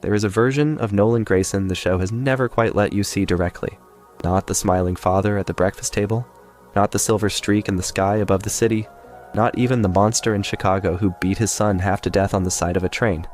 There is a version of Nolan Grayson the show has never quite let you see directly. Not the smiling father at the breakfast table, not the silver streak in the sky above the city, not even the monster in Chicago who beat his son half to death on the side of a train.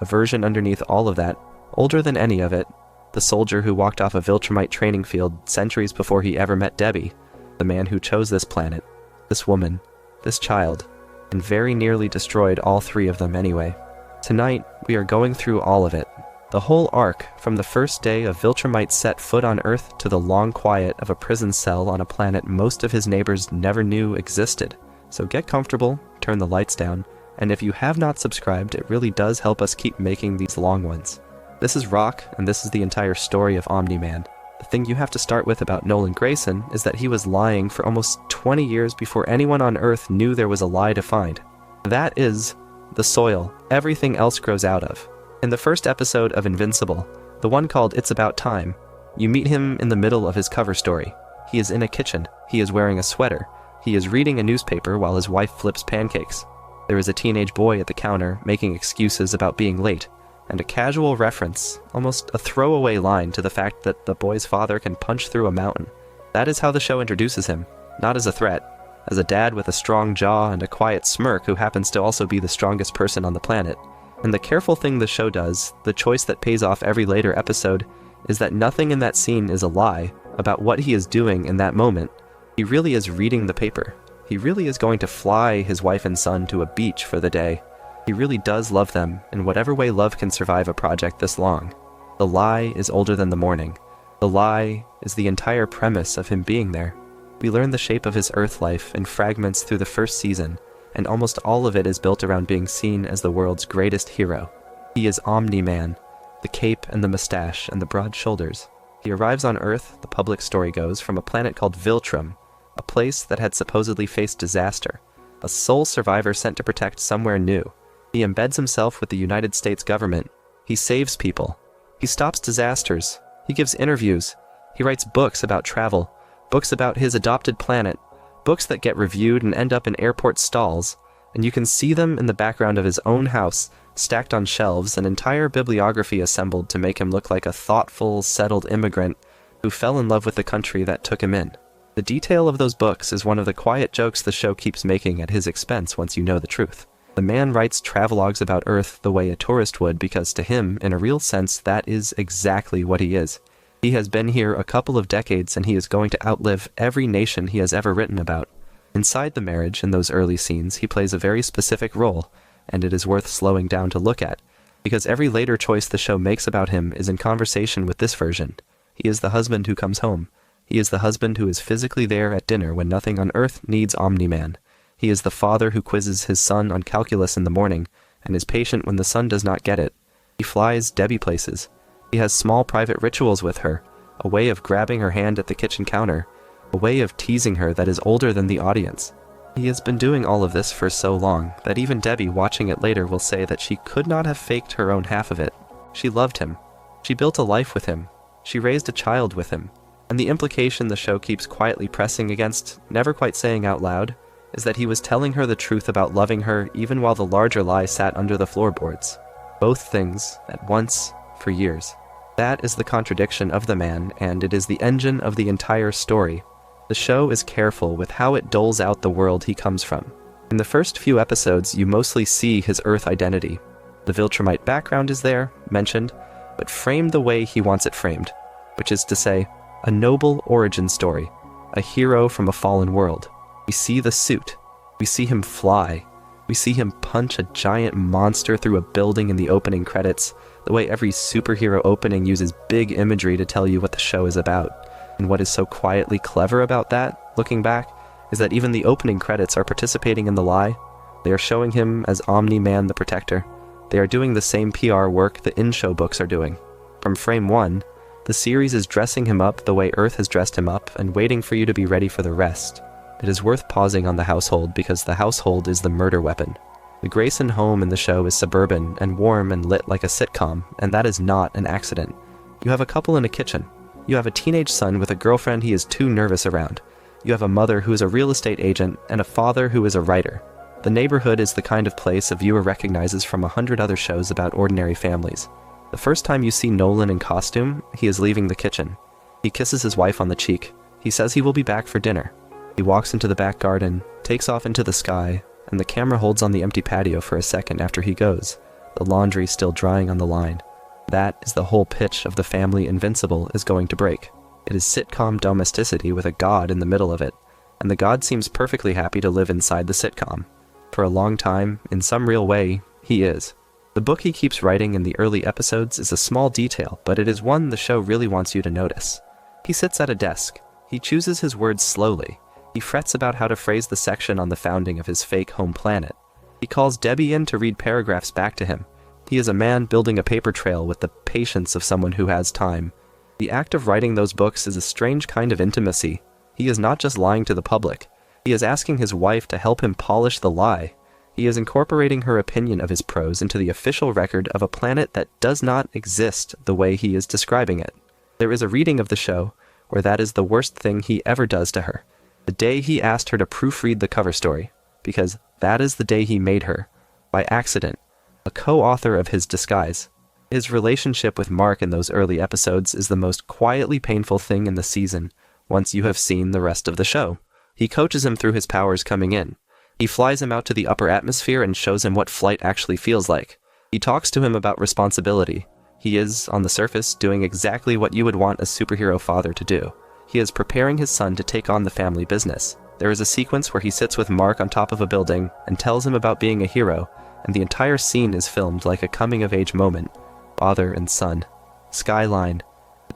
A version underneath all of that, older than any of it, the soldier who walked off a Viltrumite training field centuries before he ever met Debbie, the man who chose this planet, this woman, this child, and very nearly destroyed all three of them anyway. Tonight, we are going through all of it. The whole arc, from the first day a Viltrumite set foot on Earth to the long quiet of a prison cell on a planet most of his neighbors never knew existed. So get comfortable, turn the lights down, and if you have not subscribed, it really does help us keep making these long ones. This is Rock, and this is the entire story of Omni Man. The thing you have to start with about Nolan Grayson is that he was lying for almost 20 years before anyone on Earth knew there was a lie to find. That is the soil everything else grows out of. In the first episode of Invincible, the one called It's About Time, you meet him in the middle of his cover story. He is in a kitchen, he is wearing a sweater, he is reading a newspaper while his wife flips pancakes. There is a teenage boy at the counter making excuses about being late, and a casual reference, almost a throwaway line to the fact that the boy's father can punch through a mountain. That is how the show introduces him, not as a threat, as a dad with a strong jaw and a quiet smirk who happens to also be the strongest person on the planet. And the careful thing the show does, the choice that pays off every later episode, is that nothing in that scene is a lie about what he is doing in that moment. He really is reading the paper. He really is going to fly his wife and son to a beach for the day. He really does love them in whatever way love can survive a project this long. The lie is older than the morning. The lie is the entire premise of him being there. We learn the shape of his Earth life in fragments through the first season, and almost all of it is built around being seen as the world's greatest hero. He is Omni Man, the cape and the mustache and the broad shoulders. He arrives on Earth, the public story goes, from a planet called Viltrum, a place that had supposedly faced disaster, a sole survivor sent to protect somewhere new. He embeds himself with the United States government. He saves people. He stops disasters. He gives interviews. He writes books about travel, books about his adopted planet, books that get reviewed and end up in airport stalls, and you can see them in the background of his own house, stacked on shelves, an entire bibliography assembled to make him look like a thoughtful, settled immigrant who fell in love with the country that took him in. The detail of those books is one of the quiet jokes the show keeps making at his expense once you know the truth. The man writes travelogues about Earth the way a tourist would because to him, in a real sense, that is exactly what he is. He has been here a couple of decades and he is going to outlive every nation he has ever written about. Inside the marriage, in those early scenes, he plays a very specific role, and it is worth slowing down to look at, because every later choice the show makes about him is in conversation with this version. He is the husband who comes home. He is the husband who is physically there at dinner when nothing on Earth needs Omni Man. He is the father who quizzes his son on calculus in the morning, and is patient when the son does not get it. He flies Debbie places. He has small private rituals with her, a way of grabbing her hand at the kitchen counter, a way of teasing her that is older than the audience. He has been doing all of this for so long that even Debbie watching it later will say that she could not have faked her own half of it. She loved him. She built a life with him. She raised a child with him. And the implication the show keeps quietly pressing against, never quite saying out loud, is that he was telling her the truth about loving her even while the larger lie sat under the floorboards. Both things, at once, for years. That is the contradiction of the man, and it is the engine of the entire story. The show is careful with how it doles out the world he comes from. In the first few episodes, you mostly see his Earth identity. The Viltrumite background is there, mentioned, but framed the way he wants it framed, which is to say, a noble origin story, a hero from a fallen world. We see the suit. We see him fly. We see him punch a giant monster through a building in the opening credits, the way every superhero opening uses big imagery to tell you what the show is about. And what is so quietly clever about that, looking back, is that even the opening credits are participating in the lie. They are showing him as Omni Man the Protector. They are doing the same PR work the in-show books are doing. From frame one, the series is dressing him up the way Earth has dressed him up and waiting for you to be ready for the rest. It is worth pausing on the household because the household is the murder weapon. The Grayson home in the show is suburban and warm and lit like a sitcom, and that is not an accident. You have a couple in a kitchen. You have a teenage son with a girlfriend he is too nervous around. You have a mother who is a real estate agent and a father who is a writer. The neighborhood is the kind of place a viewer recognizes from 100 other shows about ordinary families. The first time you see Nolan in costume, he is leaving the kitchen. He kisses his wife on the cheek. He says he will be back for dinner. He walks into the back garden, takes off into the sky, and the camera holds on the empty patio for a second after he goes, the laundry still drying on the line. That is the whole pitch of the family Invincible is going to break. It is sitcom domesticity with a god in the middle of it, and the god seems perfectly happy to live inside the sitcom. For a long time, in some real way, he is. The book he keeps writing in the early episodes is a small detail, but it is one the show really wants you to notice. He sits at a desk. He chooses his words slowly. He frets about how to phrase the section on the founding of his fake home planet. He calls Debbie in to read paragraphs back to him. He is a man building a paper trail with the patience of someone who has time. The act of writing those books is a strange kind of intimacy. He is not just lying to the public. He is asking his wife to help him polish the lie. He is incorporating her opinion of his prose into the official record of a planet that does not exist the way he is describing it. There is a reading of the show where that is the worst thing he ever does to her. The day he asked her to proofread the cover story, because that is the day he made her, by accident, a co-author of His Disguise. His relationship with Mark in those early episodes is the most quietly painful thing in the season once you have seen the rest of the show. He coaches him through his powers coming in. He flies him out to the upper atmosphere and shows him what flight actually feels like. He talks to him about responsibility. He is, on the surface, doing exactly what you would want a superhero father to do. He is preparing his son to take on the family business. There is a sequence where he sits with Mark on top of a building and tells him about being a hero, and the entire scene is filmed like a coming-of-age moment. Father and son. Skyline.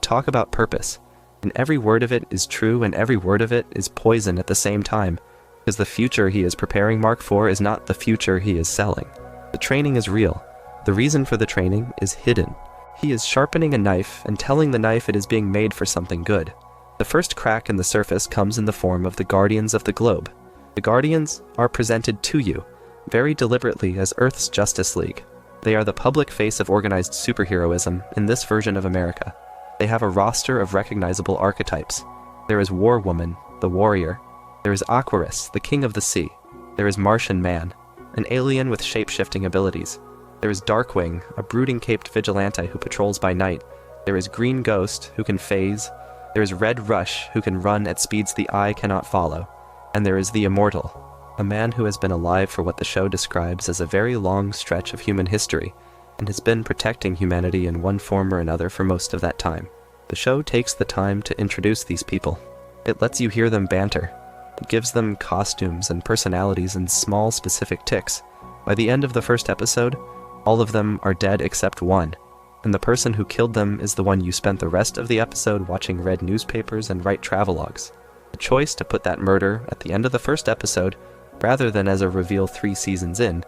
Talk about purpose. And every word of it is true and every word of it is poison at the same time, because the future he is preparing Mark for is not the future he is selling. The training is real. The reason for the training is hidden. He is sharpening a knife and telling the knife it is being made for something good. The first crack in the surface comes in the form of the Guardians of the Globe. The Guardians are presented to you, very deliberately, as Earth's Justice League. They are the public face of organized superheroism in this version of America. They have a roster of recognizable archetypes. There is War Woman, the warrior. There is Aquarius, the king of the sea. There is Martian Man, an alien with shape-shifting abilities. There is Darkwing, a brooding-caped vigilante who patrols by night. There is Green Ghost, who can phase. There is Red Rush, who can run at speeds the eye cannot follow. And there is the Immortal, a man who has been alive for what the show describes as a very long stretch of human history, and has been protecting humanity in one form or another for most of that time. The show takes the time to introduce these people. It lets you hear them banter. It gives them costumes and personalities and small specific tics. By the end of the first episode, all of them are dead except one, and the person who killed them is the one you spent the rest of the episode watching read newspapers and write travelogues. The choice to put that murder at the end of the first episode, rather than as a reveal 3 seasons in,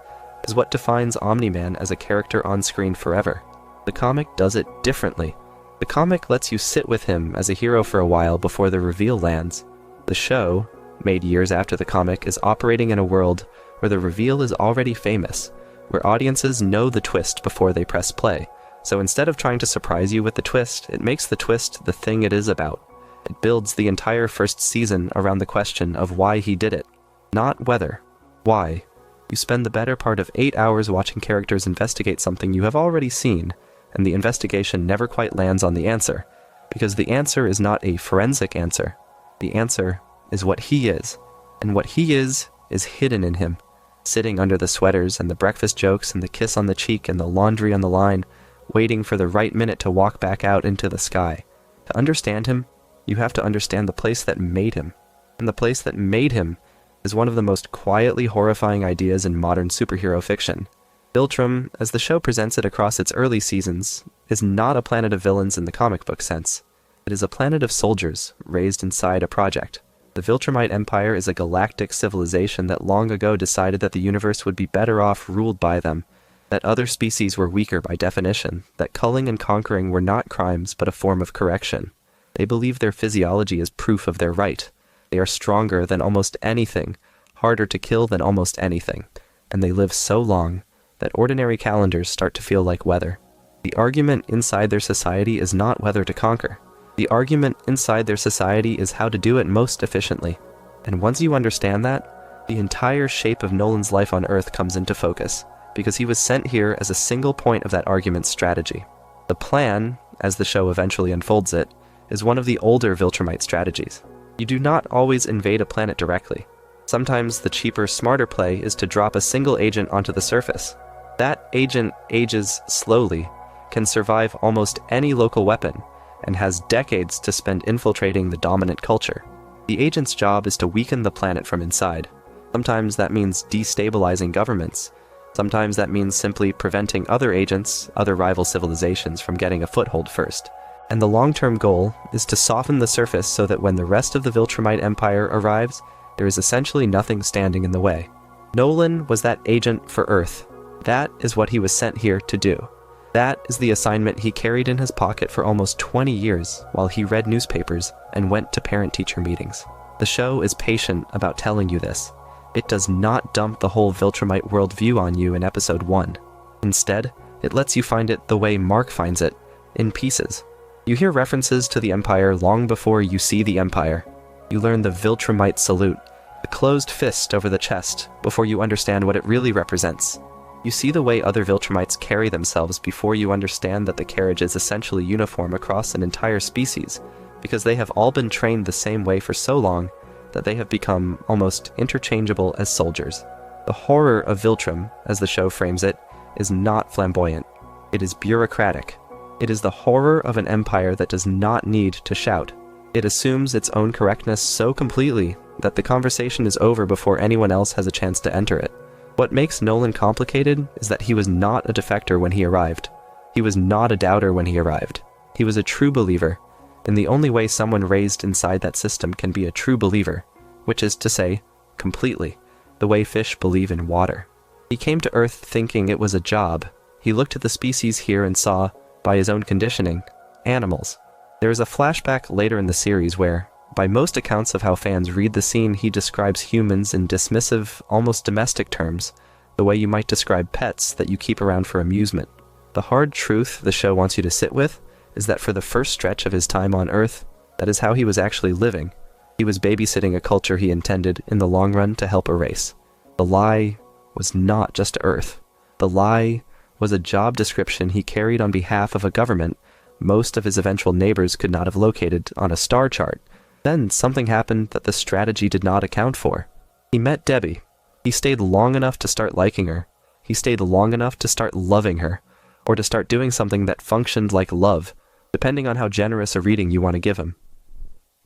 is what defines Omni Man as a character on screen forever. The comic does it differently. The comic lets you sit with him as a hero for a while before the reveal lands. The show, made years after the comic, is operating in a world where the reveal is already famous, where audiences know the twist before they press play. So instead of trying to surprise you with the twist, it makes the twist the thing it is about. It builds the entire first season around the question of why he did it. Not whether. Why. You spend the better part of 8 hours watching characters investigate something you have already seen, and the investigation never quite lands on the answer, because the answer is not a forensic answer. The answer is what he is, and what he is hidden in him. Sitting under the sweaters and the breakfast jokes and the kiss on the cheek and the laundry on the line, waiting for the right minute to walk back out into the sky. To understand him, you have to understand the place that made him. And the place that made him is one of the most quietly horrifying ideas in modern superhero fiction. Viltrum, as the show presents it across its early seasons, is not a planet of villains in the comic book sense. It is a planet of soldiers, raised inside a project. The Viltrumite Empire is a galactic civilization that long ago decided that the universe would be better off ruled by them, that other species were weaker by definition, that culling and conquering were not crimes but a form of correction. They believe their physiology is proof of their right. They are stronger than almost anything, harder to kill than almost anything, and they live so long that ordinary calendars start to feel like weather. The argument inside their society is not whether to conquer. The argument inside their society is how to do it most efficiently. And once you understand that, the entire shape of Nolan's life on Earth comes into focus, because he was sent here as a single point of that argument's strategy. The plan, as the show eventually unfolds it, is one of the older Viltrumite strategies. You do not always invade a planet directly. Sometimes the cheaper, smarter play is to drop a single agent onto the surface. That agent ages slowly, can survive almost any local weapon, and has decades to spend infiltrating the dominant culture. The agent's job is to weaken the planet from inside. Sometimes that means destabilizing governments. Sometimes that means simply preventing other agents, other rival civilizations from getting a foothold first. And the long-term goal is to soften the surface so that when the rest of the Viltrumite Empire arrives, there is essentially nothing standing in the way. Nolan was that agent for Earth. That is what he was sent here to do. That is the assignment he carried in his pocket for almost 20 years while he read newspapers and went to parent-teacher meetings. The show is patient about telling you this. It does not dump the whole Viltrumite worldview on you in episode 1. Instead, it lets you find it the way Mark finds it, in pieces. You hear references to the Empire long before you see the Empire. You learn the Viltrumite salute, the closed fist over the chest, before you understand what it really represents. You see the way other Viltrumites carry themselves before you understand that the carriage is essentially uniform across an entire species, because they have all been trained the same way for so long that they have become almost interchangeable as soldiers. The horror of Viltrum, as the show frames it, is not flamboyant. It is bureaucratic. It is the horror of an empire that does not need to shout. It assumes its own correctness so completely that the conversation is over before anyone else has a chance to enter it. What makes Nolan complicated is that he was not a defector when he arrived. He was not a doubter when he arrived. He was a true believer, and the only way someone raised inside that system can be a true believer, which is to say, completely, the way fish believe in water. He came to Earth thinking it was a job. He looked at the species here and saw, by his own conditioning, animals. There is a flashback later in the series where, by most accounts of how fans read the scene, he describes humans in dismissive, almost domestic terms, the way you might describe pets that you keep around for amusement. The hard truth the show wants you to sit with is that for the first stretch of his time on Earth, that is how he was actually living. He was babysitting a culture he intended, in the long run, to help erase. The lie was not just Earth. The lie was a job description he carried on behalf of a government most of his eventual neighbors could not have located on a star chart. Then something happened that the strategy did not account for. He met Debbie. He stayed long enough to start liking her. He stayed long enough to start loving her, or to start doing something that functioned like love, depending on how generous a reading you want to give him.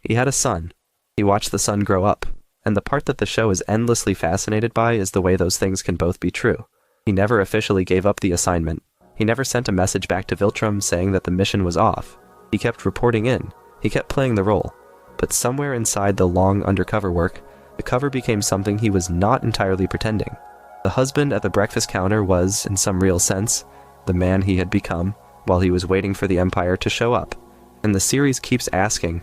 He had a son. He watched the son grow up, and the part that the show is endlessly fascinated by is the way those things can both be true. He never officially gave up the assignment. He never sent a message back to Viltrum saying that the mission was off. He kept reporting in. He kept playing the role. But somewhere inside the long undercover work, the cover became something he was not entirely pretending. The husband at the breakfast counter was, in some real sense, the man he had become while he was waiting for the Empire to show up. And the series keeps asking,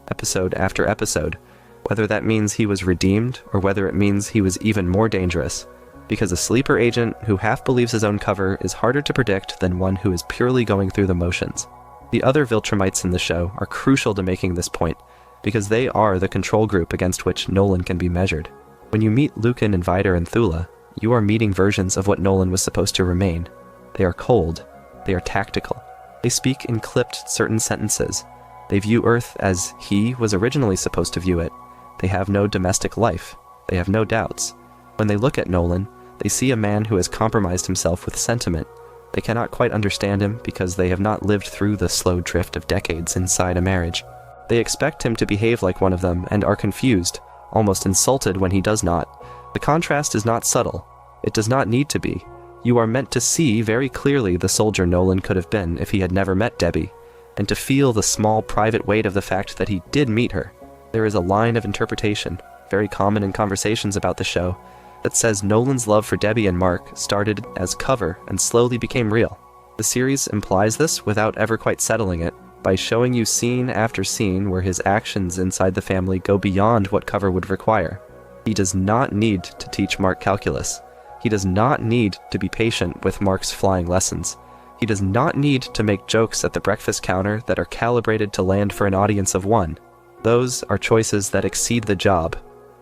episode after episode, whether that means he was redeemed or whether it means he was even more dangerous. Because a sleeper agent who half believes his own cover is harder to predict than one who is purely going through the motions. The other Viltrumites in the show are crucial to making this point, because they are the control group against which Nolan can be measured. When you meet Lucan and Vidar and Thula, you are meeting versions of what Nolan was supposed to remain. They are cold. They are tactical. They speak in clipped certain sentences. They view Earth as he was originally supposed to view it. They have no domestic life. They have no doubts. When they look at Nolan, they see a man who has compromised himself with sentiment. They cannot quite understand him because they have not lived through the slow drift of decades inside a marriage. They expect him to behave like one of them and are confused, almost insulted when he does not. The contrast is not subtle. It does not need to be. You are meant to see very clearly the soldier Nolan could have been if he had never met Debbie, and to feel the small private weight of the fact that he did meet her. There is a line of interpretation, very common in conversations about the show, that says Nolan's love for Debbie and Mark started as cover and slowly became real. The series implies this without ever quite settling it, by showing you scene after scene where his actions inside the family go beyond what cover would require. He does not need to teach Mark calculus. He does not need to be patient with Mark's flying lessons. He does not need to make jokes at the breakfast counter that are calibrated to land for an audience of one. Those are choices that exceed the job.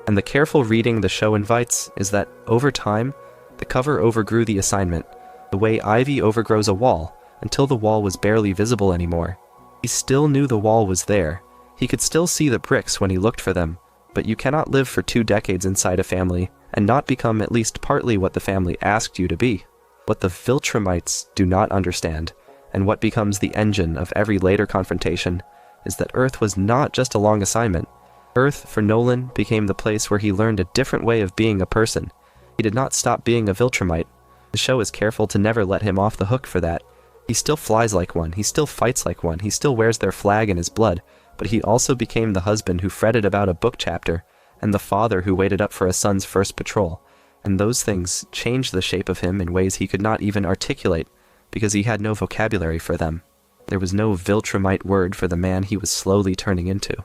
And the careful reading the show invites is that, over time, the cover overgrew the assignment, the way ivy overgrows a wall, until the wall was barely visible anymore. He still knew the wall was there. He could still see the bricks when he looked for them, but you cannot live for 2 decades inside a family and not become at least partly what the family asked you to be. What the Viltrumites do not understand, and what becomes the engine of every later confrontation, is that Earth was not just a long assignment. Earth, for Nolan, became the place where he learned a different way of being a person. He did not stop being a Viltrumite. The show is careful to never let him off the hook for that. He still flies like one, he still fights like one, he still wears their flag in his blood, but he also became the husband who fretted about a book chapter, and the father who waited up for a son's first patrol. And those things changed the shape of him in ways he could not even articulate, because he had no vocabulary for them. There was no Viltrumite word for the man he was slowly turning into.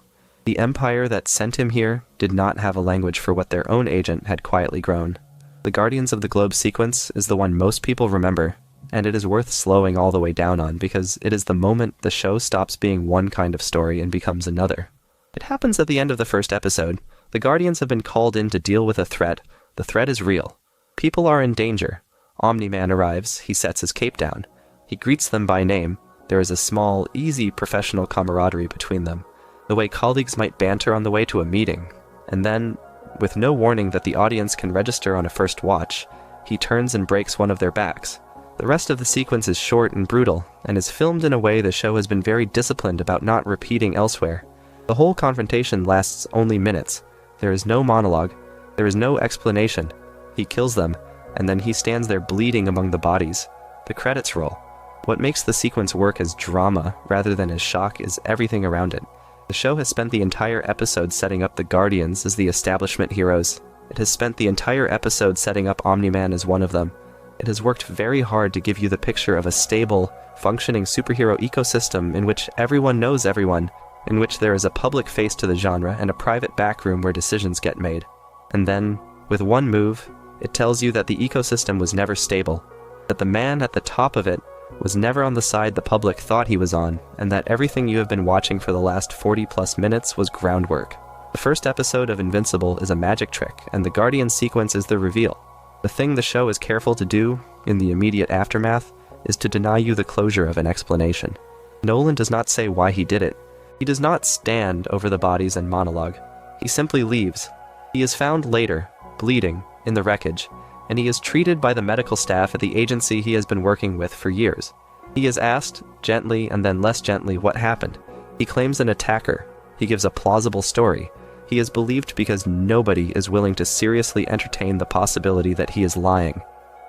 The empire that sent him here did not have a language for what their own agent had quietly grown. The Guardians of the Globe sequence is the one most people remember, and it is worth slowing all the way down on because it is the moment the show stops being one kind of story and becomes another. It happens at the end of the first episode. The Guardians have been called in to deal with a threat. The threat is real. People are in danger. Omni Man arrives, he sets his cape down. He greets them by name. There is a small, easy professional camaraderie between them, the way colleagues might banter on the way to a meeting. And then, with no warning that the audience can register on a first watch, he turns and breaks one of their backs. The rest of the sequence is short and brutal, and is filmed in a way the show has been very disciplined about not repeating elsewhere. The whole confrontation lasts only minutes. There is no monologue. There is no explanation. He kills them, and then he stands there bleeding among the bodies. The credits roll. What makes the sequence work as drama rather than as shock is everything around it. The show has spent the entire episode setting up the Guardians as the establishment heroes. It has spent the entire episode setting up Omni Man as one of them. It has worked very hard to give you the picture of a stable, functioning superhero ecosystem in which everyone knows everyone, in which there is a public face to the genre and a private backroom where decisions get made. And then, with one move, it tells you that the ecosystem was never stable, that the man at the top of it was never on the side the public thought he was on, and that everything you have been watching for the last 40+ minutes was groundwork. The first episode of Invincible is a magic trick, and the Guardian sequence is the reveal. The thing the show is careful to do, in the immediate aftermath, is to deny you the closure of an explanation. Nolan does not say why he did it. He does not stand over the bodies and monologue. He simply leaves. He is found later, bleeding, in the wreckage, and he is treated by the medical staff at the agency he has been working with for years. He is asked, gently and then less gently, what happened. He claims an attacker. He gives a plausible story. He is believed because nobody is willing to seriously entertain the possibility that he is lying.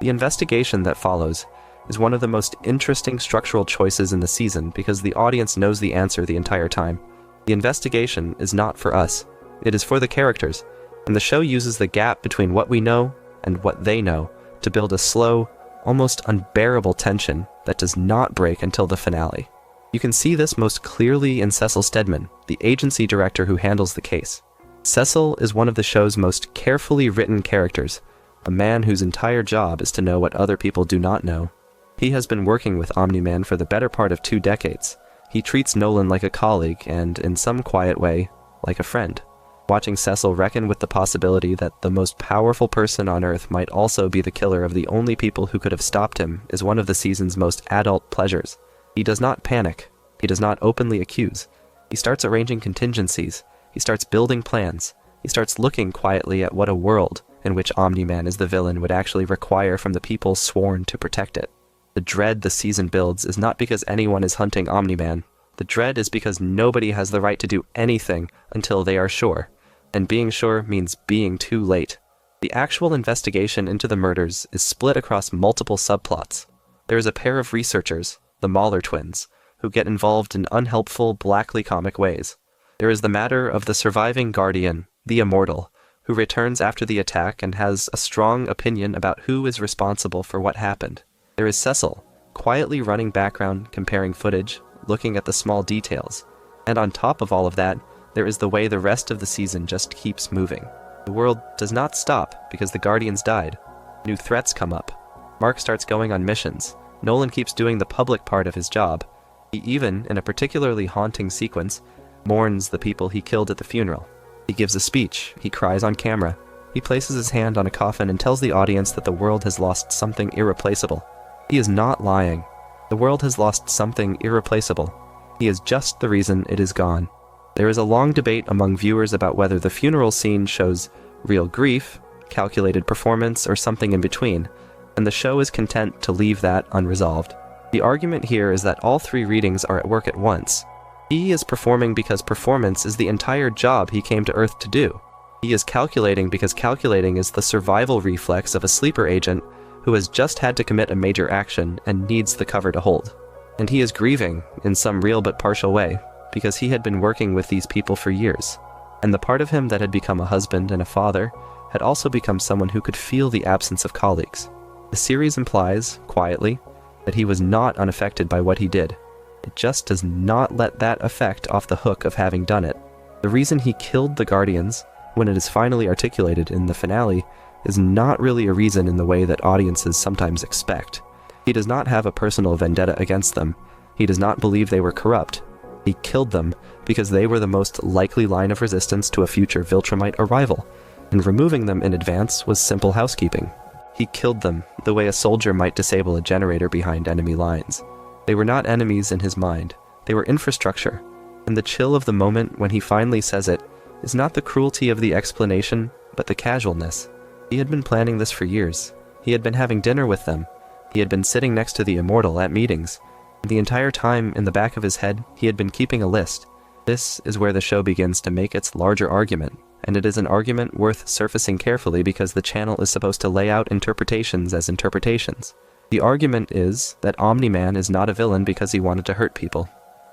The investigation that follows is one of the most interesting structural choices in the season because the audience knows the answer the entire time. The investigation is not for us. It is for the characters, and the show uses the gap between what we know and what they know to build a slow, almost unbearable tension that does not break until the finale. You can see this most clearly in Cecil Stedman, the agency director who handles the case. Cecil is one of the show's most carefully written characters, a man whose entire job is to know what other people do not know. He has been working with Omni Man for the better part of 2 decades. He treats Nolan like a colleague and, in some quiet way, like a friend. Watching Cecil reckon with the possibility that the most powerful person on Earth might also be the killer of the only people who could have stopped him is one of the season's most adult pleasures. He does not panic. He does not openly accuse. He starts arranging contingencies. He starts building plans. He starts looking quietly at what a world in which Omni Man is the villain would actually require from the people sworn to protect it. The dread the season builds is not because anyone is hunting Omni Man. The dread is because nobody has the right to do anything until they are sure. And being sure means being too late. The actual investigation into the murders is split across multiple subplots. There is a pair of researchers, the Mahler twins, who get involved in unhelpful, blackly comic ways. There is the matter of the surviving Guardian, the Immortal, who returns after the attack and has a strong opinion about who is responsible for what happened. There is Cecil, quietly running background, comparing footage, looking at the small details. And on top of all of that, there is the way the rest of the season just keeps moving. The world does not stop because the Guardians died. New threats come up. Mark starts going on missions. Nolan keeps doing the public part of his job. He even, in a particularly haunting sequence, mourns the people he killed at the funeral. He gives a speech. He cries on camera. He places his hand on a coffin and tells the audience that the world has lost something irreplaceable. He is not lying. The world has lost something irreplaceable. He is just the reason it is gone. There is a long debate among viewers about whether the funeral scene shows real grief, calculated performance, or something in between, and the show is content to leave that unresolved. The argument here is that all three readings are at work at once. He is performing because performance is the entire job he came to Earth to do. He is calculating because calculating is the survival reflex of a sleeper agent who has just had to commit a major action and needs the cover to hold. And he is grieving, in some real but partial way, because he had been working with these people for years, and the part of him that had become a husband and a father had also become someone who could feel the absence of colleagues. The series implies, quietly, that he was not unaffected by what he did. It just does not let that effect off the hook of having done it. The reason he killed the Guardians, when it is finally articulated in the finale, is not really a reason in the way that audiences sometimes expect. He does not have a personal vendetta against them. He does not believe they were corrupt. He killed them because they were the most likely line of resistance to a future Viltrumite arrival, and removing them in advance was simple housekeeping. He killed them the way a soldier might disable a generator behind enemy lines. They were not enemies in his mind. They were infrastructure. And the chill of the moment when he finally says it is not the cruelty of the explanation, but the casualness. He had been planning this for years. He had been having dinner with them. He had been sitting next to the Immortal at meetings. The entire time, in the back of his head, he had been keeping a list. This is where the show begins to make its larger argument, and it is an argument worth surfacing carefully because the channel is supposed to lay out interpretations as interpretations. The argument is that Omni Man is not a villain because he wanted to hurt people.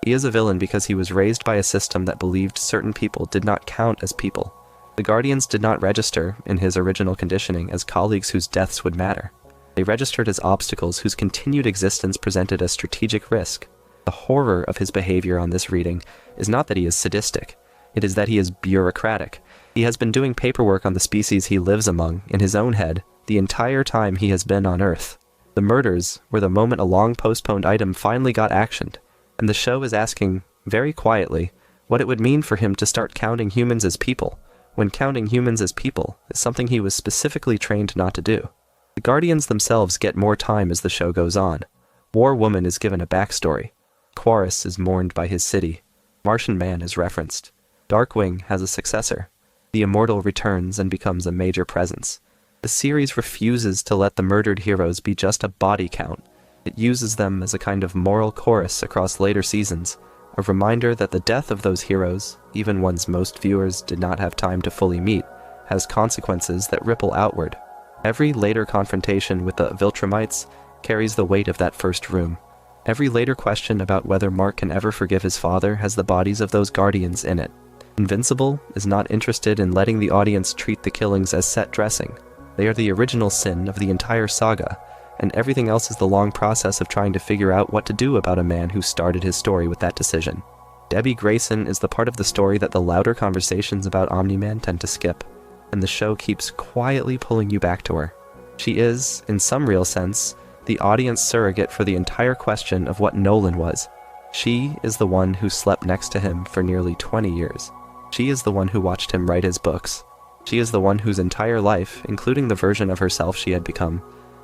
He is a villain because he was raised by a system that believed certain people did not count as people. The Guardians did not register, in his original conditioning, as colleagues whose deaths would matter. They registered as obstacles whose continued existence presented a strategic risk. The horror of his behavior on this reading is not that he is sadistic. It is that he is bureaucratic. He has been doing paperwork on the species he lives among, in his own head, the entire time he has been on Earth. The murders were the moment a long-postponed item finally got actioned, and the show is asking, very quietly, what it would mean for him to start counting humans as people, when counting humans as people is something he was specifically trained not to do. The Guardians themselves get more time as the show goes on. War Woman is given a backstory. Quarus is mourned by his city. Martian Man is referenced. Darkwing has a successor. The Immortal returns and becomes a major presence. The series refuses to let the murdered heroes be just a body count. It uses them as a kind of moral chorus across later seasons, a reminder that the death of those heroes, even ones most viewers did not have time to fully meet, has consequences that ripple outward. Every later confrontation with the Viltrumites carries the weight of that first room. Every later question about whether Mark can ever forgive his father has the bodies of those Guardians in it. Invincible is not interested in letting the audience treat the killings as set dressing. They are the original sin of the entire saga, and everything else is the long process of trying to figure out what to do about a man who started his story with that decision. Debbie Grayson is the part of the story that the louder conversations about Omni Man tend to skip, and the show keeps quietly pulling you back to her. She is, in some real sense, the audience surrogate for the entire question of what Nolan was. She is the one who slept next to him for nearly 20 years. She is the one who watched him write his books. She is the one whose entire life, including the version of herself she had become,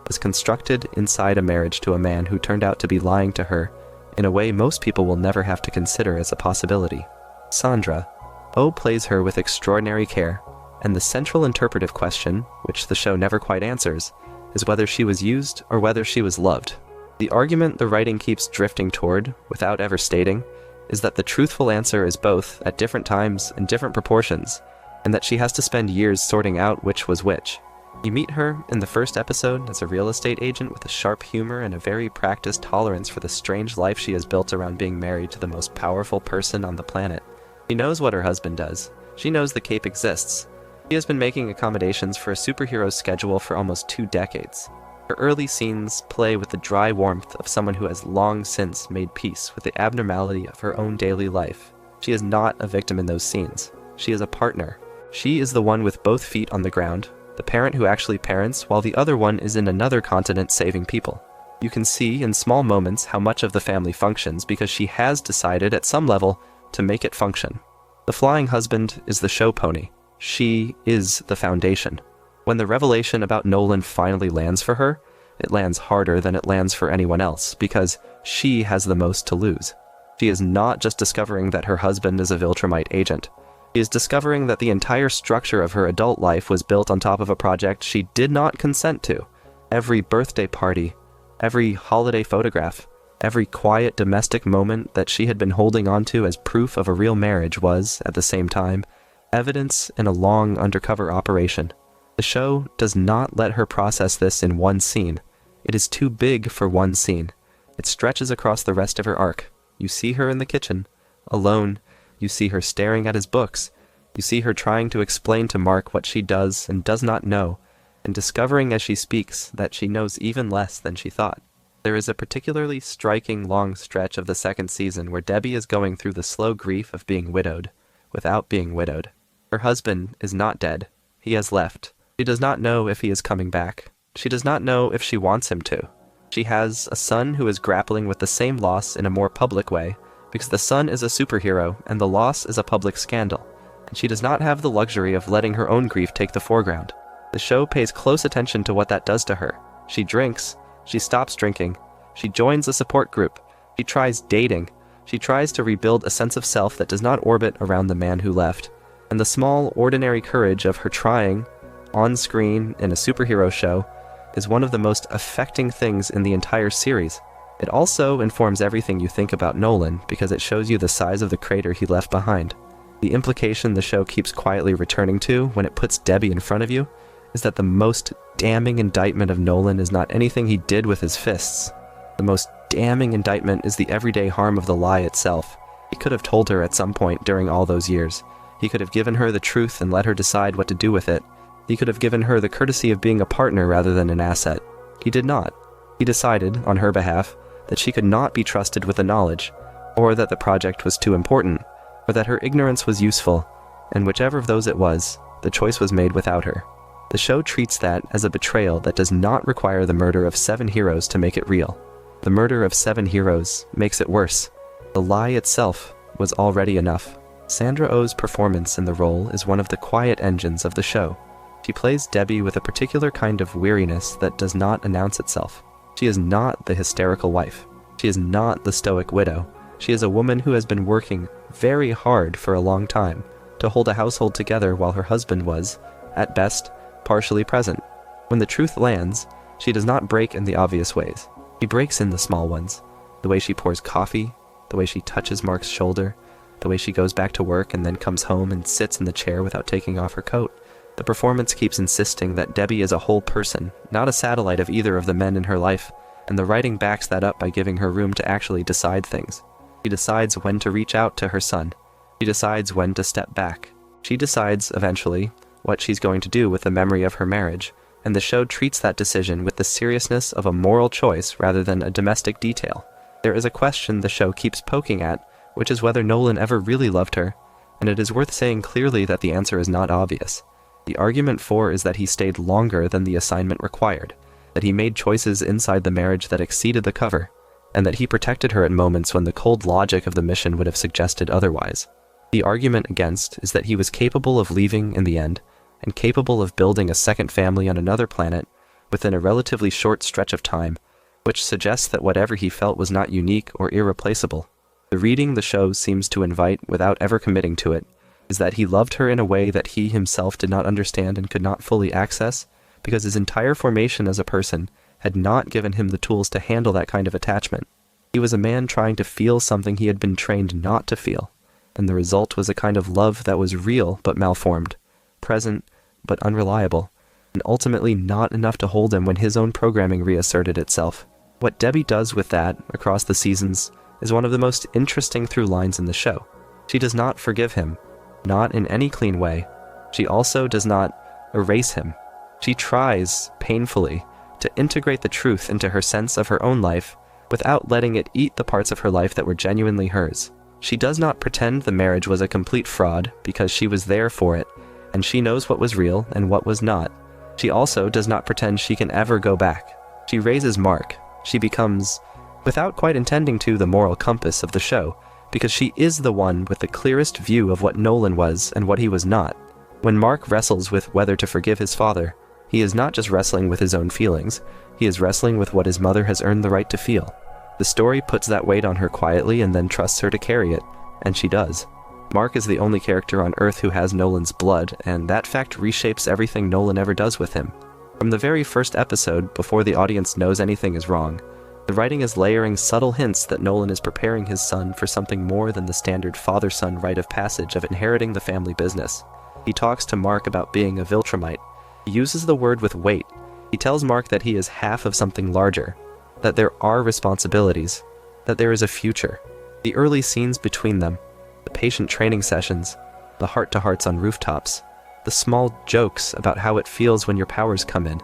was constructed inside a marriage to a man who turned out to be lying to her in a way most people will never have to consider as a possibility. Sandra. O plays her with extraordinary care, and the central interpretive question, which the show never quite answers, is whether she was used or whether she was loved. The argument the writing keeps drifting toward, without ever stating, is that the truthful answer is both, at different times and different proportions, and that she has to spend years sorting out which was which. You meet her in the first episode as a real estate agent with a sharp humor and a very practiced tolerance for the strange life she has built around being married to the most powerful person on the planet. She knows what her husband does. She knows the Cape exists. She has been making accommodations for a superhero's schedule for almost 2 decades. Her early scenes play with the dry warmth of someone who has long since made peace with the abnormality of her own daily life. She is not a victim in those scenes. She is a partner. She is the one with both feet on the ground, the parent who actually parents, while the other one is in another continent saving people. You can see in small moments how much of the family functions because she has decided at some level to make it function. The flying husband is the show pony. She is the foundation. When the revelation about Nolan finally lands for her, it lands harder than it lands for anyone else, because she has the most to lose. She is not just discovering that her husband is a Viltrumite agent. She is discovering that the entire structure of her adult life was built on top of a project she did not consent to. Every birthday party, every holiday photograph, every quiet domestic moment that she had been holding onto as proof of a real marriage was, at the same time, evidence in a long undercover operation. The show does not let her process this in one scene. It is too big for one scene. It stretches across the rest of her arc. You see her in the kitchen, alone. You see her staring at his books. You see her trying to explain to Mark what she does and does not know, and discovering as she speaks that she knows even less than she thought. There is a particularly striking long stretch of the second season where Debbie is going through the slow grief of being widowed, without being widowed. Her husband is not dead. He has left. She does not know if he is coming back. She does not know if she wants him to. She has a son who is grappling with the same loss in a more public way, because the son is a superhero and the loss is a public scandal, and she does not have the luxury of letting her own grief take the foreground. The show pays close attention to what that does to her. She drinks. She stops drinking. She joins a support group. She tries dating. She tries to rebuild a sense of self that does not orbit around the man who left. And the small, ordinary courage of her trying, on screen in a superhero show, is one of the most affecting things in the entire series. It also informs everything you think about Nolan because it shows you the size of the crater he left behind. The implication the show keeps quietly returning to when it puts Debbie in front of you is that the most damning indictment of Nolan is not anything he did with his fists. The most damning indictment is the everyday harm of the lie itself. He could have told her at some point during all those years. He could have given her the truth and let her decide what to do with it. He could have given her the courtesy of being a partner rather than an asset. He did not. He decided, on her behalf, that she could not be trusted with the knowledge, or that the project was too important, or that her ignorance was useful, and whichever of those it was, the choice was made without her. The show treats that as a betrayal that does not require the murder of 7 heroes to make it real. The murder of 7 heroes makes it worse. The lie itself was already enough. Sandra Oh's performance in the role is one of the quiet engines of the show. She plays Debbie with a particular kind of weariness that does not announce itself. She is not the hysterical wife. She is not the stoic widow. She is a woman who has been working very hard for a long time to hold a household together while her husband was, at best, partially present. When the truth lands, she does not break in the obvious ways. She breaks in the small ones. The way she pours coffee, the way she touches Mark's shoulder, the way she goes back to work and then comes home and sits in the chair without taking off her coat. The performance keeps insisting that Debbie is a whole person, not a satellite of either of the men in her life, and the writing backs that up by giving her room to actually decide things. She decides when to reach out to her son. She decides when to step back. She decides, eventually, what she's going to do with the memory of her marriage, and the show treats that decision with the seriousness of a moral choice rather than a domestic detail. There is a question the show keeps poking at, which is whether Nolan ever really loved her, and it is worth saying clearly that the answer is not obvious. The argument for is that he stayed longer than the assignment required, that he made choices inside the marriage that exceeded the cover, and that he protected her at moments when the cold logic of the mission would have suggested otherwise. The argument against is that he was capable of leaving in the end, and capable of building a second family on another planet within a relatively short stretch of time, which suggests that whatever he felt was not unique or irreplaceable. The reading the show seems to invite, without ever committing to it, is that he loved her in a way that he himself did not understand and could not fully access, because his entire formation as a person had not given him the tools to handle that kind of attachment. He was a man trying to feel something he had been trained not to feel, and the result was a kind of love that was real but malformed, present but unreliable, and ultimately not enough to hold him when his own programming reasserted itself. What Debbie does with that, across the seasons, is one of the most interesting through lines in the show. She does not forgive him, not in any clean way. She also does not erase him. She tries, painfully, to integrate the truth into her sense of her own life without letting it eat the parts of her life that were genuinely hers. She does not pretend the marriage was a complete fraud because she was there for it, and she knows what was real and what was not. She also does not pretend she can ever go back. She raises Mark. She becomes, without quite intending to, the moral compass of the show, because she is the one with the clearest view of what Nolan was and what he was not. When Mark wrestles with whether to forgive his father, he is not just wrestling with his own feelings, he is wrestling with what his mother has earned the right to feel. The story puts that weight on her quietly and then trusts her to carry it, and she does. Mark is the only character on Earth who has Nolan's blood, and that fact reshapes everything Nolan ever does with him. From the very first episode, before the audience knows anything is wrong, the writing is layering subtle hints that Nolan is preparing his son for something more than the standard father-son rite of passage of inheriting the family business. He talks to Mark about being a Viltrumite. He uses the word with weight. He tells Mark that he is half of something larger, that there are responsibilities, that there is a future. The early scenes between them, the patient training sessions, the heart-to-hearts on rooftops, the small jokes about how it feels when your powers come in.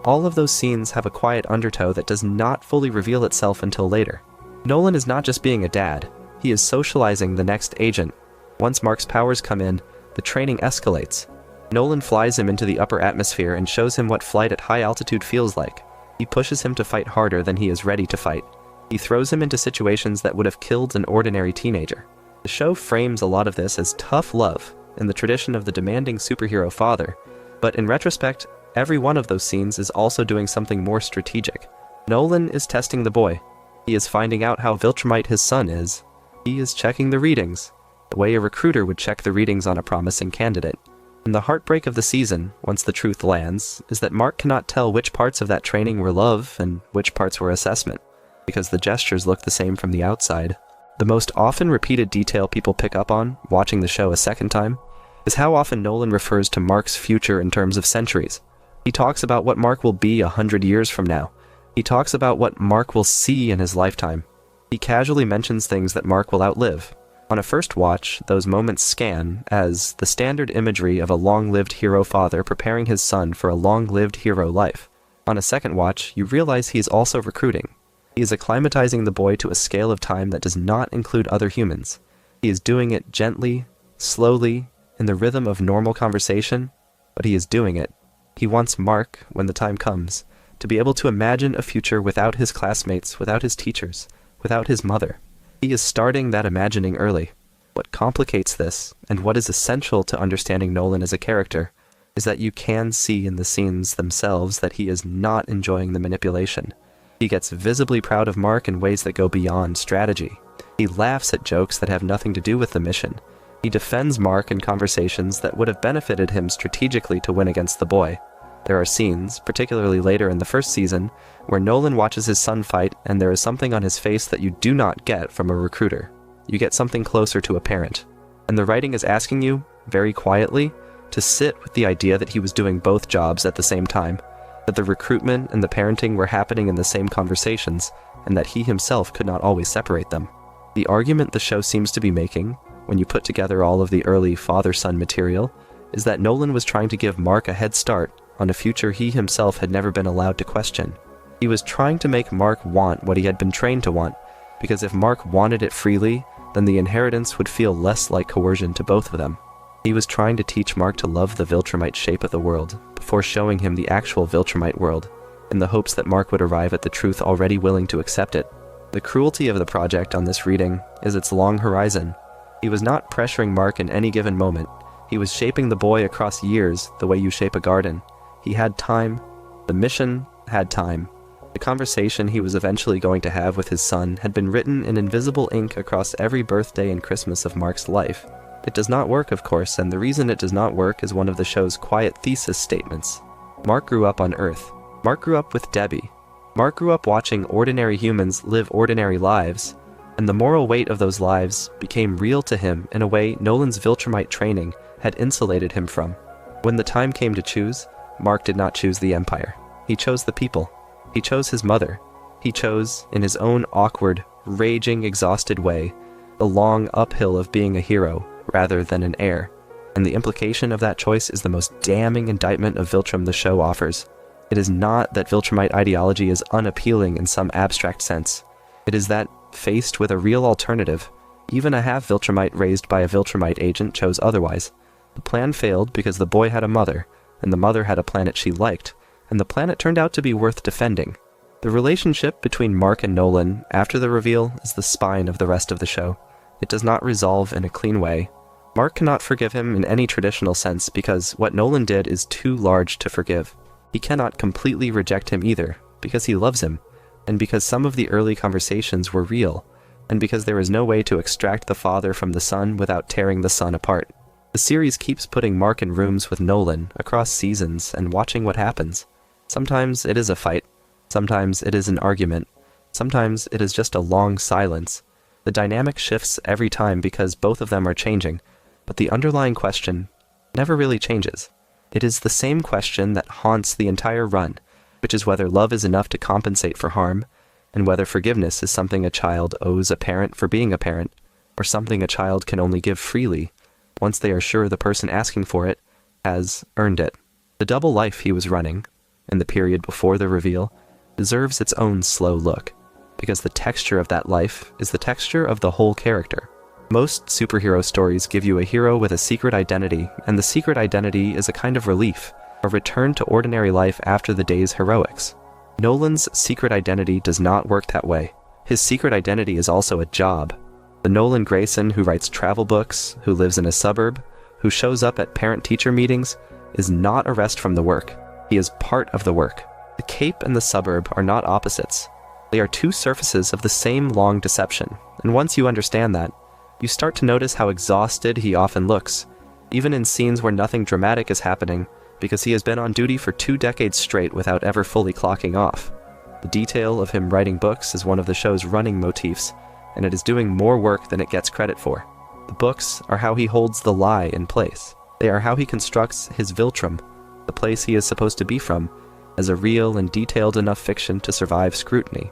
All of those scenes have a quiet undertow that does not fully reveal itself until later. Nolan is not just being a dad, he is socializing the next agent. Once Mark's powers come in, the training escalates. Nolan flies him into the upper atmosphere and shows him what flight at high altitude feels like. He pushes him to fight harder than he is ready to fight. He throws him into situations that would have killed an ordinary teenager. The show frames a lot of this as tough love, in the tradition of the demanding superhero father, but in retrospect, every one of those scenes is also doing something more strategic. Nolan is testing the boy. He is finding out how Viltrumite his son is. He is checking the readings, the way a recruiter would check the readings on a promising candidate. And the heartbreak of the season, once the truth lands, is that Mark cannot tell which parts of that training were love and which parts were assessment, because the gestures look the same from the outside. The most often repeated detail people pick up on, watching the show a second time, is how often Nolan refers to Mark's future in terms of centuries. He talks about what Mark will be 100 years from now. He talks about what Mark will see in his lifetime. He casually mentions things that Mark will outlive. On a first watch, those moments scan as the standard imagery of a long-lived hero father preparing his son for a long-lived hero life. On a second watch, you realize he is also recruiting. He is acclimatizing the boy to a scale of time that does not include other humans. He is doing it gently, slowly, in the rhythm of normal conversation, but he is doing it. He wants Mark, when the time comes, to be able to imagine a future without his classmates, without his teachers, without his mother. He is starting that imagining early. What complicates this, and what is essential to understanding Nolan as a character, is that you can see in the scenes themselves that he is not enjoying the manipulation. He gets visibly proud of Mark in ways that go beyond strategy. He laughs at jokes that have nothing to do with the mission. He defends Mark in conversations that would have benefited him strategically to win against the boy. There are scenes, particularly later in the first season, where Nolan watches his son fight and there is something on his face that you do not get from a recruiter. You get something closer to a parent. And the writing is asking you, very quietly, to sit with the idea that he was doing both jobs at the same time, that the recruitment and the parenting were happening in the same conversations, and that he himself could not always separate them. The argument the show seems to be making, when you put together all of the early father-son material, is that Nolan was trying to give Mark a head start on a future he himself had never been allowed to question. He was trying to make Mark want what he had been trained to want, because if Mark wanted it freely, then the inheritance would feel less like coercion to both of them. He was trying to teach Mark to love the Viltrumite shape of the world, before showing him the actual Viltrumite world, in the hopes that Mark would arrive at the truth already willing to accept it. The cruelty of the project on this reading is its long horizon. He was not pressuring Mark in any given moment. He was shaping the boy across years the way you shape a garden. He had time. The mission had time. The conversation he was eventually going to have with his son had been written in invisible ink across every birthday and Christmas of Mark's life. It does not work, of course, and the reason it does not work is one of the show's quiet thesis statements. Mark grew up on Earth. Mark grew up with Debbie. Mark grew up watching ordinary humans live ordinary lives, and the moral weight of those lives became real to him in a way Nolan's Viltrumite training had insulated him from. When the time came to choose, Mark did not choose the Empire. He chose the people. He chose his mother. He chose, in his own awkward, raging, exhausted way, the long uphill of being a hero rather than an heir. And the implication of that choice is the most damning indictment of Viltrum the show offers. It is not that Viltrumite ideology is unappealing in some abstract sense. It is that, faced with a real alternative, even a half-Viltrumite raised by a Viltrumite agent chose otherwise. The plan failed because the boy had a mother, and the mother had a planet she liked, and the planet turned out to be worth defending. The relationship between Mark and Nolan after the reveal is the spine of the rest of the show. It does not resolve in a clean way. Mark cannot forgive him in any traditional sense because what Nolan did is too large to forgive. He cannot completely reject him either, because he loves him, and because some of the early conversations were real, and because there is no way to extract the father from the son without tearing the son apart. The series keeps putting Mark in rooms with Nolan across seasons and watching what happens. Sometimes it is a fight, sometimes it is an argument, sometimes it is just a long silence. The dynamic shifts every time because both of them are changing, but the underlying question never really changes. It is the same question that haunts the entire run, which is whether love is enough to compensate for harm, and whether forgiveness is something a child owes a parent for being a parent, or something a child can only give freely once they are sure the person asking for it has earned it. The double life he was running, in the period before the reveal, deserves its own slow look, because the texture of that life is the texture of the whole character. Most superhero stories give you a hero with a secret identity, and the secret identity is a kind of relief, a return to ordinary life after the day's heroics. Nolan's secret identity does not work that way. His secret identity is also a job. The Nolan Grayson who writes travel books, who lives in a suburb, who shows up at parent-teacher meetings, is not a rest from the work. He is part of the work. The cape and the suburb are not opposites. They are two surfaces of the same long deception, and once you understand that, you start to notice how exhausted he often looks, even in scenes where nothing dramatic is happening, because he has been on duty for 2 decades straight without ever fully clocking off. The detail of him writing books is one of the show's running motifs, and it is doing more work than it gets credit for. The books are how he holds the lie in place. They are how he constructs his Viltrum, the place he is supposed to be from, as a real and detailed enough fiction to survive scrutiny.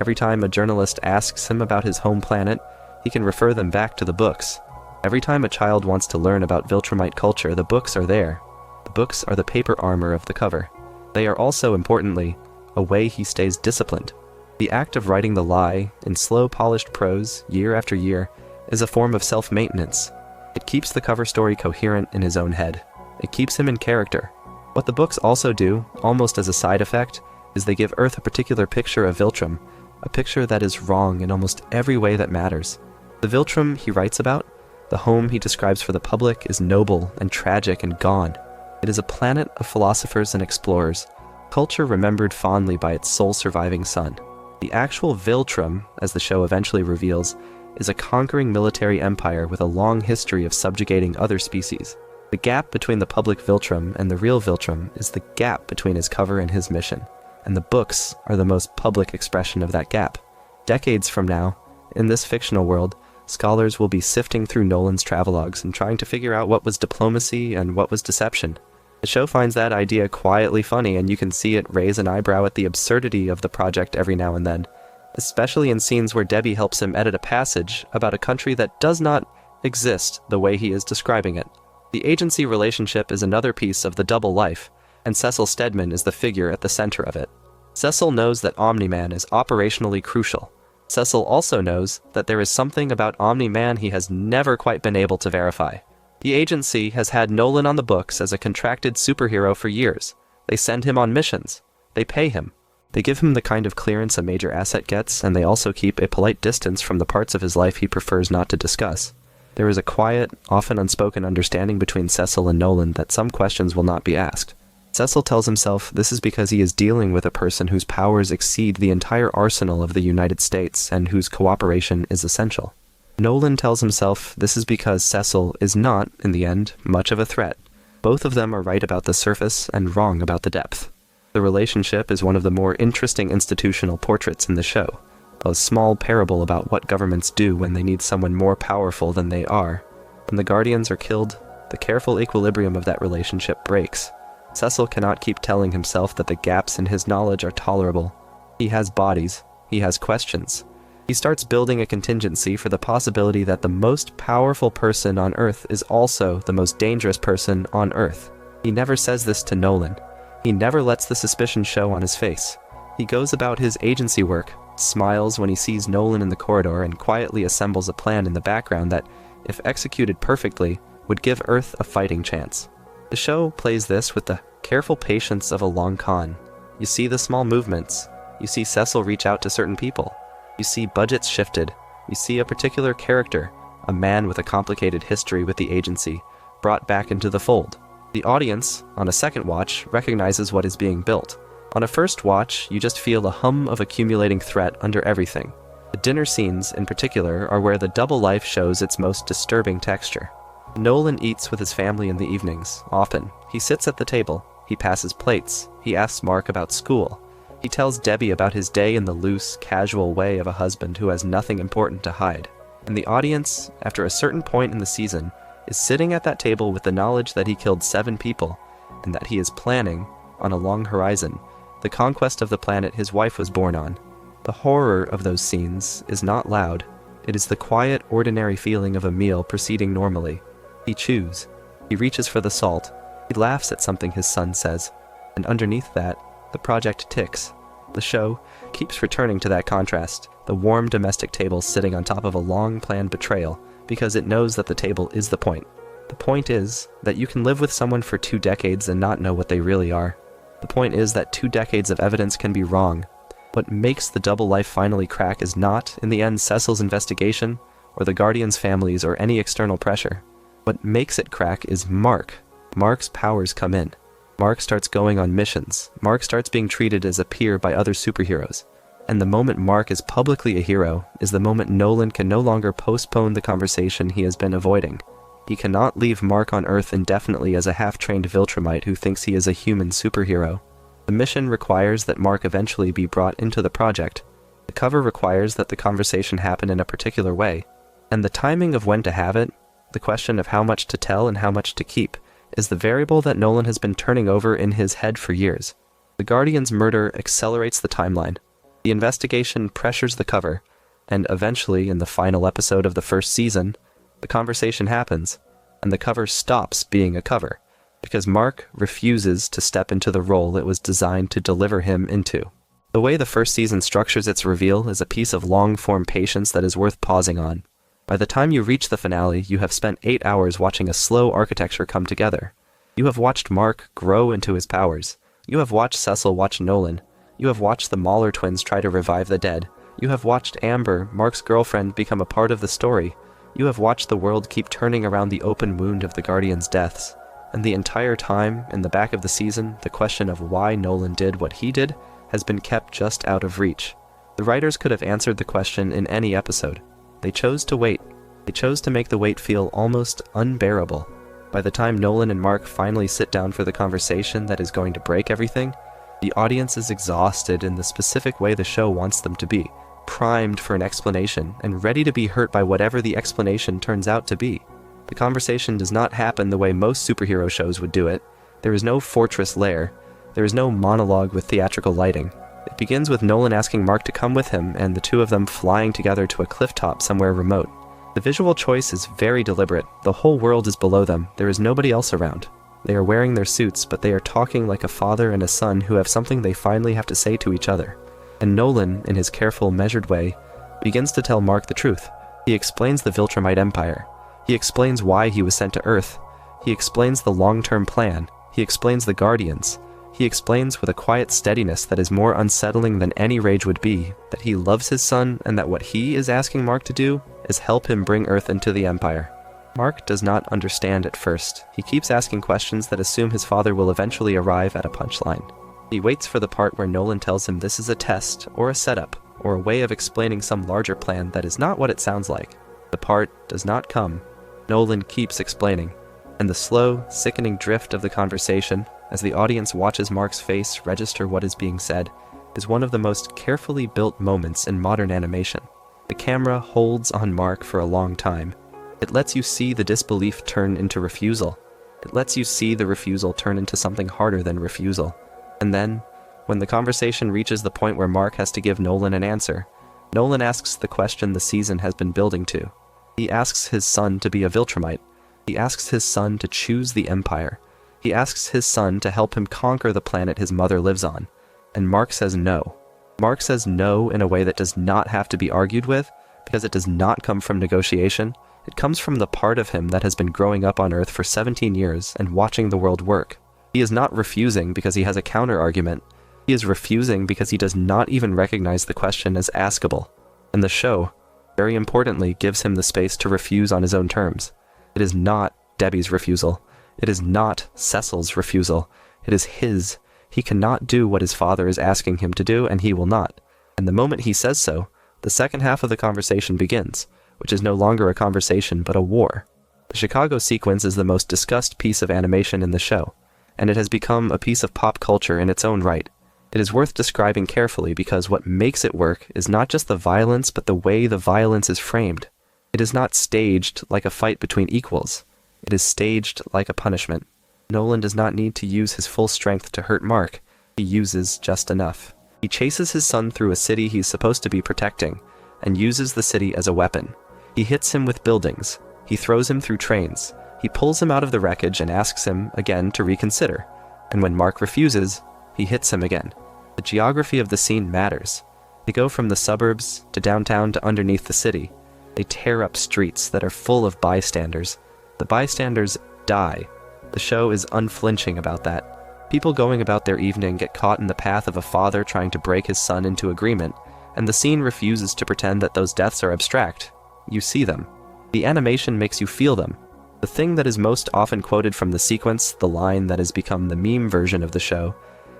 Every time a journalist asks him about his home planet, he can refer them back to the books. Every time a child wants to learn about Viltrumite culture, the books are there. The books are the paper armor of the cover. They are also, importantly, a way he stays disciplined. The act of writing the lie, in slow polished prose, year after year, is a form of self-maintenance. It keeps the cover story coherent in his own head. It keeps him in character. What the books also do, almost as a side effect, is they give Earth a particular picture of Viltrum, a picture that is wrong in almost every way that matters. The Viltrum he writes about, the home he describes for the public, is noble and tragic and gone. It is a planet of philosophers and explorers, culture remembered fondly by its sole surviving son. The actual Viltrum, as the show eventually reveals, is a conquering military empire with a long history of subjugating other species. The gap between the public Viltrum and the real Viltrum is the gap between his cover and his mission, and the books are the most public expression of that gap. Decades from now, in this fictional world, scholars will be sifting through Nolan's travelogues and trying to figure out what was diplomacy and what was deception. The show finds that idea quietly funny, and you can see it raise an eyebrow at the absurdity of the project every now and then, especially in scenes where Debbie helps him edit a passage about a country that does not exist the way he is describing it. The agency relationship is another piece of the double life, and Cecil Stedman is the figure at the center of it. Cecil knows that Omni Man is operationally crucial. Cecil also knows that there is something about Omni Man he has never quite been able to verify. The agency has had Nolan on the books as a contracted superhero for years. They send him on missions. They pay him. They give him the kind of clearance a major asset gets, and they also keep a polite distance from the parts of his life he prefers not to discuss. There is a quiet, often unspoken understanding between Cecil and Nolan that some questions will not be asked. Cecil tells himself this is because he is dealing with a person whose powers exceed the entire arsenal of the United States and whose cooperation is essential. Nolan tells himself this is because Cecil is not, in the end, much of a threat. Both of them are right about the surface and wrong about the depth. The relationship is one of the more interesting institutional portraits in the show, a small parable about what governments do when they need someone more powerful than they are. When the Guardians are killed, the careful equilibrium of that relationship breaks. Cecil cannot keep telling himself that the gaps in his knowledge are tolerable. He has bodies. He has questions. He starts building a contingency for the possibility that the most powerful person on Earth is also the most dangerous person on Earth. He never says this to Nolan. He never lets the suspicion show on his face. He goes about his agency work, smiles when he sees Nolan in the corridor, and quietly assembles a plan in the background that, if executed perfectly, would give Earth a fighting chance. The show plays this with the careful patience of a long con. You see the small movements. You see Cecil reach out to certain people. You see budgets shifted. You see a particular character, a man with a complicated history with the agency, brought back into the fold. The audience, on a second watch, recognizes what is being built. On a first watch, you just feel a hum of accumulating threat under everything. The dinner scenes, in particular, are where the double life shows its most disturbing texture. Nolan eats with his family in the evenings, often. He sits at the table. He passes plates. He asks Mark about school. He tells Debbie about his day in the loose, casual way of a husband who has nothing important to hide. And the audience, after a certain point in the season, is sitting at that table with the knowledge that he killed 7 people, and that he is planning, on a long horizon, the conquest of the planet his wife was born on. The horror of those scenes is not loud. It is the quiet, ordinary feeling of a meal proceeding normally. He chews. He reaches for the salt. He laughs at something his son says. And underneath that, the project ticks. The show keeps returning to that contrast, the warm domestic table sitting on top of a long-planned betrayal, because it knows that the table is the point. The point is that you can live with someone for 2 decades and not know what they really are. The point is that 2 decades of evidence can be wrong. What makes the double life finally crack is not, in the end, Cecil's investigation, or the Guardians' families, or any external pressure. What makes it crack is Mark. Mark's powers come in. Mark starts going on missions. Mark starts being treated as a peer by other superheroes. And the moment Mark is publicly a hero is the moment Nolan can no longer postpone the conversation he has been avoiding. He cannot leave Mark on Earth indefinitely as a half-trained Viltrumite who thinks he is a human superhero. The mission requires that Mark eventually be brought into the project. The cover requires that the conversation happen in a particular way. And the timing of when to have it, the question of how much to tell and how much to keep, is the variable that Nolan has been turning over in his head for years. The Guardian's murder accelerates the timeline. The investigation pressures the cover, and eventually, in the final episode of the first season, the conversation happens, and the cover stops being a cover, because Mark refuses to step into the role it was designed to deliver him into. The way the first season structures its reveal is a piece of long-form patience that is worth pausing on. By the time you reach the finale, you have spent 8 hours watching a slow architecture come together. You have watched Mark grow into his powers. You have watched Cecil watch Nolan. You have watched the Mahler twins try to revive the dead. You have watched Amber, Mark's girlfriend, become a part of the story. You have watched the world keep turning around the open wound of the Guardians' deaths. And the entire time, in the back of the season, the question of why Nolan did what he did has been kept just out of reach. The writers could have answered the question in any episode. They chose to wait. They chose to make the wait feel almost unbearable. By the time Nolan and Mark finally sit down for the conversation that is going to break everything, the audience is exhausted in the specific way the show wants them to be, primed for an explanation and ready to be hurt by whatever the explanation turns out to be. The conversation does not happen the way most superhero shows would do it. There is no fortress lair. There is no monologue with theatrical lighting. It begins with Nolan asking Mark to come with him and the two of them flying together to a clifftop somewhere remote. The visual choice is very deliberate. The whole world is below them. There is nobody else around. They are wearing their suits, but they are talking like a father and a son who have something they finally have to say to each other. And Nolan, in his careful, measured way, begins to tell Mark the truth. He explains the Viltrumite Empire. He explains why he was sent to Earth. He explains the long-term plan. He explains the Guardians. He explains with a quiet steadiness that is more unsettling than any rage would be, that he loves his son and that what he is asking Mark to do is help him bring Earth into the Empire. Mark does not understand at first. He keeps asking questions that assume his father will eventually arrive at a punchline. He waits for the part where Nolan tells him this is a test, or a setup, or a way of explaining some larger plan that is not what it sounds like. The part does not come. Nolan keeps explaining, and the slow, sickening drift of the conversation, as the audience watches Mark's face register what is being said, is one of the most carefully built moments in modern animation. The camera holds on Mark for a long time. It lets you see the disbelief turn into refusal. It lets you see the refusal turn into something harder than refusal. And then, when the conversation reaches the point where Mark has to give Nolan an answer, Nolan asks the question the season has been building to. He asks his son to be a Viltrumite. He asks his son to choose the Empire. He asks his son to help him conquer the planet his mother lives on. And Mark says no. Mark says no in a way that does not have to be argued with, because it does not come from negotiation. It comes from the part of him that has been growing up on Earth for 17 years and watching the world work. He is not refusing because he has a counter-argument. He is refusing because he does not even recognize the question as askable. And the show, very importantly, gives him the space to refuse on his own terms. It is not Debbie's refusal. It is not Cecil's refusal. It is his. He cannot do what his father is asking him to do, and he will not. And the moment he says so, the second half of the conversation begins, which is no longer a conversation but a war. The Chicago sequence is the most discussed piece of animation in the show, and it has become a piece of pop culture in its own right. It is worth describing carefully because what makes it work is not just the violence, but the way the violence is framed. It is not staged like a fight between equals. It is staged like a punishment. Nolan does not need to use his full strength to hurt Mark. He uses just enough. He chases his son through a city he's supposed to be protecting, and uses the city as a weapon. He hits him with buildings. He throws him through trains. He pulls him out of the wreckage and asks him again to reconsider. And when Mark refuses, he hits him again. The geography of the scene matters. They go from the suburbs to downtown to underneath the city. They tear up streets that are full of bystanders. The bystanders die. The show is unflinching about that. People going about their evening get caught in the path of a father trying to break his son into agreement, and the scene refuses to pretend that those deaths are abstract. You see them. The animation makes you feel them. The thing that is most often quoted from the sequence, the line that has become the meme version of the show,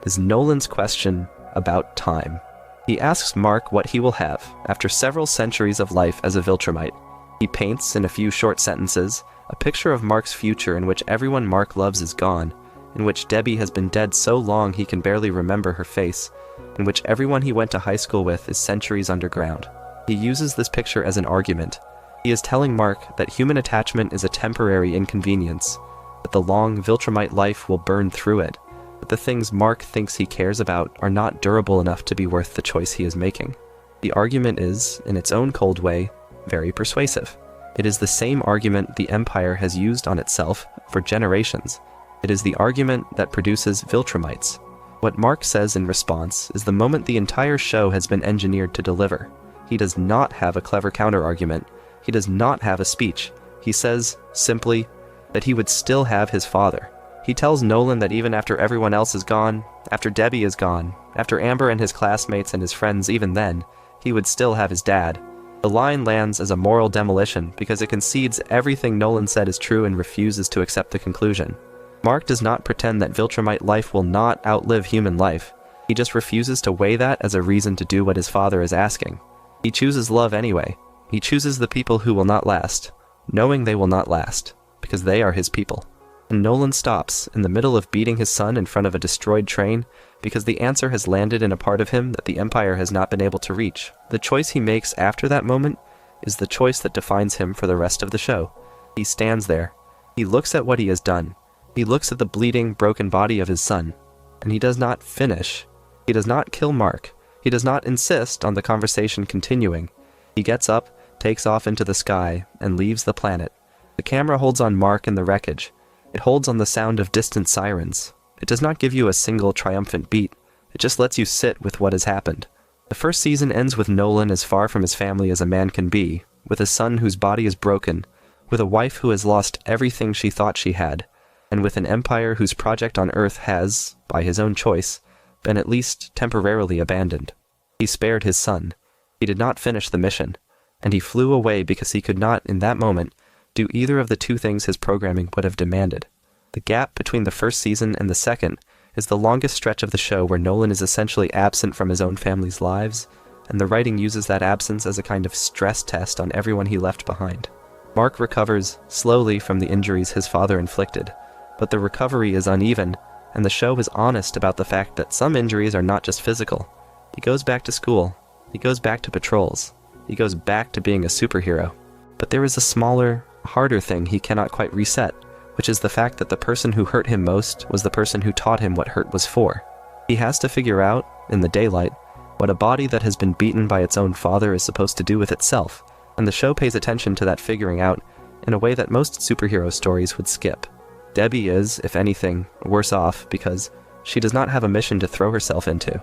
is Nolan's question about time. He asks Mark what he will have after several centuries of life as a Viltrumite. He paints, in a few short sentences, a picture of Mark's future in which everyone Mark loves is gone, in which Debbie has been dead so long he can barely remember her face, in which everyone he went to high school with is centuries underground. He uses this picture as an argument. He is telling Mark that human attachment is a temporary inconvenience, that the long Viltrumite life will burn through it, but the things Mark thinks he cares about are not durable enough to be worth the choice he is making. The argument is, in its own cold way, very persuasive. It is the same argument the Empire has used on itself for generations. It is the argument that produces Viltrumites. What Mark says in response is the moment the entire show has been engineered to deliver. He does not have a clever counter-argument. He does not have a speech. He says, simply, that he would still have his father. He tells Nolan that even after everyone else is gone, after Debbie is gone, after Amber and his classmates and his friends, even then, he would still have his dad. The line lands as a moral demolition because it concedes everything Nolan said is true and refuses to accept the conclusion. Mark does not pretend that Viltrumite life will not outlive human life. He just refuses to weigh that as a reason to do what his father is asking. He chooses love anyway. He chooses the people who will not last, knowing they will not last, because they are his people. And Nolan stops in the middle of beating his son in front of a destroyed train because the answer has landed in a part of him that the Empire has not been able to reach. The choice he makes after that moment is the choice that defines him for the rest of the show. He stands there. He looks at what he has done. He looks at the bleeding, broken body of his son. And he does not finish. He does not kill Mark. He does not insist on the conversation continuing. He gets up, takes off into the sky, and leaves the planet. The camera holds on Mark in the wreckage. It holds on the sound of distant sirens. It does not give you a single triumphant beat. It just lets you sit with what has happened. The first season ends with Nolan as far from his family as a man can be, with a son whose body is broken, with a wife who has lost everything she thought she had, and with an empire whose project on Earth has, by his own choice, been at least temporarily abandoned. He spared his son. He did not finish the mission, and he flew away because he could not, in that moment, do either of the two things his programming would have demanded. The gap between the first season and the second is the longest stretch of the show where Nolan is essentially absent from his own family's lives, and the writing uses that absence as a kind of stress test on everyone he left behind. Mark recovers slowly from the injuries his father inflicted, but the recovery is uneven, and the show is honest about the fact that some injuries are not just physical. He goes back to school. He goes back to patrols. He goes back to being a superhero. But there is a smaller, harder thing he cannot quite reset, which is the fact that the person who hurt him most was the person who taught him what hurt was for. He has to figure out, in the daylight, what a body that has been beaten by its own father is supposed to do with itself, and the show pays attention to that figuring out in a way that most superhero stories would skip. Debbie is, if anything, worse off because she does not have a mission to throw herself into.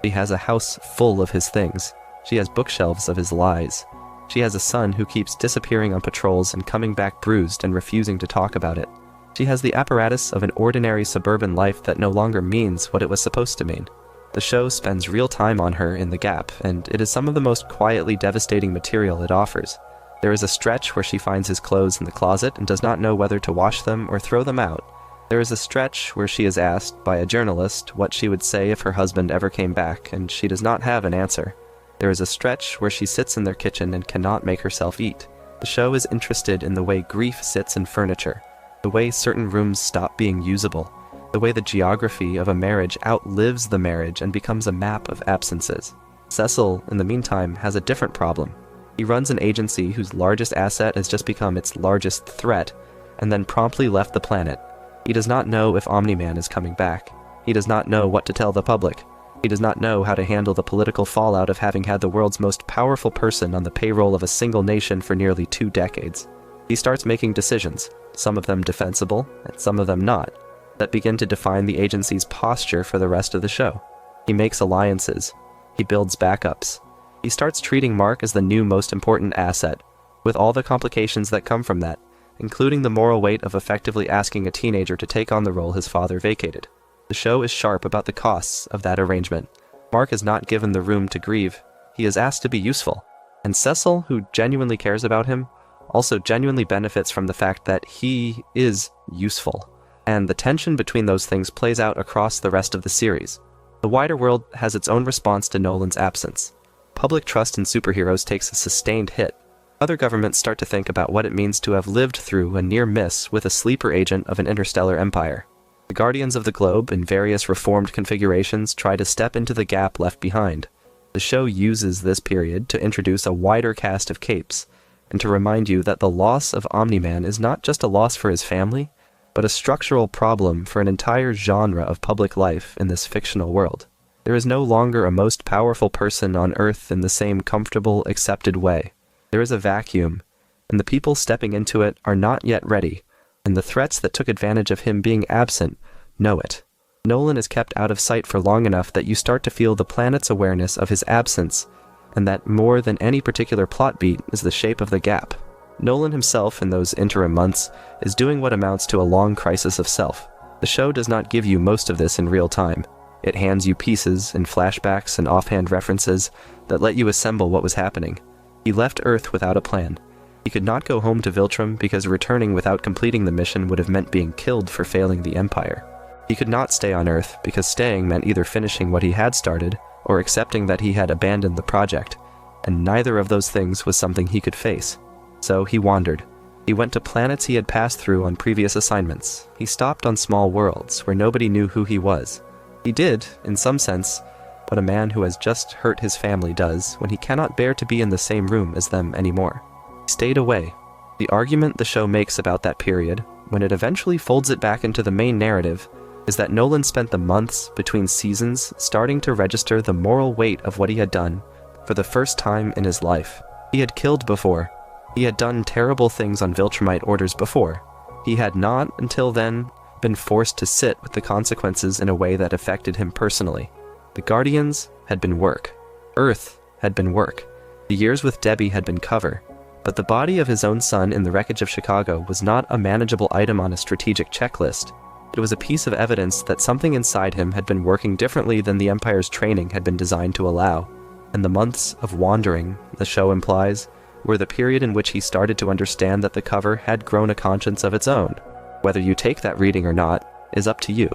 She has a house full of his things. She has bookshelves of his lies. She has a son who keeps disappearing on patrols and coming back bruised and refusing to talk about it. She has the apparatus of an ordinary suburban life that no longer means what it was supposed to mean. The show spends real time on her in the gap, and it is some of the most quietly devastating material it offers. There is a stretch where she finds his clothes in the closet and does not know whether to wash them or throw them out. There is a stretch where she is asked by a journalist what she would say if her husband ever came back, and she does not have an answer. There is a stretch where she sits in their kitchen and cannot make herself eat. The show is interested in the way grief sits in furniture, the way certain rooms stop being usable, the way the geography of a marriage outlives the marriage and becomes a map of absences. Cecil, in the meantime, has a different problem. He runs an agency whose largest asset has just become its largest threat, and then promptly left the planet. He does not know if Omni Man is coming back. He does not know what to tell the public. He does not know how to handle the political fallout of having had the world's most powerful person on the payroll of a single nation for nearly 2 decades. He starts making decisions, some of them defensible, and some of them not, that begin to define the agency's posture for the rest of the show. He makes alliances. He builds backups. He starts treating Mark as the new most important asset, with all the complications that come from that, including the moral weight of effectively asking a teenager to take on the role his father vacated. The show is sharp about the costs of that arrangement. Mark is not given the room to grieve. He is asked to be useful. And Cecil, who genuinely cares about him, also genuinely benefits from the fact that he is useful. And the tension between those things plays out across the rest of the series. The wider world has its own response to Nolan's absence. Public trust in superheroes takes a sustained hit. Other governments start to think about what it means to have lived through a near miss with a sleeper agent of an interstellar empire. The Guardians of the Globe, in various reformed configurations, try to step into the gap left behind. The show uses this period to introduce a wider cast of capes, and to remind you that the loss of Omni Man is not just a loss for his family, but a structural problem for an entire genre of public life in this fictional world. There is no longer a most powerful person on Earth in the same comfortable, accepted way. There is a vacuum, and the people stepping into it are not yet ready, and the threats that took advantage of him being absent know it. Nolan is kept out of sight for long enough that you start to feel the planet's awareness of his absence, and that more than any particular plot beat is the shape of the gap. Nolan himself, in those interim months, is doing what amounts to a long crisis of self. The show does not give you most of this in real time. It hands you pieces and flashbacks and offhand references that let you assemble what was happening. He left Earth without a plan. He could not go home to Viltrum because returning without completing the mission would have meant being killed for failing the Empire. He could not stay on Earth because staying meant either finishing what he had started or accepting that he had abandoned the project, and neither of those things was something he could face. So he wandered. He went to planets he had passed through on previous assignments. He stopped on small worlds where nobody knew who he was. He did, in some sense, what a man who has just hurt his family does when he cannot bear to be in the same room as them anymore. He stayed away. The argument the show makes about that period, when it eventually folds it back into the main narrative, is that Nolan spent the months between seasons starting to register the moral weight of what he had done for the first time in his life. He had killed before. He had done terrible things on Viltrumite orders before. He had not, until then, been forced to sit with the consequences in a way that affected him personally. The Guardians had been work. Earth had been work. The years with Debbie had been cover. But the body of his own son in the wreckage of Chicago was not a manageable item on a strategic checklist. It was a piece of evidence that something inside him had been working differently than the Empire's training had been designed to allow. And the months of wandering, the show implies, were the period in which he started to understand that the cover had grown a conscience of its own. Whether you take that reading or not is up to you.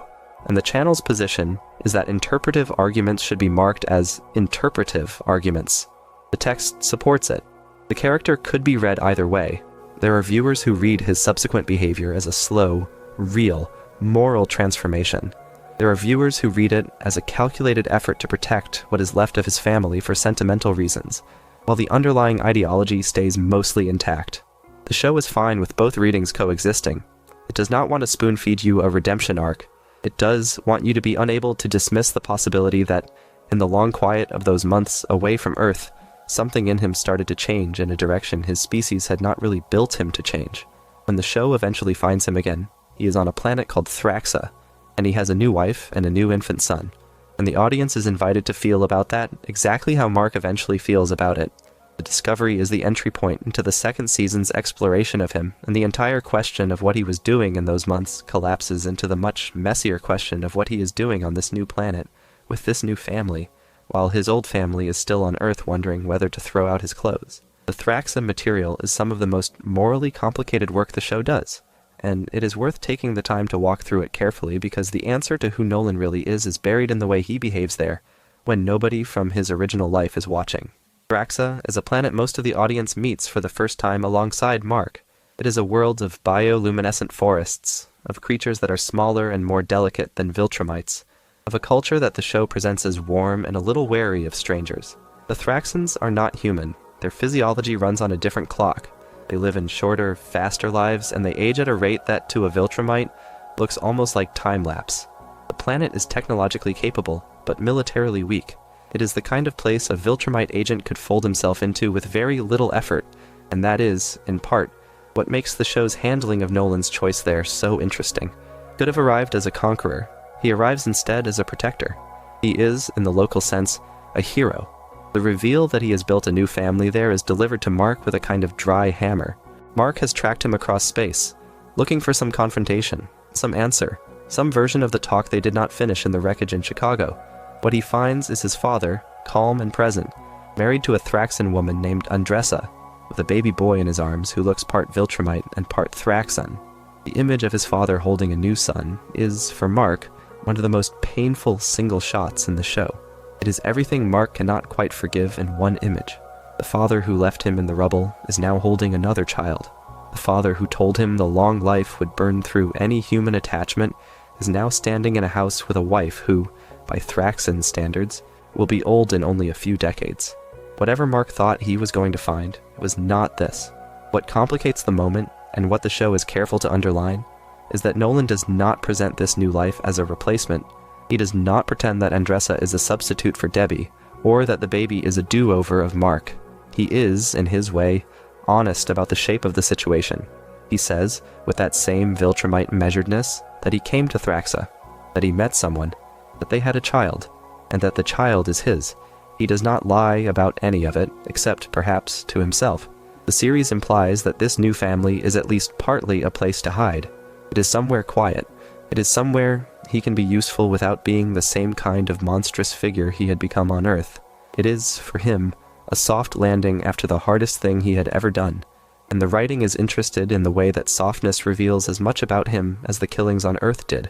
And the channel's position is that interpretive arguments should be marked as interpretive arguments. The text supports it. The character could be read either way. There are viewers who read his subsequent behavior as a slow, real, moral transformation. There are viewers who read it as a calculated effort to protect what is left of his family for sentimental reasons, while the underlying ideology stays mostly intact. The show is fine with both readings coexisting. It does not want to spoon-feed you a redemption arc. It does want you to be unable to dismiss the possibility that, in the long quiet of those months away from Earth, something in him started to change in a direction his species had not really built him to change. When the show eventually finds him again, he is on a planet called Thraxa, and he has a new wife and a new infant son. And the audience is invited to feel about that exactly how Mark eventually feels about it. The discovery is the entry point into the second season's exploration of him, and the entire question of what he was doing in those months collapses into the much messier question of what he is doing on this new planet, with this new family, while his old family is still on Earth wondering whether to throw out his clothes. The Thraxa material is some of the most morally complicated work the show does, and it is worth taking the time to walk through it carefully because the answer to who Nolan really is buried in the way he behaves there, when nobody from his original life is watching. Thraxa is a planet most of the audience meets for the first time alongside Mark. It is a world of bioluminescent forests, of creatures that are smaller and more delicate than Viltrumites, of a culture that the show presents as warm and a little wary of strangers. The Thraxans are not human. Their physiology runs on a different clock. They live in shorter, faster lives, and they age at a rate that, to a Viltrumite, looks almost like time-lapse. The planet is technologically capable, but militarily weak. It is the kind of place a Viltrumite agent could fold himself into with very little effort, and that is, in part, what makes the show's handling of Nolan's choice there so interesting. He could have arrived as a conqueror. He arrives instead as a protector. He is, in the local sense, a hero. The reveal that he has built a new family there is delivered to Mark with a kind of dry hammer. Mark has tracked him across space, looking for some confrontation, some answer, some version of the talk they did not finish in the wreckage in Chicago. What he finds is his father, calm and present, married to a Thraxan woman named Undressa, with a baby boy in his arms who looks part Viltrumite and part Thraxan. The image of his father holding a new son is, for Mark, one of the most painful single shots in the show. It is everything Mark cannot quite forgive in one image. The father who left him in the rubble is now holding another child. The father who told him the long life would burn through any human attachment is now standing in a house with a wife who, by Thraxan standards, will be old in only a few decades. Whatever Mark thought he was going to find, it was not this. What complicates the moment, and what the show is careful to underline, is that Nolan does not present this new life as a replacement. He does not pretend that Undressa is a substitute for Debbie, or that the baby is a do-over of Mark. He is, in his way, honest about the shape of the situation. He says, with that same Viltrumite measuredness, that he came to Thraxa, that he met someone, that they had a child, and that the child is his. He does not lie about any of it, except, perhaps, to himself. The series implies that this new family is at least partly a place to hide. It is somewhere quiet. It is somewhere he can be useful without being the same kind of monstrous figure he had become on Earth. It is, for him, a soft landing after the hardest thing he had ever done, and the writing is interested in the way that softness reveals as much about him as the killings on Earth did.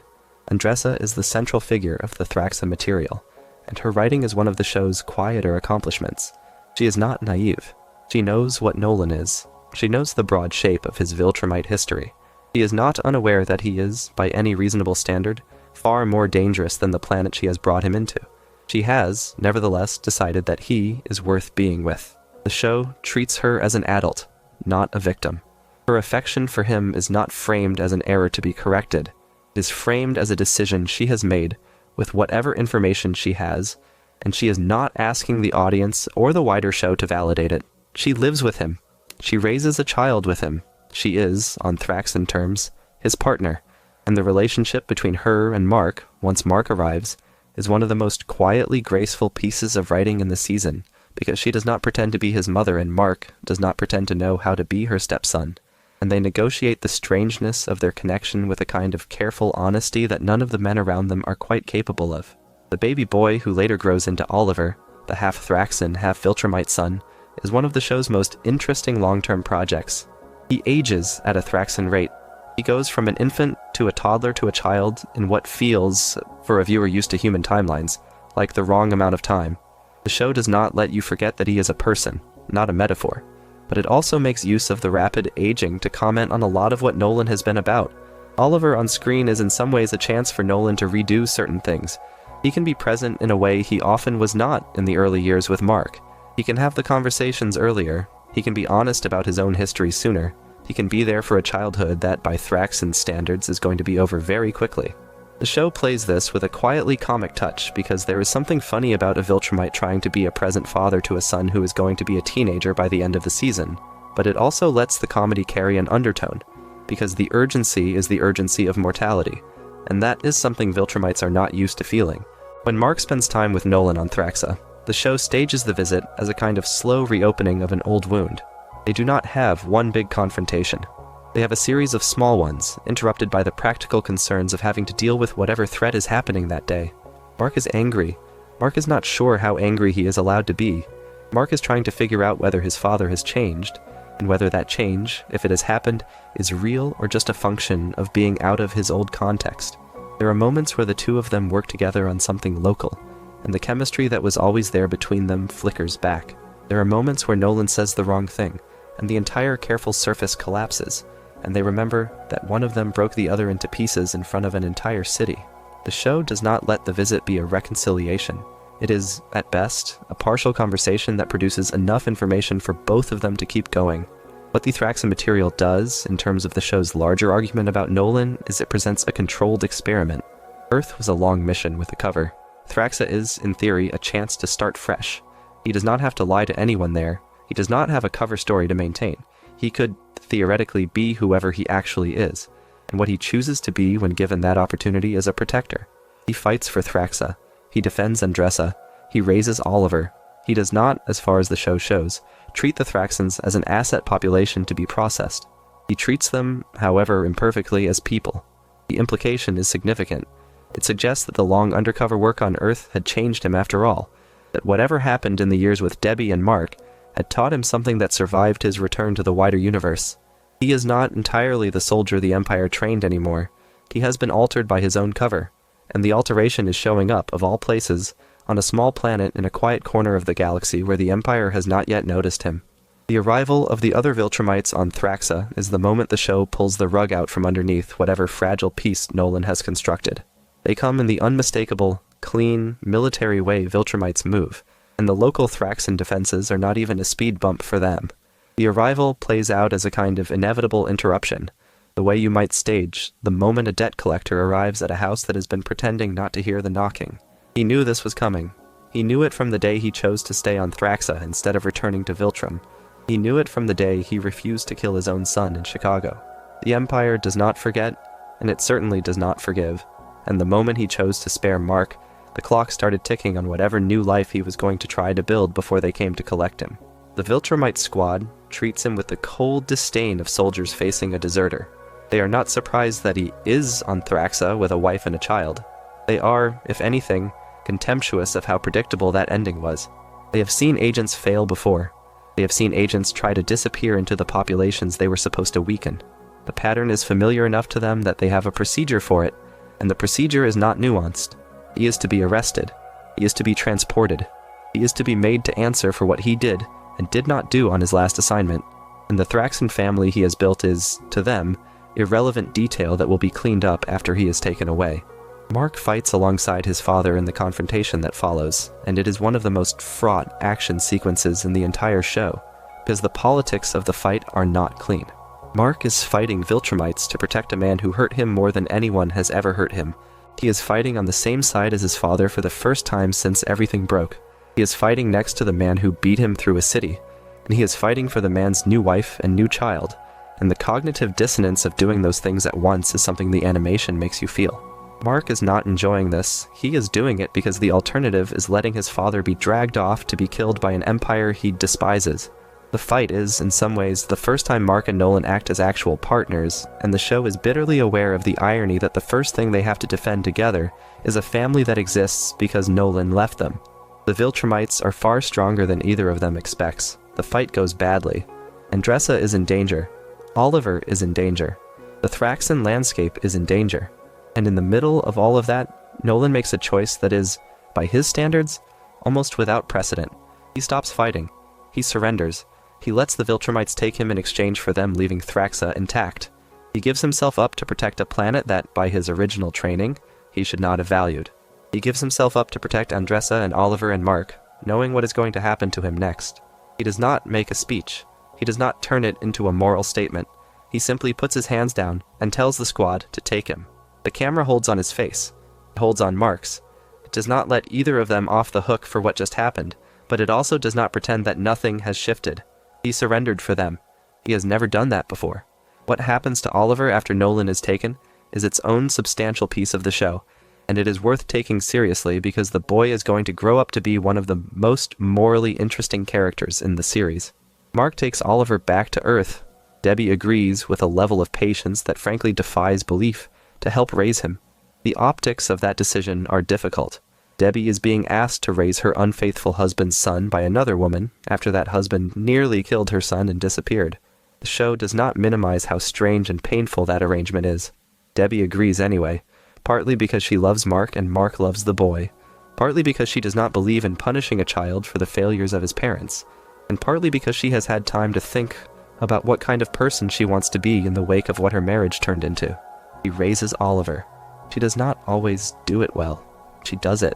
Undressa is the central figure of the Thraxa material, and her writing is one of the show's quieter accomplishments. She is not naive. She knows what Nolan is. She knows the broad shape of his Viltrumite history. She is not unaware that he is, by any reasonable standard, far more dangerous than the planet she has brought him into. She has, nevertheless, decided that he is worth being with. The show treats her as an adult, not a victim. Her affection for him is not framed as an error to be corrected. It is framed as a decision she has made with whatever information she has, and she is not asking the audience or the wider show to validate it. She lives with him. She raises a child with him. She is, on Thraxan terms, his partner, and the relationship between her and Mark, once Mark arrives, is one of the most quietly graceful pieces of writing in the season, because she does not pretend to be his mother and Mark does not pretend to know how to be her stepson, and they negotiate the strangeness of their connection with a kind of careful honesty that none of the men around them are quite capable of. The baby boy who later grows into Oliver, the half-Thraxan, half-Viltrumite son, is one of the show's most interesting long-term projects. He ages at a Thraxan rate. He goes from an infant to a toddler to a child in what feels, for a viewer used to human timelines, like the wrong amount of time. The show does not let you forget that he is a person, not a metaphor, but it also makes use of the rapid aging to comment on a lot of what Nolan has been about. Oliver on screen is in some ways a chance for Nolan to redo certain things. He can be present in a way he often was not in the early years with Mark. He can have the conversations earlier. He can be honest about his own history sooner. He can be there for a childhood that, by Thraxan standards, is going to be over very quickly. The show plays this with a quietly comic touch because there is something funny about a Viltrumite trying to be a present father to a son who is going to be a teenager by the end of the season, but it also lets the comedy carry an undertone, because the urgency is the urgency of mortality, and that is something Viltrumites are not used to feeling. When Mark spends time with Nolan on Thraxa, the show stages the visit as a kind of slow reopening of an old wound. They do not have one big confrontation. They have a series of small ones, interrupted by the practical concerns of having to deal with whatever threat is happening that day. Mark is angry. Mark is not sure how angry he is allowed to be. Mark is trying to figure out whether his father has changed, and whether that change, if it has happened, is real or just a function of being out of his old context. There are moments where the two of them work together on something local, and the chemistry that was always there between them flickers back. There are moments where Nolan says the wrong thing, and the entire careful surface collapses, and they remember that one of them broke the other into pieces in front of an entire city. The show does not let the visit be a reconciliation. It is, at best, a partial conversation that produces enough information for both of them to keep going. What the Thraxa material does, in terms of the show's larger argument about Nolan, is it presents a controlled experiment. Earth was a long mission with a cover. Thraxa is, in theory, a chance to start fresh. He does not have to lie to anyone there. He does not have a cover story to maintain. He could, theoretically, be whoever he actually is, and what he chooses to be when given that opportunity is a protector. He fights for Thraxa. He defends Andressa. He raises Oliver. He does not, as far as the show shows, treat the Thraxans as an asset population to be processed. He treats them, however imperfectly, as people. The implication is significant. It suggests that the long undercover work on Earth had changed him after all, that whatever happened in the years with Debbie and Mark had taught him something that survived his return to the wider universe. He is not entirely the soldier the Empire trained anymore. He has been altered by his own cover, and the alteration is showing up, of all places, on a small planet in a quiet corner of the galaxy where the Empire has not yet noticed him. The arrival of the other Viltrumites on Thraxa is the moment the show pulls the rug out from underneath whatever fragile piece Nolan has constructed. They come in the unmistakable, clean, military way Viltrumites move, and the local Thraxan defenses are not even a speed bump for them. The arrival plays out as a kind of inevitable interruption, the way you might stage the moment a debt collector arrives at a house that has been pretending not to hear the knocking. He knew this was coming. He knew it from the day he chose to stay on Thraxa instead of returning to Viltrum. He knew it from the day he refused to kill his own son in Chicago. The Empire does not forget, and it certainly does not forgive, and the moment he chose to spare Mark, the clock started ticking on whatever new life he was going to try to build before they came to collect him. The Viltrumite squad treats him with the cold disdain of soldiers facing a deserter. They are not surprised that he is on Thraxa with a wife and a child. They are, if anything, contemptuous of how predictable that ending was. They have seen agents fail before. They have seen agents try to disappear into the populations they were supposed to weaken. The pattern is familiar enough to them that they have a procedure for it, and the procedure is not nuanced. He is to be arrested. He is to be transported. He is to be made to answer for what he did and did not do on his last assignment. And the Thraxan family he has built is, to them, irrelevant detail that will be cleaned up after he is taken away. Mark fights alongside his father in the confrontation that follows, and it is one of the most fraught action sequences in the entire show, because the politics of the fight are not clean. Mark is fighting Viltrumites to protect a man who hurt him more than anyone has ever hurt him. He is fighting on the same side as his father for the first time since everything broke. He is fighting next to the man who beat him through a city, and he is fighting for the man's new wife and new child, and the cognitive dissonance of doing those things at once is something the animation makes you feel. Mark is not enjoying this. He is doing it because the alternative is letting his father be dragged off to be killed by an empire he despises. The fight is, in some ways, the first time Mark and Nolan act as actual partners, and the show is bitterly aware of the irony that the first thing they have to defend together is a family that exists because Nolan left them. The Viltrumites are far stronger than either of them expects. The fight goes badly. Andressa is in danger. Oliver is in danger. The Thraxan landscape is in danger. And in the middle of all of that, Nolan makes a choice that is, by his standards, almost without precedent. He stops fighting. He surrenders. He lets the Viltrumites take him in exchange for them leaving Thraxa intact. He gives himself up to protect a planet that, by his original training, he should not have valued. He gives himself up to protect Andressa and Oliver and Mark, knowing what is going to happen to him next. He does not make a speech. He does not turn it into a moral statement. He simply puts his hands down and tells the squad to take him. The camera holds on his face. It holds on Mark's. It does not let either of them off the hook for what just happened, but it also does not pretend that nothing has shifted. He surrendered for them. He has never done that before. What happens to Oliver after Nolan is taken is its own substantial piece of the show, and it is worth taking seriously because the boy is going to grow up to be one of the most morally interesting characters in the series. Mark takes Oliver back to Earth. Debbie agrees with a level of patience that frankly defies belief to help raise him. The optics of that decision are difficult. Debbie is being asked to raise her unfaithful husband's son by another woman after that husband nearly killed her son and disappeared. The show does not minimize how strange and painful that arrangement is. Debbie agrees anyway, partly because she loves Mark and Mark loves the boy, partly because she does not believe in punishing a child for the failures of his parents, and partly because she has had time to think about what kind of person she wants to be in the wake of what her marriage turned into. She raises Oliver. She does not always do it well. She does it.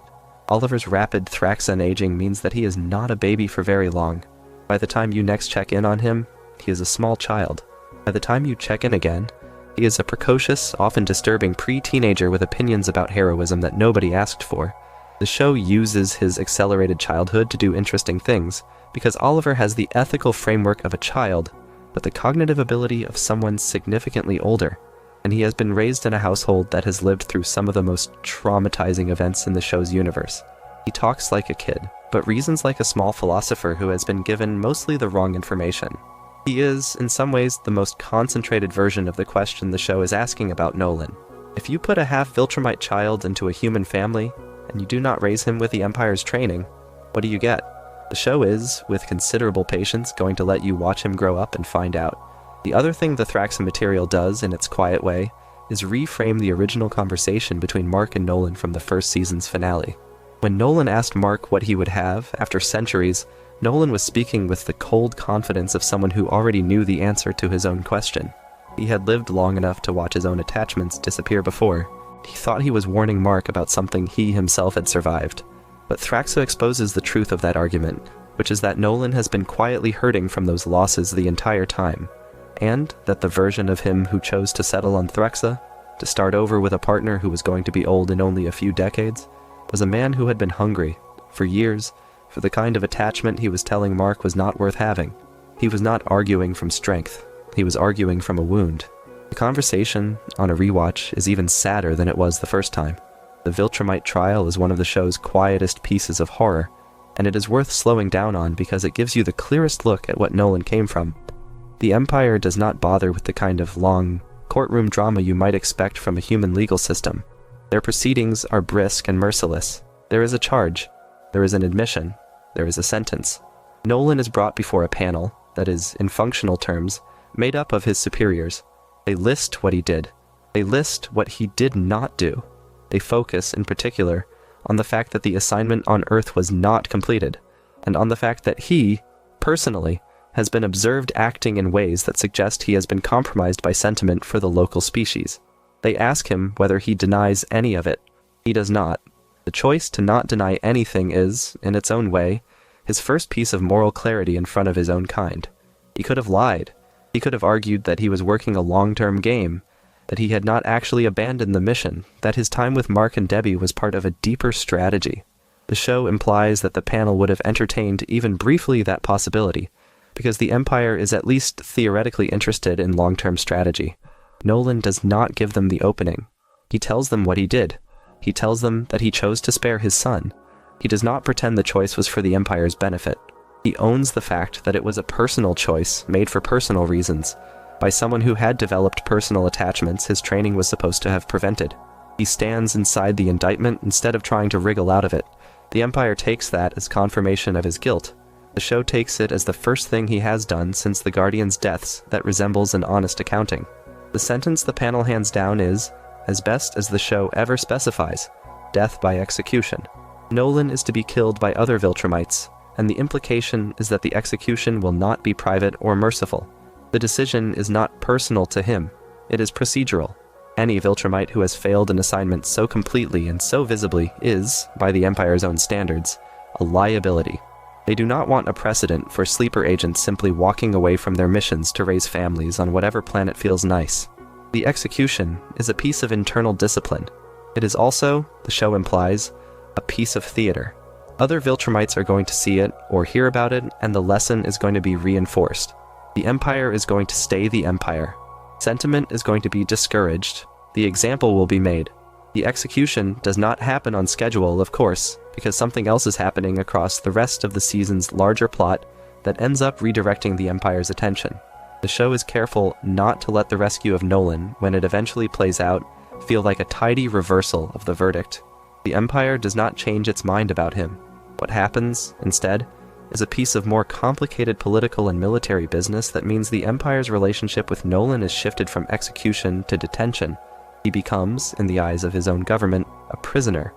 Oliver's rapid Thraxan aging means that he is not a baby for very long. By the time you next check in on him, he is a small child. By the time you check in again, he is a precocious, often disturbing pre-teenager with opinions about heroism that nobody asked for. The show uses his accelerated childhood to do interesting things, because Oliver has the ethical framework of a child, but the cognitive ability of someone significantly older, and he has been raised in a household that has lived through some of the most traumatizing events in the show's universe. He talks like a kid, but reasons like a small philosopher who has been given mostly the wrong information. He is, in some ways, the most concentrated version of the question the show is asking about Nolan. If you put a half-Viltrumite child into a human family, and you do not raise him with the Empire's training, what do you get? The show is, with considerable patience, going to let you watch him grow up and find out. The other thing the Thraxa material does, in its quiet way, is reframe the original conversation between Mark and Nolan from the first season's finale. When Nolan asked Mark what he would have, after centuries, Nolan was speaking with the cold confidence of someone who already knew the answer to his own question. He had lived long enough to watch his own attachments disappear before. He thought he was warning Mark about something he himself had survived. But Thraxa exposes the truth of that argument, which is that Nolan has been quietly hurting from those losses the entire time, and that the version of him who chose to settle on Thraxa, to start over with a partner who was going to be old in only a few decades, was a man who had been hungry, for years, for the kind of attachment he was telling Mark was not worth having. He was not arguing from strength. He was arguing from a wound. The conversation, on a rewatch, is even sadder than it was the first time. The Viltrumite trial is one of the show's quietest pieces of horror, and it is worth slowing down on because it gives you the clearest look at what Nolan came from. The Empire does not bother with the kind of long, courtroom drama you might expect from a human legal system. Their proceedings are brisk and merciless. There is a charge. There is an admission. There is a sentence. Nolan is brought before a panel, that is, in functional terms, made up of his superiors. They list what he did. They list what he did not do. They focus, in particular, on the fact that the assignment on Earth was not completed, and on the fact that he, personally, has been observed acting in ways that suggest he has been compromised by sentiment for the local species. They ask him whether he denies any of it. He does not. The choice to not deny anything is, in its own way, his first piece of moral clarity in front of his own kind. He could have lied. He could have argued that he was working a long-term game, that he had not actually abandoned the mission, that his time with Mark and Debbie was part of a deeper strategy. The show implies that the panel would have entertained even briefly that possibility, because the Empire is at least theoretically interested in long-term strategy. Nolan does not give them the opening. He tells them what he did. He tells them that he chose to spare his son. He does not pretend the choice was for the Empire's benefit. He owns the fact that it was a personal choice made for personal reasons, by someone who had developed personal attachments his training was supposed to have prevented. He stands inside the indictment instead of trying to wriggle out of it. The Empire takes that as confirmation of his guilt. The show takes it as the first thing he has done since the Guardians' deaths that resembles an honest accounting. The sentence the panel hands down is, as best as the show ever specifies, death by execution. Nolan is to be killed by other Viltrumites, and the implication is that the execution will not be private or merciful. The decision is not personal to him. It is procedural. Any Viltrumite who has failed an assignment so completely and so visibly is, by the Empire's own standards, a liability. They do not want a precedent for sleeper agents simply walking away from their missions to raise families on whatever planet feels nice. The execution is a piece of internal discipline. It is also, the show implies, a piece of theater. Other Viltrumites are going to see it or hear about it, and the lesson is going to be reinforced. The Empire is going to stay the Empire. Sentiment is going to be discouraged. The example will be made. The execution does not happen on schedule, of course, because something else is happening across the rest of the season's larger plot that ends up redirecting the Empire's attention. The show is careful not to let the rescue of Nolan, when it eventually plays out, feel like a tidy reversal of the verdict. The Empire does not change its mind about him. What happens, instead, is a piece of more complicated political and military business that means the Empire's relationship with Nolan is shifted from execution to detention. He becomes, in the eyes of his own government, a prisoner,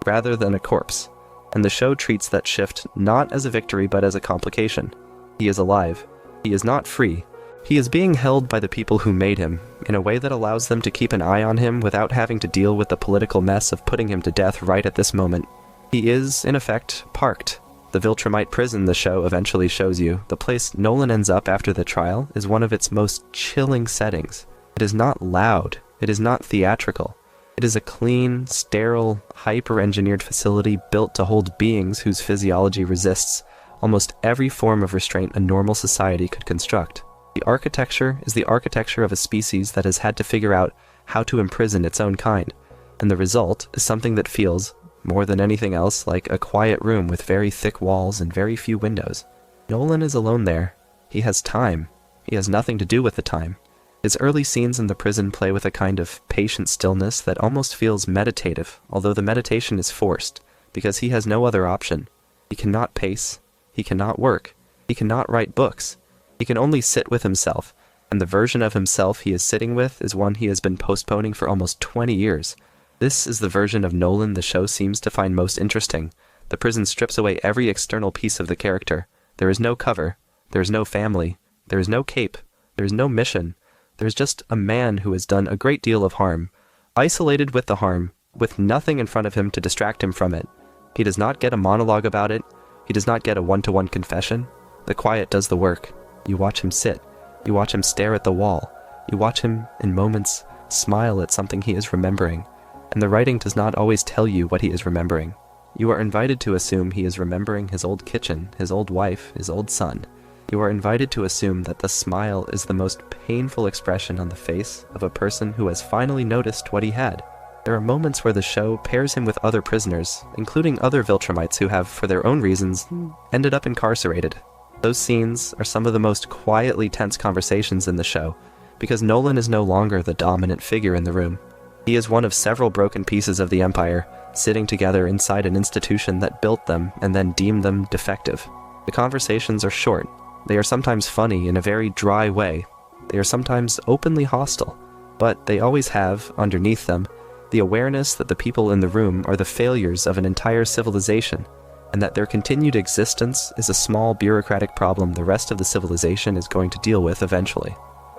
rather than a corpse, and the show treats that shift not as a victory but as a complication. He is alive. He is not free. He is being held by the people who made him, in a way that allows them to keep an eye on him without having to deal with the political mess of putting him to death right at this moment. He is, in effect, parked. The Viltrumite prison the show eventually shows you, the place Nolan ends up after the trial, is one of its most chilling settings. It is not loud. It is not theatrical. It is a clean, sterile, hyper-engineered facility built to hold beings whose physiology resists almost every form of restraint a normal society could construct. The architecture is the architecture of a species that has had to figure out how to imprison its own kind, and the result is something that feels, more than anything else, like a quiet room with very thick walls and very few windows. Nolan is alone there. He has time. He has nothing to do with the time. His early scenes in the prison play with a kind of patient stillness that almost feels meditative, although the meditation is forced, because he has no other option. He cannot pace. He cannot work. He cannot write books. He can only sit with himself, and the version of himself he is sitting with is one he has been postponing for almost 20 years. This is the version of Nolan the show seems to find most interesting. The prison strips away every external piece of the character. There is no cover. There is no family. There is no cape. There is no mission. There is just a man who has done a great deal of harm, isolated with the harm, with nothing in front of him to distract him from it. He does not get a monologue about it. He does not get a one-to-one confession. The quiet does the work. You watch him sit. You watch him stare at the wall. You watch him, in moments, smile at something he is remembering. And the writing does not always tell you what he is remembering. You are invited to assume he is remembering his old kitchen, his old wife, his old son. You are invited to assume that the smile is the most painful expression on the face of a person who has finally noticed what he had. There are moments where the show pairs him with other prisoners, including other Viltrumites who have, for their own reasons, ended up incarcerated. Those scenes are some of the most quietly tense conversations in the show, because Nolan is no longer the dominant figure in the room. He is one of several broken pieces of the Empire, sitting together inside an institution that built them and then deemed them defective. The conversations are short. They are sometimes funny in a very dry way. They are sometimes openly hostile, but they always have, underneath them, the awareness that the people in the room are the failures of an entire civilization, and that their continued existence is a small bureaucratic problem the rest of the civilization is going to deal with eventually.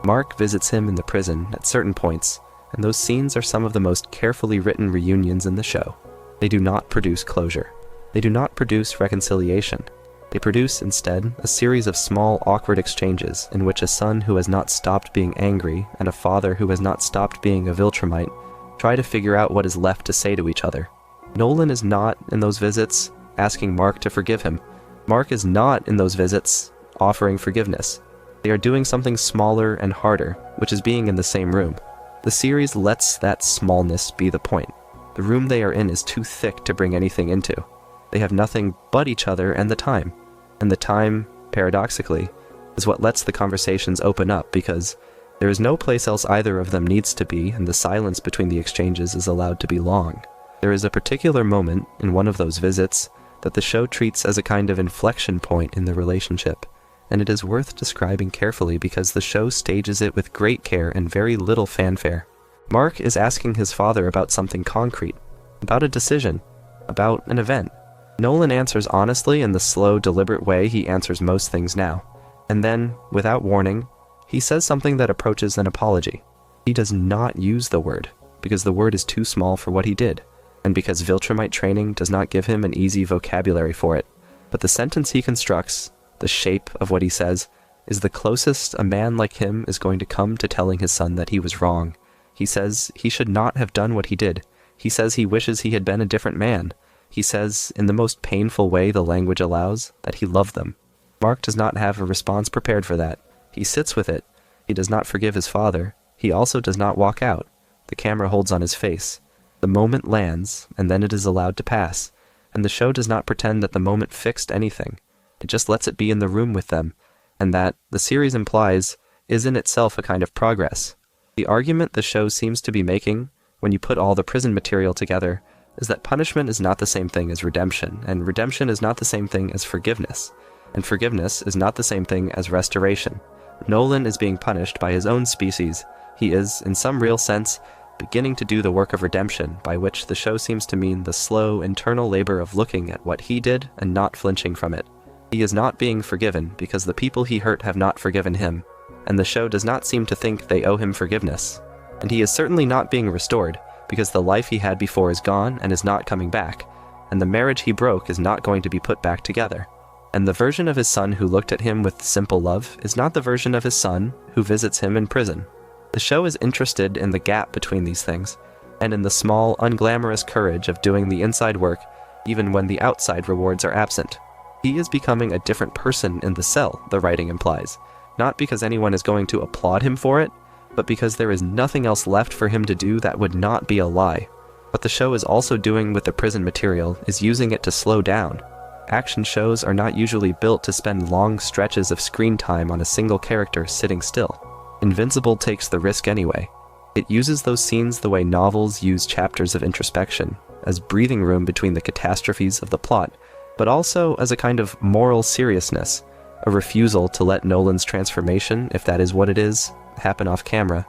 Mark visits him in the prison at certain points, and those scenes are some of the most carefully written reunions in the show. They do not produce closure. They do not produce reconciliation. They produce, instead, a series of small, awkward exchanges in which a son who has not stopped being angry and a father who has not stopped being a Viltrumite try to figure out what is left to say to each other. Nolan is not, in those visits, asking Mark to forgive him. Mark is not, in those visits, offering forgiveness. They are doing something smaller and harder, which is being in the same room. The series lets that smallness be the point. The room they are in is too thick to bring anything into. They have nothing but each other and the time. And the time, paradoxically, is what lets the conversations open up, because there is no place else either of them needs to be, and the silence between the exchanges is allowed to be long. There is a particular moment in one of those visits that the show treats as a kind of inflection point in the relationship, and it is worth describing carefully because the show stages it with great care and very little fanfare. Mark is asking his father about something concrete, about a decision, about an event. Nolan answers honestly in the slow, deliberate way he answers most things now, and then, without warning, he says something that approaches an apology. He does not use the word, because the word is too small for what he did, and because Viltrumite training does not give him an easy vocabulary for it. But the sentence he constructs, the shape of what he says, is the closest a man like him is going to come to telling his son that he was wrong. He says he should not have done what he did. He says he wishes he had been a different man. He says, in the most painful way the language allows, that he loved them. Mark does not have a response prepared for that. He sits with it. He does not forgive his father. He also does not walk out. The camera holds on his face. The moment lands, and then it is allowed to pass. And the show does not pretend that the moment fixed anything. It just lets it be in the room with them, and that, the series implies, is in itself a kind of progress. The argument the show seems to be making, when you put all the prison material together, is that punishment is not the same thing as redemption, and redemption is not the same thing as forgiveness. and forgiveness is not the same thing as restoration. Nolan is being punished by his own species. He is, in some real sense, beginning to do the work of redemption, by which the show seems to mean the slow, internal labor of looking at what he did and not flinching from it. He is not being forgiven because the people he hurt have not forgiven him, and the show does not seem to think they owe him forgiveness. And he is certainly not being restored, because the life he had before is gone and is not coming back, and the marriage he broke is not going to be put back together. And the version of his son who looked at him with simple love is not the version of his son who visits him in prison. The show is interested in the gap between these things, and in the small, unglamorous courage of doing the inside work even when the outside rewards are absent. He is becoming a different person in the cell, the writing implies, not because anyone is going to applaud him for it, but because there is nothing else left for him to do that would not be a lie. What the show is also doing with the prison material is using it to slow down. Action shows are not usually built to spend long stretches of screen time on a single character sitting still. Invincible takes the risk anyway. It uses those scenes the way novels use chapters of introspection, as breathing room between the catastrophes of the plot, but also as a kind of moral seriousness, a refusal to let Nolan's transformation, if that is what it is, happen off camera.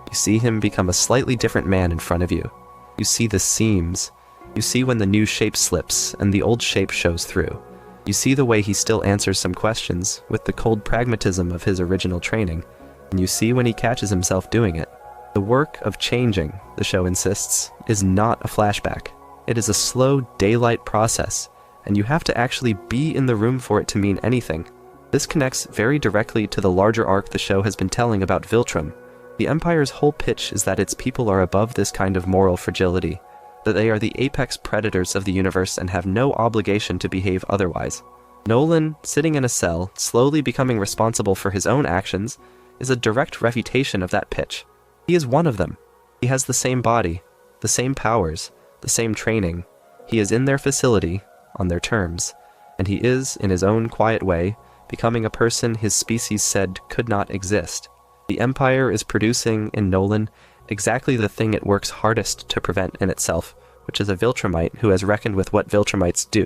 You see him become a slightly different man in front of you. You see the seams. You see when the new shape slips and the old shape shows through. You see the way he still answers some questions with the cold pragmatism of his original training, and you see when he catches himself doing it. The work of changing, the show insists, is not a flashback. It is a slow daylight process, and you have to actually be in the room for it to mean anything. This connects very directly to the larger arc the show has been telling about Viltrum. The Empire's whole pitch is that its people are above this kind of moral fragility, that they are the apex predators of the universe and have no obligation to behave otherwise. Nolan, sitting in a cell, slowly becoming responsible for his own actions, is a direct refutation of that pitch. He is one of them. He has the same body, the same powers, the same training. He is in their facility, on their terms, and he is, in his own quiet way, becoming a person his species said could not exist. The Empire is producing, in Nolan, exactly the thing it works hardest to prevent in itself, which is a Viltrumite who has reckoned with what Viltrumites do.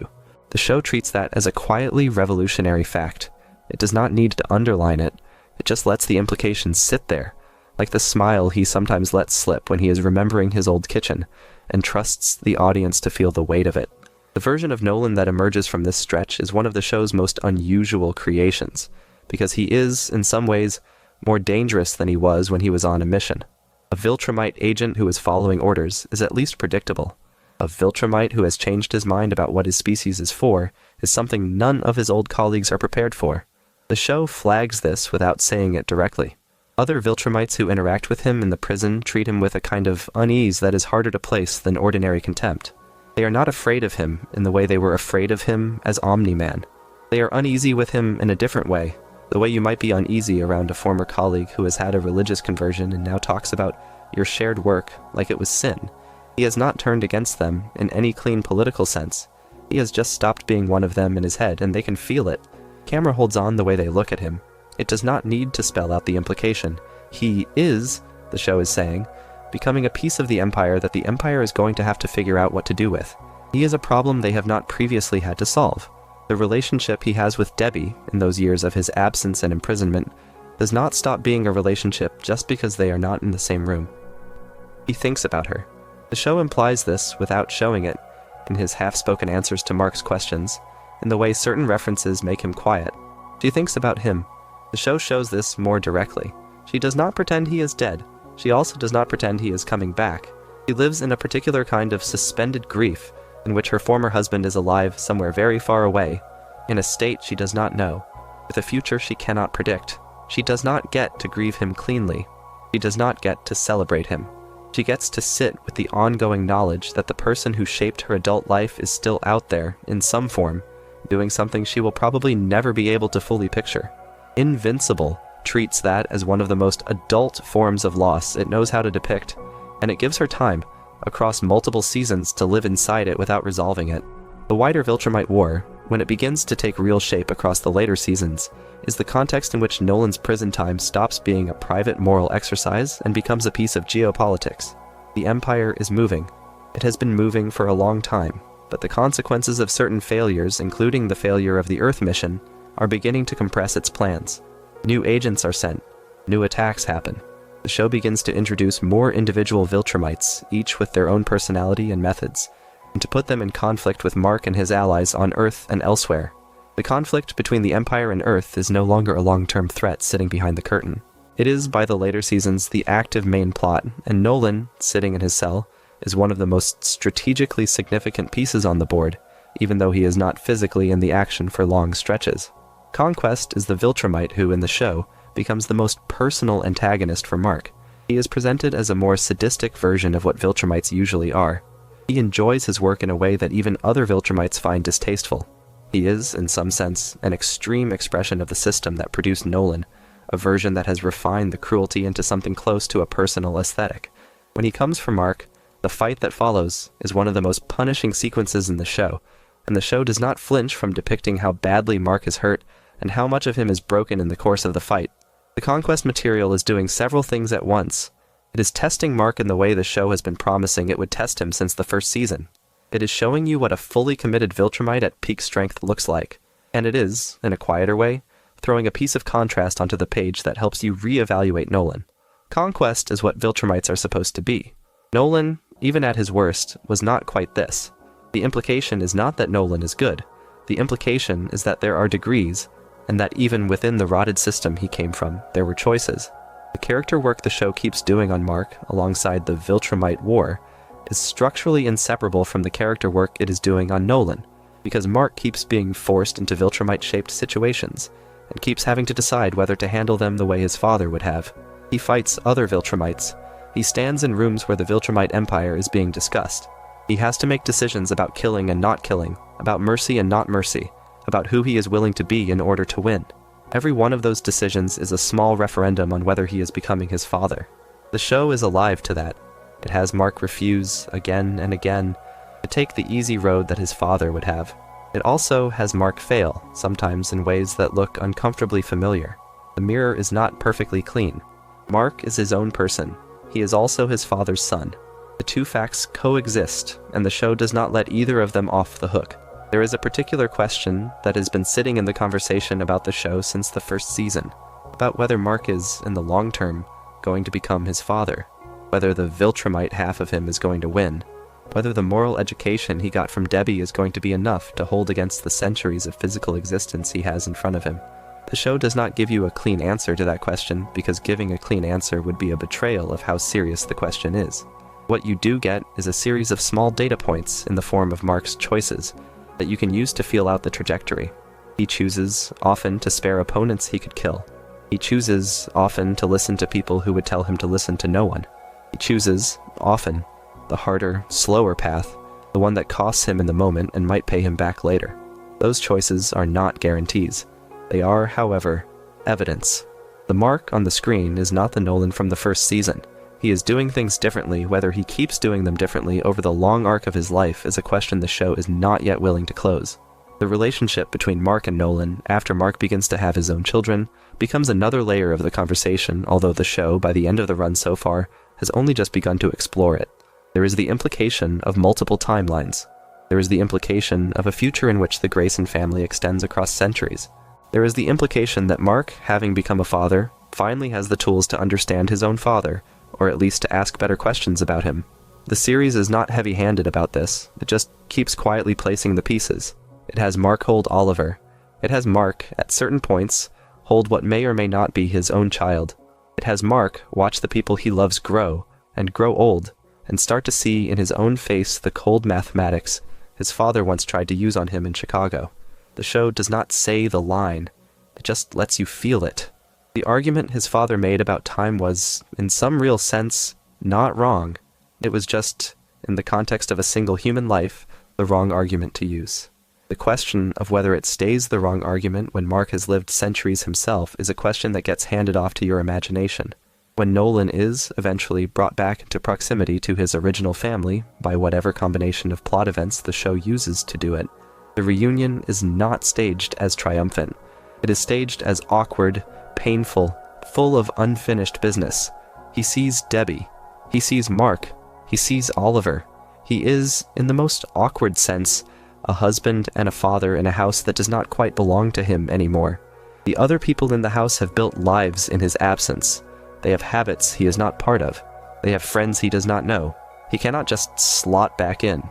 The show treats that as a quietly revolutionary fact. It does not need to underline it. It just lets the implications sit there, like the smile he sometimes lets slip when he is remembering his old kitchen, and trusts the audience to feel the weight of it. The version of Nolan that emerges from this stretch is one of the show's most unusual creations, because he is, in some ways, more dangerous than he was when he was on a mission. A Viltrumite agent who is following orders is at least predictable. A Viltrumite who has changed his mind about what his species is for is something none of his old colleagues are prepared for. The show flags this without saying it directly. Other Viltrumites who interact with him in the prison treat him with a kind of unease that is harder to place than ordinary contempt. They are not afraid of him in the way they were afraid of him as Omni Man. They are uneasy with him in a different way, the way you might be uneasy around a former colleague who has had a religious conversion and now talks about your shared work like it was sin. He has not turned against them in any clean political sense. He has just stopped being one of them in his head, and they can feel it. Camera holds on the way they look at him. It does not need to spell out the implication. He is, the show is saying, becoming a piece of the Empire that the Empire is going to have to figure out what to do with. He is a problem they have not previously had to solve. The relationship he has with Debbie, in those years of his absence and imprisonment, does not stop being a relationship just because they are not in the same room. He thinks about her. The show implies this without showing it, in his half-spoken answers to Mark's questions, in the way certain references make him quiet. She thinks about him. The show shows this more directly. She does not pretend he is dead. She also does not pretend he is coming back. She lives in a particular kind of suspended grief, in which her former husband is alive somewhere very far away, in a state she does not know, with a future she cannot predict. She does not get to grieve him cleanly. She does not get to celebrate him. She gets to sit with the ongoing knowledge that the person who shaped her adult life is still out there, in some form, doing something she will probably never be able to fully picture. Invincible treats that as one of the most adult forms of loss it knows how to depict, and it gives her time, across multiple seasons, to live inside it without resolving it. The wider Viltrumite War, when it begins to take real shape across the later seasons, is the context in which Nolan's prison time stops being a private moral exercise and becomes a piece of geopolitics. The Empire is moving. It has been moving for a long time, but the consequences of certain failures, including the failure of the Earth mission, are beginning to compress its plans. New agents are sent. New attacks happen. The show begins to introduce more individual Viltrumites, each with their own personality and methods, and to put them in conflict with Mark and his allies on Earth and elsewhere. The conflict between the Empire and Earth is no longer a long-term threat sitting behind the curtain. It is, by the later seasons, the active main plot, and Nolan, sitting in his cell, is one of the most strategically significant pieces on the board, even though he is not physically in the action for long stretches. Conquest is the Viltrumite who, in the show, becomes the most personal antagonist for Mark. He is presented as a more sadistic version of what Viltrumites usually are. He enjoys his work in a way that even other Viltrumites find distasteful. He is, in some sense, an extreme expression of the system that produced Nolan, a version that has refined the cruelty into something close to a personal aesthetic. When he comes for Mark, the fight that follows is one of the most punishing sequences in the show, and the show does not flinch from depicting how badly Mark is hurt and how much of him is broken in the course of the fight. The Conquest material is doing several things at once. It is testing Mark in the way the show has been promising it would test him since the first season. It is showing you what a fully committed Viltrumite at peak strength looks like, and it is, in a quieter way, throwing a piece of contrast onto the page that helps you re-evaluate Nolan. Conquest is what Viltrumites are supposed to be. Nolan, even at his worst, was not quite this. The implication is not that Nolan is good. The implication is that there are degrees, and that even within the rotted system he came from, there were choices. The character work the show keeps doing on Mark, alongside the Viltrumite War, is structurally inseparable from the character work it is doing on Nolan, because Mark keeps being forced into Viltrumite-shaped situations, and keeps having to decide whether to handle them the way his father would have. He fights other Viltrumites. He stands in rooms where the Viltrumite Empire is being discussed. He has to make decisions about killing and not killing, about mercy and not mercy, about who he is willing to be in order to win. Every one of those decisions is a small referendum on whether he is becoming his father. The show is alive to that. It has Mark refuse, again and again, to take the easy road that his father would have. It also has Mark fail, sometimes in ways that look uncomfortably familiar. The mirror is not perfectly clean. Mark is his own person. He is also his father's son. The two facts coexist, and the show does not let either of them off the hook. There is a particular question that has been sitting in the conversation about the show since the first season, about whether Mark is, in the long term, going to become his father, whether the Viltrumite half of him is going to win, whether the moral education he got from Debbie is going to be enough to hold against the centuries of physical existence he has in front of him. The show does not give you a clean answer to that question, because giving a clean answer would be a betrayal of how serious the question is. What you do get is a series of small data points in the form of Mark's choices that you can use to feel out the trajectory. He chooses, often, to spare opponents he could kill. He chooses, often, to listen to people who would tell him to listen to no one. He chooses, often, the harder, slower path, the one that costs him in the moment and might pay him back later. Those choices are not guarantees. They are, however, evidence. The Mark on the screen is not the Nolan from the first season. He is doing things differently. Whether he keeps doing them differently over the long arc of his life is a question the show is not yet willing to close. The relationship between Mark and Nolan, after Mark begins to have his own children, becomes another layer of the conversation, although the show, by the end of the run so far, has only just begun to explore it. There is the implication of multiple timelines. There is the implication of a future in which the Grayson family extends across centuries. There is the implication that Mark, having become a father, finally has the tools to understand his own father, or at least to ask better questions about him. The series is not heavy-handed about this. It just keeps quietly placing the pieces. It has Mark hold Oliver. It has Mark, at certain points, hold what may or may not be his own child. It has Mark watch the people he loves grow, and grow old, and start to see in his own face the cold mathematics his father once tried to use on him in Chicago. The show does not say the line. It just lets you feel it. The argument his father made about time was, in some real sense, not wrong. It was just, in the context of a single human life, the wrong argument to use. The question of whether it stays the wrong argument when Mark has lived centuries himself is a question that gets handed off to your imagination. When Nolan is, eventually, brought back into proximity to his original family, by whatever combination of plot events the show uses to do it, the reunion is not staged as triumphant. It is staged as awkward, painful, full of unfinished business. He sees Debbie. He sees Mark. He sees Oliver. He is, in the most awkward sense, a husband and a father in a house that does not quite belong to him anymore. The other people in the house have built lives in his absence. They have habits he is not part of. They have friends he does not know. He cannot just slot back in.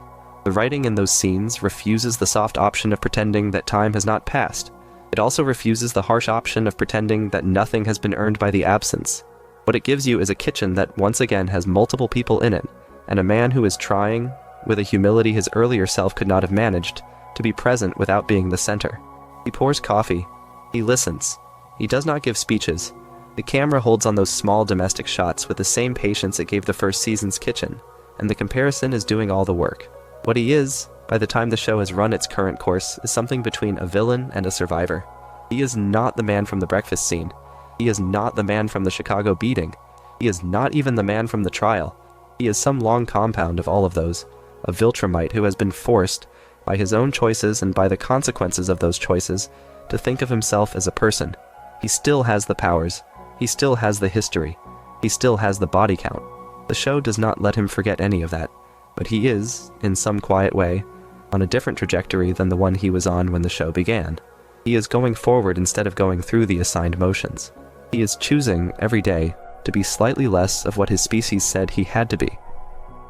The writing in those scenes refuses the soft option of pretending that time has not passed. It also refuses the harsh option of pretending that nothing has been earned by the absence. What it gives you is a kitchen that once again has multiple people in it, and a man who is trying, with a humility his earlier self could not have managed, to be present without being the center. He pours coffee. He listens. He does not give speeches. The camera holds on those small domestic shots with the same patience it gave the first season's kitchen, and the comparison is doing all the work. What he is, by the time the show has run its current course, is something between a villain and a survivor. He is not the man from the breakfast scene. He is not the man from the Chicago beating. He is not even the man from the trial. He is some long compound of all of those, a Viltrumite who has been forced, by his own choices and by the consequences of those choices, to think of himself as a person. He still has the powers. He still has the history. He still has the body count. The show does not let him forget any of that, but he is, in some quiet way, on a different trajectory than the one he was on when the show began. He is going forward instead of going through the assigned motions. He is choosing, every day, to be slightly less of what his species said he had to be.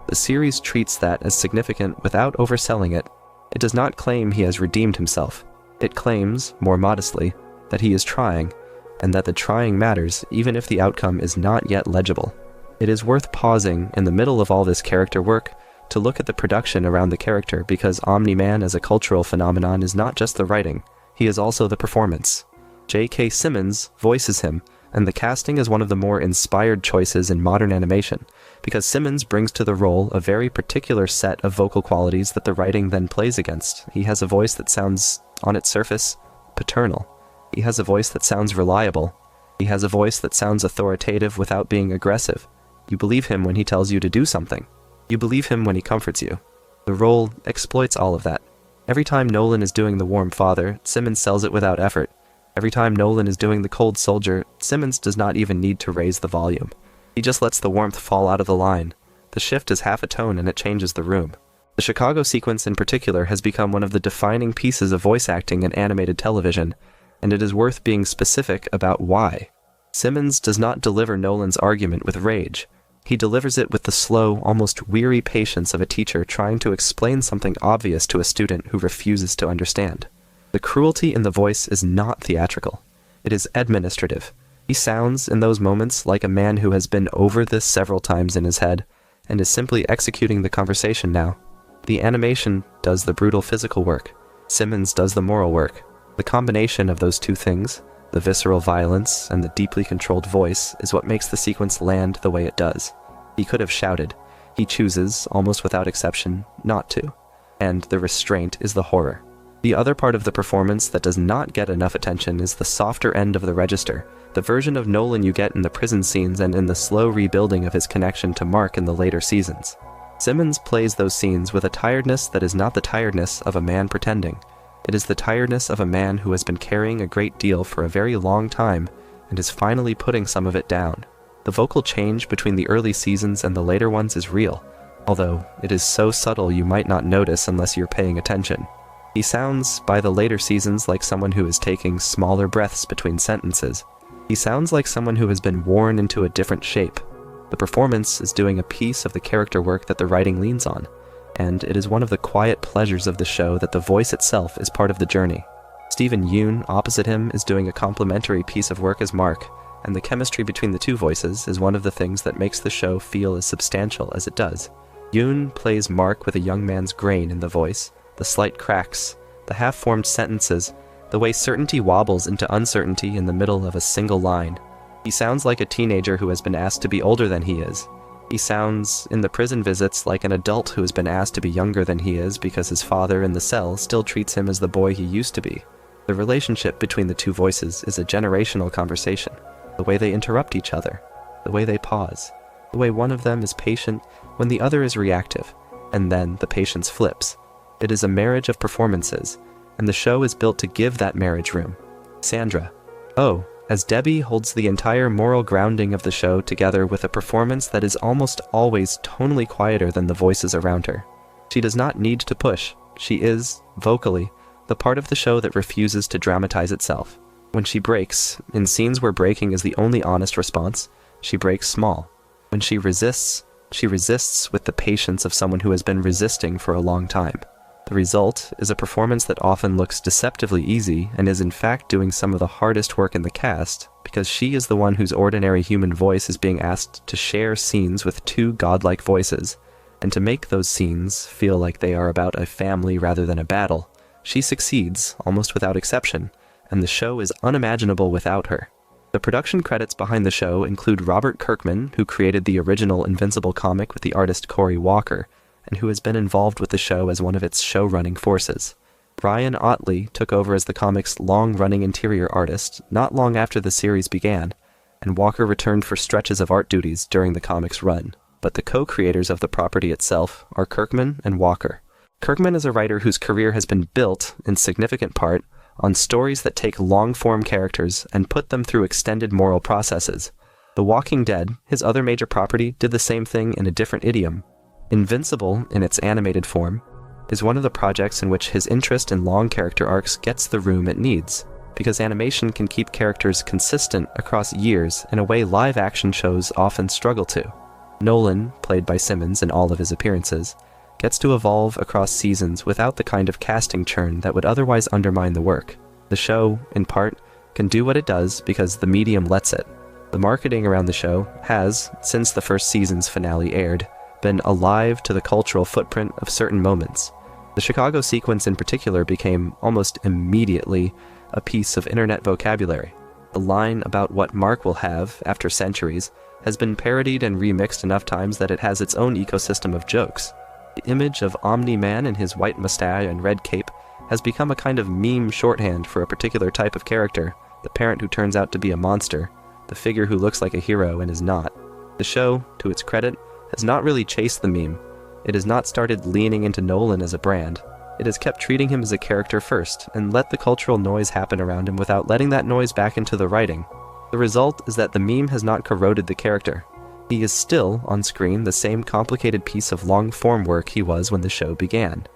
The series treats that as significant without overselling it. It does not claim he has redeemed himself. It claims, more modestly, that he is trying, and that the trying matters even if the outcome is not yet legible. It is worth pausing in the middle of all this character work to look at the production around the character, because Omni Man as a cultural phenomenon is not just the writing, he is also the performance. J.K. Simmons voices him, and the casting is one of the more inspired choices in modern animation, because Simmons brings to the role a very particular set of vocal qualities that the writing then plays against. He has a voice that sounds, on its surface, paternal. He has a voice that sounds reliable. He has a voice that sounds authoritative without being aggressive. You believe him when he tells you to do something. You believe him when he comforts you. The role exploits all of that. Every time Nolan is doing the warm father, Simmons sells it without effort. Every time Nolan is doing the cold soldier, Simmons does not even need to raise the volume. He just lets the warmth fall out of the line. The shift is half a tone and it changes the room. The Chicago sequence in particular has become one of the defining pieces of voice acting in animated television, and it is worth being specific about why. Simmons does not deliver Nolan's argument with rage. He delivers it with the slow, almost weary patience of a teacher trying to explain something obvious to a student who refuses to understand. The cruelty in the voice is not theatrical. It is administrative. He sounds, in those moments, like a man who has been over this several times in his head, and is simply executing the conversation now. The animation does the brutal physical work. Simmons does the moral work. The combination of those two things, the visceral violence and the deeply controlled voice, is what makes the sequence land the way it does. He could have shouted. He chooses, almost without exception, not to. And the restraint is the horror. The other part of the performance that does not get enough attention is the softer end of the register, the version of Nolan you get in the prison scenes and in the slow rebuilding of his connection to Mark in the later seasons. Simmons plays those scenes with a tiredness that is not the tiredness of a man pretending. It is the tiredness of a man who has been carrying a great deal for a very long time and is finally putting some of it down. The vocal change between the early seasons and the later ones is real, although it is so subtle you might not notice unless you're paying attention. He sounds, by the later seasons, like someone who is taking smaller breaths between sentences. He sounds like someone who has been worn into a different shape. The performance is doing a piece of the character work that the writing leans on, and it is one of the quiet pleasures of the show that the voice itself is part of the journey. Stephen Yoon, opposite him, is doing a complementary piece of work as Mark, and the chemistry between the two voices is one of the things that makes the show feel as substantial as it does. Yoon plays Mark with a young man's grain in the voice, the slight cracks, the half-formed sentences, the way certainty wobbles into uncertainty in the middle of a single line. He sounds like a teenager who has been asked to be older than he is. He sounds, in the prison visits, like an adult who has been asked to be younger than he is because his father in the cell still treats him as the boy he used to be. The relationship between the two voices is a generational conversation. The way they interrupt each other, the way they pause, the way one of them is patient when the other is reactive, and then the patience flips. It is a marriage of performances, and the show is built to give that marriage room. Sandra. Oh, as Debbie holds the entire moral grounding of the show together with a performance that is almost always tonally quieter than the voices around her. She does not need to push. she is, vocally, the part of the show that refuses to dramatize itself. When she breaks, in scenes where breaking is the only honest response, she breaks small. When she resists with the patience of someone who has been resisting for a long time. The result is a performance that often looks deceptively easy and is in fact doing some of the hardest work in the cast, because she is the one whose ordinary human voice is being asked to share scenes with two godlike voices, and to make those scenes feel like they are about a family rather than a battle. She succeeds, almost without exception, and the show is unimaginable without her. The production credits behind the show include Robert Kirkman, who created the original Invincible comic with the artist Cory Walker, and who has been involved with the show as one of its show-running forces. Ryan Ottley took over as the comic's long-running interior artist not long after the series began, and Walker returned for stretches of art duties during the comic's run. But the co-creators of the property itself are Kirkman and Walker. Kirkman is a writer whose career has been built, in significant part, on stories that take long-form characters and put them through extended moral processes. The Walking Dead, his other major property, did the same thing in a different idiom. Invincible, in its animated form, is one of the projects in which his interest in long character arcs gets the room it needs, because animation can keep characters consistent across years in a way live-action shows often struggle to. Nolan, played by Simmons in all of his appearances, gets to evolve across seasons without the kind of casting churn that would otherwise undermine the work. The show, in part, can do what it does because the medium lets it. The marketing around the show has, since the first season's finale aired, been alive to the cultural footprint of certain moments. The Chicago sequence in particular became, almost immediately, a piece of internet vocabulary. The line about what Mark will have, after centuries, has been parodied and remixed enough times that it has its own ecosystem of jokes. The image of Omni Man in his white mustache and red cape has become a kind of meme shorthand for a particular type of character, the parent who turns out to be a monster, the figure who looks like a hero and is not. The show, to its credit, has not really chased the meme. It has not started leaning into Nolan as a brand. It has kept treating him as a character first, and let the cultural noise happen around him without letting that noise back into the writing. The result is that the meme has not corroded the character. He is still, on screen, the same complicated piece of long-form work he was when the show began.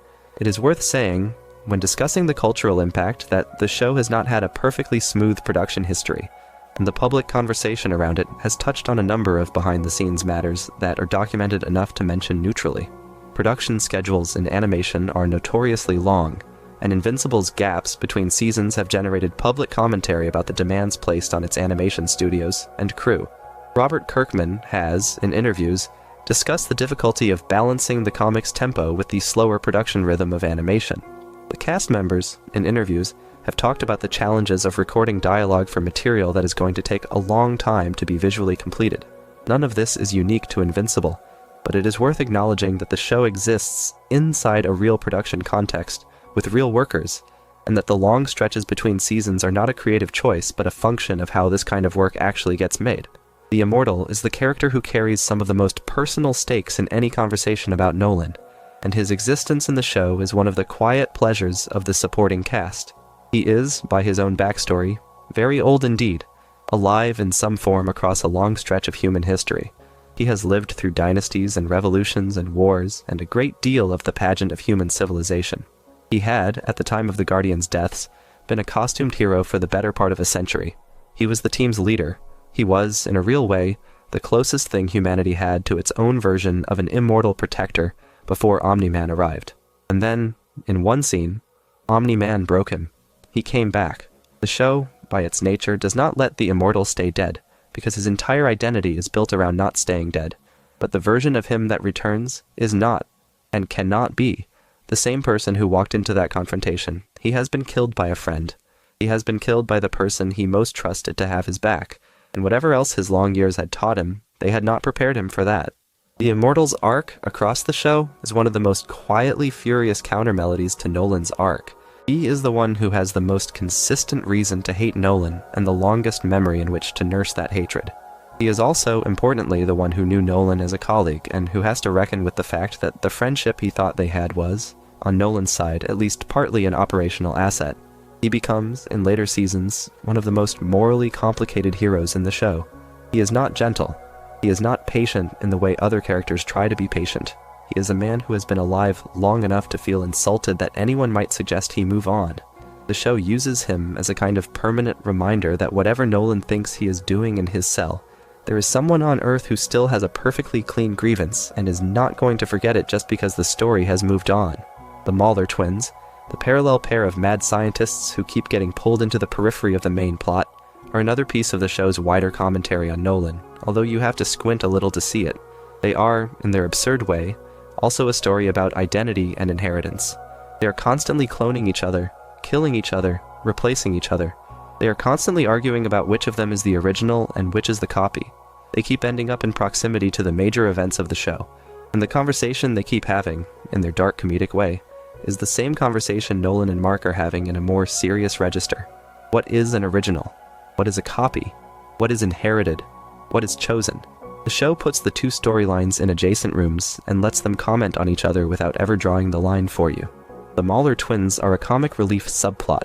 It is worth saying, when discussing the cultural impact, that the show has not had a perfectly smooth production history, and the public conversation around it has touched on a number of behind-the-scenes matters that are documented enough to mention neutrally. Production schedules in animation are notoriously long, and Invincible's gaps between seasons have generated public commentary about the demands placed on its animation studios and crew. Robert Kirkman has, in interviews, discussed the difficulty of balancing the comic's tempo with the slower production rhythm of animation. The cast members, in interviews, have talked about the challenges of recording dialogue for material that is going to take a long time to be visually completed. None of this is unique to Invincible, but it is worth acknowledging that the show exists inside a real production context, with real workers, and that the long stretches between seasons are not a creative choice, but a function of how this kind of work actually gets made. The Immortal is the character who carries some of the most personal stakes in any conversation about Nolan, and his existence in the show is one of the quiet pleasures of the supporting cast. He is, by his own backstory, very old indeed, alive in some form across a long stretch of human history. He has lived through dynasties and revolutions and wars, and a great deal of the pageant of human civilization. He had, at the time of the Guardians' deaths, been a costumed hero for the better part of a century. He was the team's leader. He was, in a real way, the closest thing humanity had to its own version of an immortal protector before Omni Man arrived. And then, in one scene, Omni Man broke him. He came back. The show, by its nature, does not let the Immortal stay dead, because his entire identity is built around not staying dead. But the version of him that returns is not, and cannot be, the same person who walked into that confrontation. He has been killed by a friend. He has been killed by the person he most trusted to have his back, and whatever else his long years had taught him, they had not prepared him for that. The Immortal's arc across the show is one of the most quietly furious counter-melodies to Nolan's arc. He is the one who has the most consistent reason to hate Nolan and the longest memory in which to nurse that hatred. He is also, importantly, the one who knew Nolan as a colleague and who has to reckon with the fact that the friendship he thought they had was, on Nolan's side, at least partly an operational asset. He becomes, in later seasons, one of the most morally complicated heroes in the show. He is not gentle. He is not patient in the way other characters try to be patient. He is a man who has been alive long enough to feel insulted that anyone might suggest he move on. The show uses him as a kind of permanent reminder that whatever Nolan thinks he is doing in his cell, there is someone on Earth who still has a perfectly clean grievance and is not going to forget it just because the story has moved on. The Mahler twins, the parallel pair of mad scientists who keep getting pulled into the periphery of the main plot, are another piece of the show's wider commentary on Nolan, although you have to squint a little to see it. They are, in their absurd way, also a story about identity and inheritance. They are constantly cloning each other, killing each other, replacing each other. They are constantly arguing about which of them is the original and which is the copy. They keep ending up in proximity to the major events of the show, and the conversation they keep having, in their dark comedic way, is the same conversation Nolan and Mark are having in a more serious register. What is an original? What is a copy? What is inherited? What is chosen? The show puts the two storylines in adjacent rooms and lets them comment on each other without ever drawing the line for you. The Mahler twins are a comic relief subplot.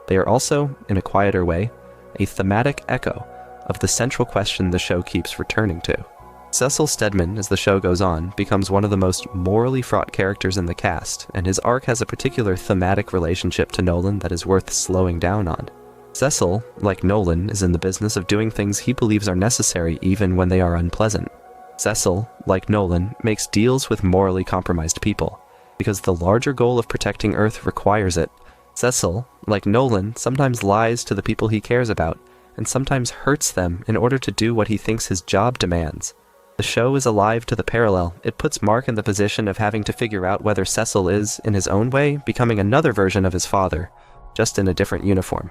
They are also, in a quieter way, a thematic echo of the central question the show keeps returning to. Cecil Stedman, as the show goes on, becomes one of the most morally fraught characters in the cast, and his arc has a particular thematic relationship to Nolan that is worth slowing down on. Cecil, like Nolan, is in the business of doing things he believes are necessary even when they are unpleasant. Cecil, like Nolan, makes deals with morally compromised people, because the larger goal of protecting Earth requires it. Cecil, like Nolan, sometimes lies to the people he cares about, and sometimes hurts them in order to do what he thinks his job demands. The show is alive to the parallel. It puts Mark in the position of having to figure out whether Cecil is, in his own way, becoming another version of his father, just in a different uniform.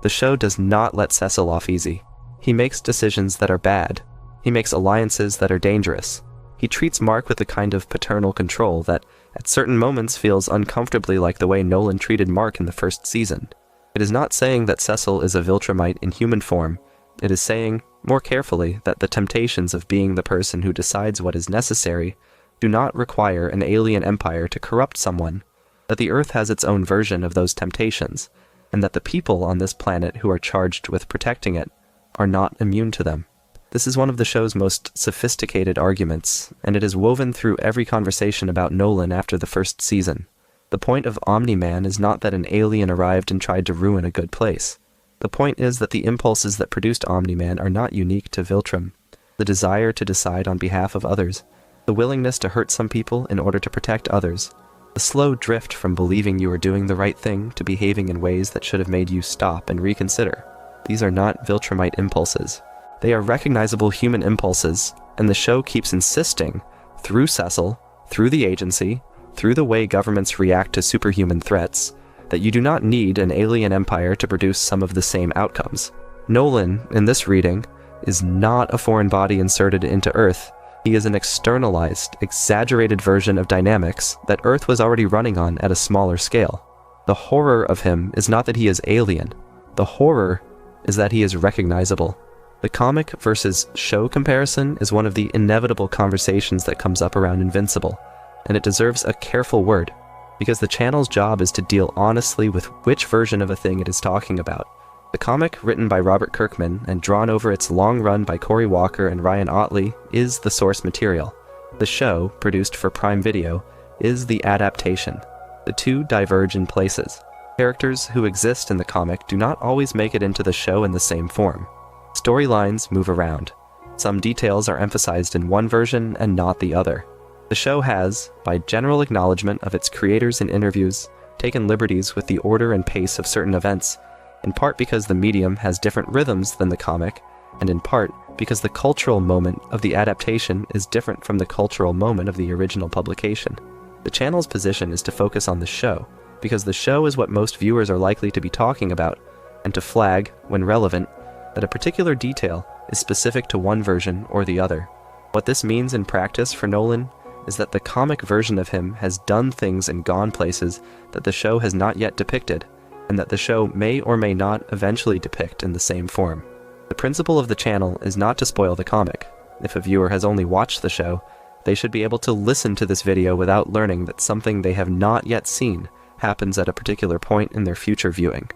The show does not let Cecil off easy. He makes decisions that are bad. He makes alliances that are dangerous. He treats Mark with a kind of paternal control that, at certain moments, feels uncomfortably like the way Nolan treated Mark in the first season. It is not saying that Cecil is a Viltrumite in human form. It is saying, more carefully, that the temptations of being the person who decides what is necessary do not require an alien empire to corrupt someone, that the Earth has its own version of those temptations, and that the people on this planet who are charged with protecting it are not immune to them. This is one of the show's most sophisticated arguments, and it is woven through every conversation about Nolan after the first season. The point of Omni Man is not that an alien arrived and tried to ruin a good place. The point is that the impulses that produced Omni Man are not unique to Viltrum. The desire to decide on behalf of others, the willingness to hurt some people in order to protect others, the slow drift from believing you are doing the right thing to behaving in ways that should have made you stop and reconsider. These are not Viltrumite impulses. They are recognizable human impulses, and the show keeps insisting, through Cecil, through the agency, through the way governments react to superhuman threats, that you do not need an alien empire to produce some of the same outcomes. Nolan, in this reading, is not a foreign body inserted into Earth. He is an externalized, exaggerated version of dynamics that Earth was already running on at a smaller scale. The horror of him is not that he is alien. The horror is that he is recognizable. The comic versus show comparison is one of the inevitable conversations that comes up around Invincible, and it deserves a careful word, because the channel's job is to deal honestly with which version of a thing it is talking about. The comic, written by Robert Kirkman and drawn over its long run by Cory Walker and Ryan Ottley, is the source material. The show, produced for Prime Video, is the adaptation. The two diverge in places. Characters who exist in the comic do not always make it into the show in the same form. Storylines move around. Some details are emphasized in one version and not the other. The show has, by general acknowledgement of its creators in interviews, taken liberties with the order and pace of certain events, in part because the medium has different rhythms than the comic, and in part because the cultural moment of the adaptation is different from the cultural moment of the original publication. The channel's position is to focus on the show, because the show is what most viewers are likely to be talking about, and to flag, when relevant, that a particular detail is specific to one version or the other. What this means in practice for Nolan is that the comic version of him has done things and gone places that the show has not yet depicted, and that the show may or may not eventually depict in the same form. The principle of the channel is not to spoil the comic. If a viewer has only watched the show, they should be able to listen to this video without learning that something they have not yet seen happens at a particular point in their future viewing.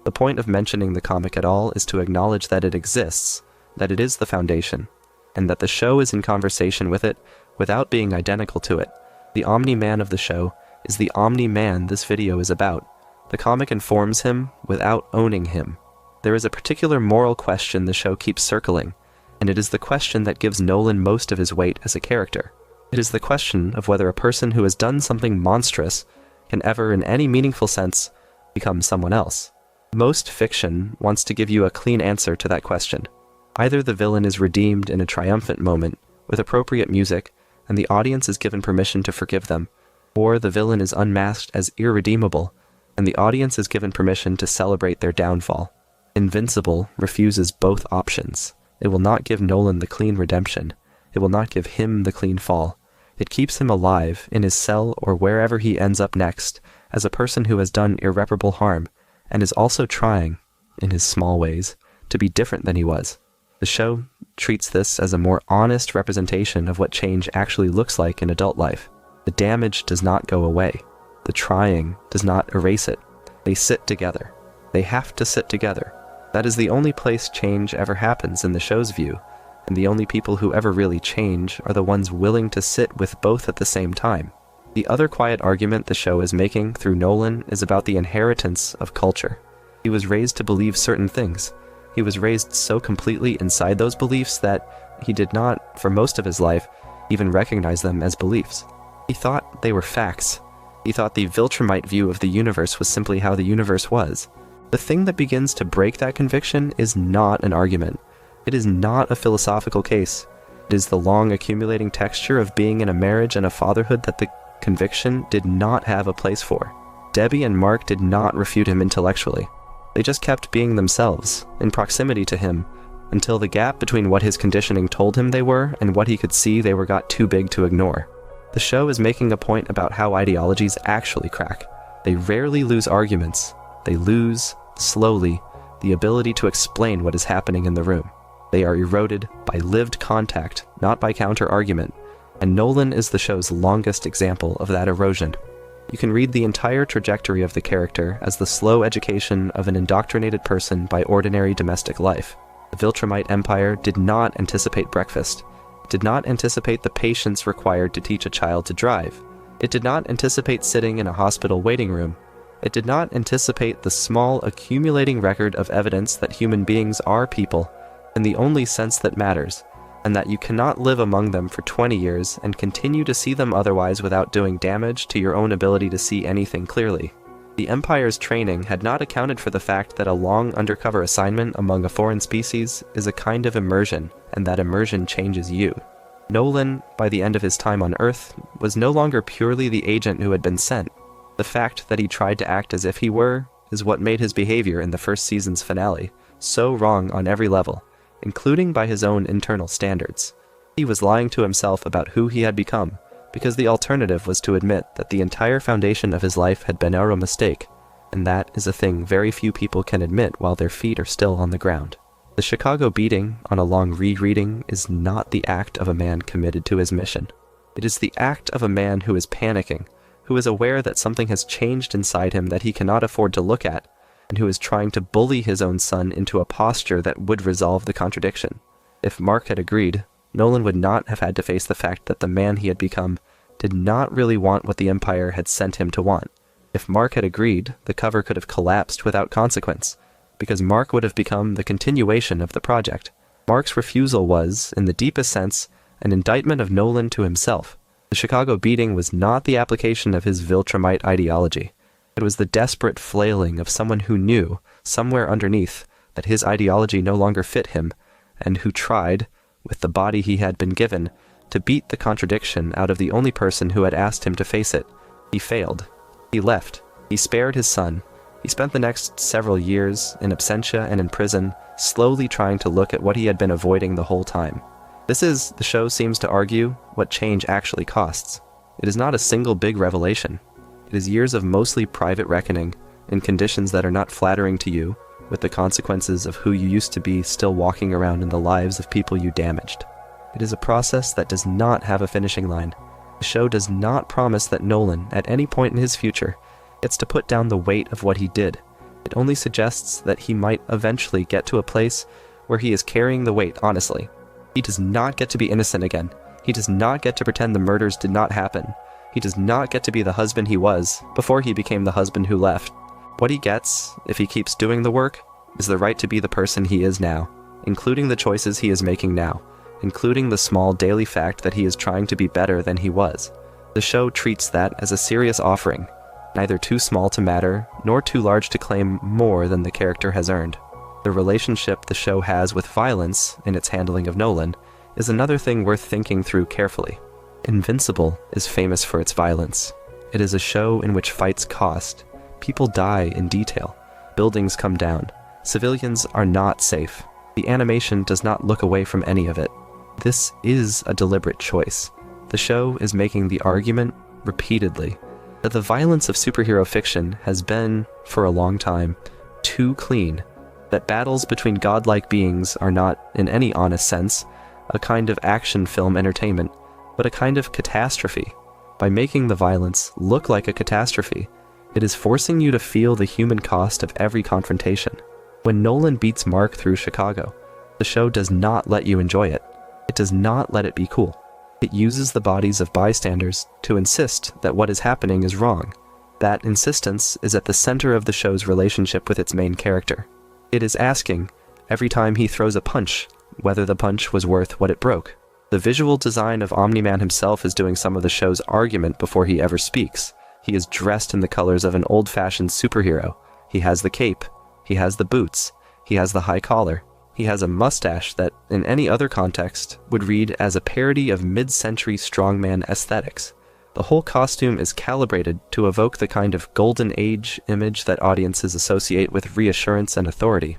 The point of mentioning the comic at all is to acknowledge that it exists, that it is the foundation, and that the show is in conversation with it without being identical to it. The Omni Man of the show is the Omni Man this video is about. The comic informs him without owning him. There is a particular moral question the show keeps circling, and it is the question that gives Nolan most of his weight as a character. It is the question of whether a person who has done something monstrous can ever, in any meaningful sense, become someone else. Most fiction wants to give you a clean answer to that question. Either the villain is redeemed in a triumphant moment, with appropriate music, and the audience is given permission to forgive them, or the villain is unmasked as irredeemable, and the audience is given permission to celebrate their downfall. Invincible refuses both options. It will not give Nolan the clean redemption. It will not give him the clean fall. It keeps him alive in his cell or wherever he ends up next as a person who has done irreparable harm and is also trying, in his small ways, to be different than he was. The show treats this as a more honest representation of what change actually looks like in adult life. The damage does not go away. The trying does not erase it. They sit together. They have to sit together. That is the only place change ever happens in the show's view, and the only people who ever really change are the ones willing to sit with both at the same time. The other quiet argument the show is making through Nolan is about the inheritance of culture. He was raised to believe certain things. He was raised so completely inside those beliefs that he did not, for most of his life, even recognize them as beliefs. He thought they were facts. He thought the Viltrumite view of the universe was simply how the universe was. The thing that begins to break that conviction is not an argument. It is not a philosophical case. It is the long accumulating texture of being in a marriage and a fatherhood that the conviction did not have a place for. Debbie and Mark did not refute him intellectually. They just kept being themselves, in proximity to him, until the gap between what his conditioning told him they were and what he could see they were got too big to ignore. The show is making a point about how ideologies actually crack. They rarely lose arguments. They lose, slowly, the ability to explain what is happening in the room. They are eroded by lived contact, not by counter-argument, and Nolan is the show's longest example of that erosion. You can read the entire trajectory of the character as the slow education of an indoctrinated person by ordinary domestic life. The Viltrumite Empire did not anticipate breakfast. It did not anticipate the patience required to teach a child to drive. It did not anticipate sitting in a hospital waiting room. It did not anticipate the small, accumulating record of evidence that human beings are people, in the only sense that matters, and that you cannot live among them for 20 years and continue to see them otherwise without doing damage to your own ability to see anything clearly. The Empire's training had not accounted for the fact that a long undercover assignment among a foreign species is a kind of immersion, and that immersion changes you. Nolan, by the end of his time on Earth, was no longer purely the agent who had been sent. The fact that he tried to act as if he were is what made his behavior in the first season's finale so wrong on every level, including by his own internal standards. He was lying to himself about who he had become, because the alternative was to admit that the entire foundation of his life had been a mistake, and that is a thing very few people can admit while their feet are still on the ground. The Chicago beating on a long rereading is not the act of a man committed to his mission. It is the act of a man who is panicking, who is aware that something has changed inside him that he cannot afford to look at, and who is trying to bully his own son into a posture that would resolve the contradiction. If Mark had agreed, Nolan would not have had to face the fact that the man he had become did not really want what the Empire had sent him to want. If Mark had agreed, the cover could have collapsed without consequence, because Mark would have become the continuation of the project. Mark's refusal was, in the deepest sense, an indictment of Nolan to himself. The Chicago beating was not the application of his Viltrumite ideology. It was the desperate flailing of someone who knew, somewhere underneath, that his ideology no longer fit him, and who tried, with the body he had been given, to beat the contradiction out of the only person who had asked him to face it. He failed. He left. He spared his son. He spent the next several years, in absentia and in prison, slowly trying to look at what he had been avoiding the whole time. This is, the show seems to argue, what change actually costs. It is not a single big revelation. It is years of mostly private reckoning, in conditions that are not flattering to you, with the consequences of who you used to be still walking around in the lives of people you damaged. It is a process that does not have a finishing line. The show does not promise that Nolan, at any point in his future, gets to put down the weight of what he did. It only suggests that he might eventually get to a place where he is carrying the weight honestly. He does not get to be innocent again. He does not get to pretend the murders did not happen. He does not get to be the husband he was before he became the husband who left. What he gets, if he keeps doing the work, is the right to be the person he is now, including the choices he is making now, including the small daily fact that he is trying to be better than he was. The show treats that as a serious offering, neither too small to matter, nor too large to claim more than the character has earned. The relationship the show has with violence, in its handling of Nolan, is another thing worth thinking through carefully. Invincible is famous for its violence. It is a show in which fights cost. People die in detail. Buildings come down. Civilians are not safe. The animation does not look away from any of it. This is a deliberate choice. The show is making the argument, repeatedly, that the violence of superhero fiction has been, for a long time, too clean, that battles between godlike beings are not, in any honest sense, a kind of action film entertainment, but a kind of catastrophe. By making the violence look like a catastrophe, it is forcing you to feel the human cost of every confrontation. When Nolan beats Mark through Chicago, the show does not let you enjoy it. It does not let it be cool. It uses the bodies of bystanders to insist that what is happening is wrong. That insistence is at the center of the show's relationship with its main character. It is asking, every time he throws a punch, whether the punch was worth what it broke. The visual design of Omni Man himself is doing some of the show's argument before he ever speaks. He is dressed in the colors of an old-fashioned superhero. He has the cape. He has the boots. He has the high collar. He has a mustache that, in any other context, would read as a parody of mid-century strongman aesthetics. The whole costume is calibrated to evoke the kind of golden age image that audiences associate with reassurance and authority.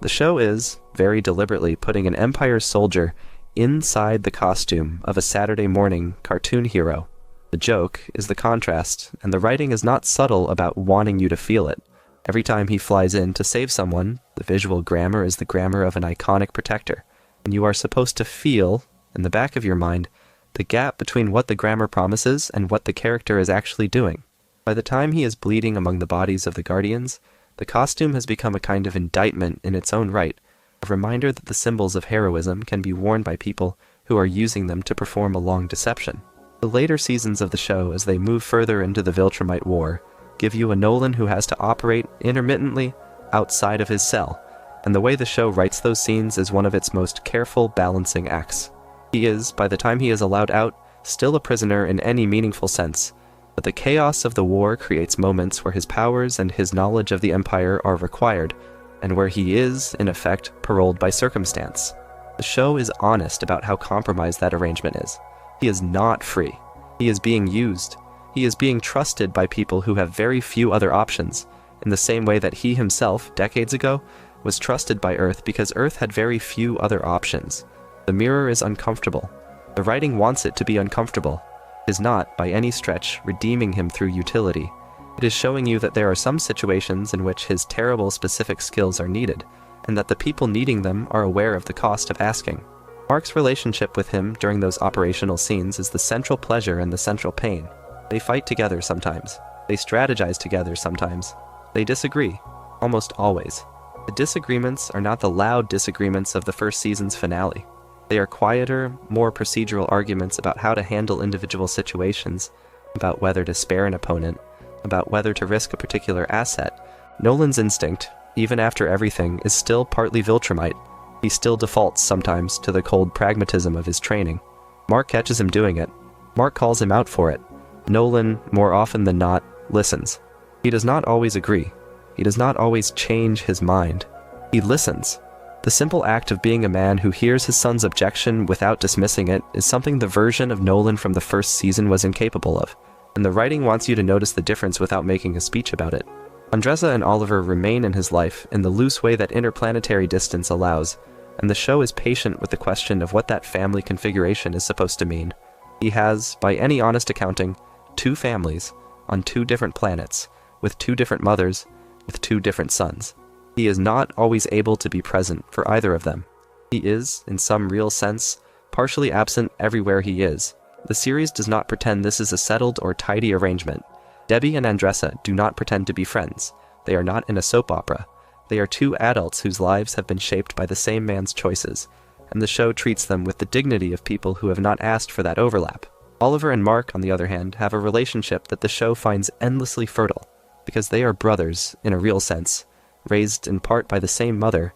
The show is, very deliberately, putting an Empire soldier inside the costume of a Saturday morning cartoon hero. The joke is the contrast, and the writing is not subtle about wanting you to feel it. Every time he flies in to save someone, the visual grammar is the grammar of an iconic protector, and you are supposed to feel, in the back of your mind, the gap between what the grammar promises and what the character is actually doing. By the time he is bleeding among the bodies of the Guardians, the costume has become a kind of indictment in its own right, a reminder that the symbols of heroism can be worn by people who are using them to perform a long deception. The later seasons of the show, as they move further into the Viltrumite War, give you a Nolan who has to operate intermittently outside of his cell, and the way the show writes those scenes is one of its most careful balancing acts. He is, by the time he is allowed out, still a prisoner in any meaningful sense, but the chaos of the war creates moments where his powers and his knowledge of the Empire are required, and where he is, in effect, paroled by circumstance. The show is honest about how compromised that arrangement is. He is not free. He is being used. He is being trusted by people who have very few other options, in the same way that he himself, decades ago, was trusted by Earth because Earth had very few other options. The mirror is uncomfortable. The writing wants it to be uncomfortable. It is not, by any stretch, redeeming him through utility. It is showing you that there are some situations in which his terrible specific skills are needed, and that the people needing them are aware of the cost of asking. Mark's relationship with him during those operational scenes is the central pleasure and the central pain. They fight together sometimes. They strategize together sometimes. They disagree, almost always. The disagreements are not the loud disagreements of the first season's finale. They are quieter, more procedural arguments about how to handle individual situations, about whether to spare an opponent, about whether to risk a particular asset. Nolan's instinct, even after everything, is still partly Viltrumite. He still defaults sometimes to the cold pragmatism of his training. Mark catches him doing it. Mark calls him out for it. Nolan, more often than not, listens. He does not always agree. He does not always change his mind. He listens. The simple act of being a man who hears his son's objection without dismissing it is something the version of Nolan from the first season was incapable of, and the writing wants you to notice the difference without making a speech about it. Andressa and Oliver remain in his life in the loose way that interplanetary distance allows, and the show is patient with the question of what that family configuration is supposed to mean. He has, by any honest accounting, 2 families on 2 different planets, with 2 different mothers, with 2 different sons. He is not always able to be present for either of them. He is, in some real sense, partially absent everywhere he is. The series does not pretend this is a settled or tidy arrangement. Debbie and Andressa do not pretend to be friends. They are not in a soap opera. They are 2 adults whose lives have been shaped by the same man's choices, and the show treats them with the dignity of people who have not asked for that overlap. Oliver and Mark, on the other hand, have a relationship that the show finds endlessly fertile, because they are brothers, in a real sense, raised in part by the same mother,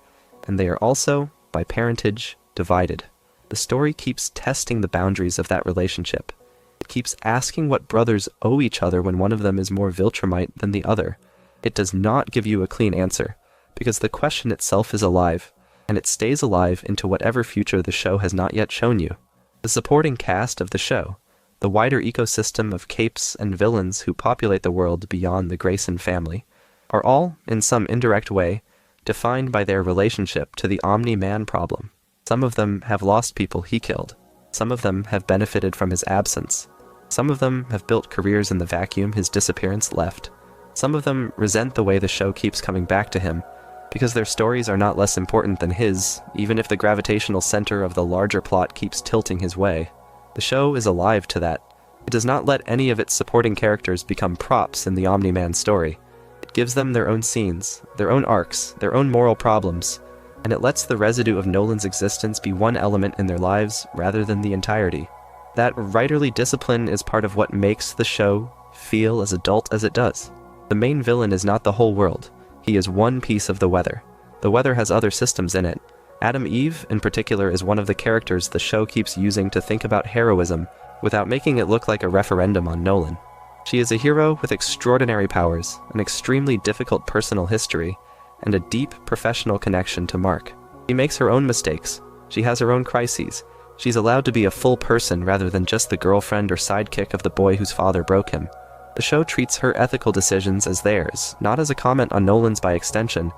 and they are also, by parentage, divided. The story keeps testing the boundaries of that relationship. It keeps asking what brothers owe each other when one of them is more Viltrumite than the other. It does not give you a clean answer, because the question itself is alive, and it stays alive into whatever future the show has not yet shown you. The supporting cast of the show, the wider ecosystem of capes and villains who populate the world beyond the Grayson family, are all, in some indirect way, defined by their relationship to the Omni Man problem. Some of them have lost people he killed. Some of them have benefited from his absence. Some of them have built careers in the vacuum his disappearance left. Some of them resent the way the show keeps coming back to him, because their stories are not less important than his, even if the gravitational center of the larger plot keeps tilting his way. The show is alive to that. It does not let any of its supporting characters become props in the Omni-Man story. It gives them their own scenes, their own arcs, their own moral problems, and it lets the residue of Nolan's existence be one element in their lives rather than the entirety. That writerly discipline is part of what makes the show feel as adult as it does. The main villain is not the whole world. He is one piece of the weather. The weather has other systems in it. Adam Eve, in particular, is one of the characters the show keeps using to think about heroism without making it look like a referendum on Nolan. She is a hero with extraordinary powers, an extremely difficult personal history, and a deep professional connection to Mark. She makes her own mistakes. She has her own crises. She's allowed to be a full person rather than just the girlfriend or sidekick of the boy whose father broke him. The show treats her ethical decisions as theirs, not as a comment on Nolan's by extension,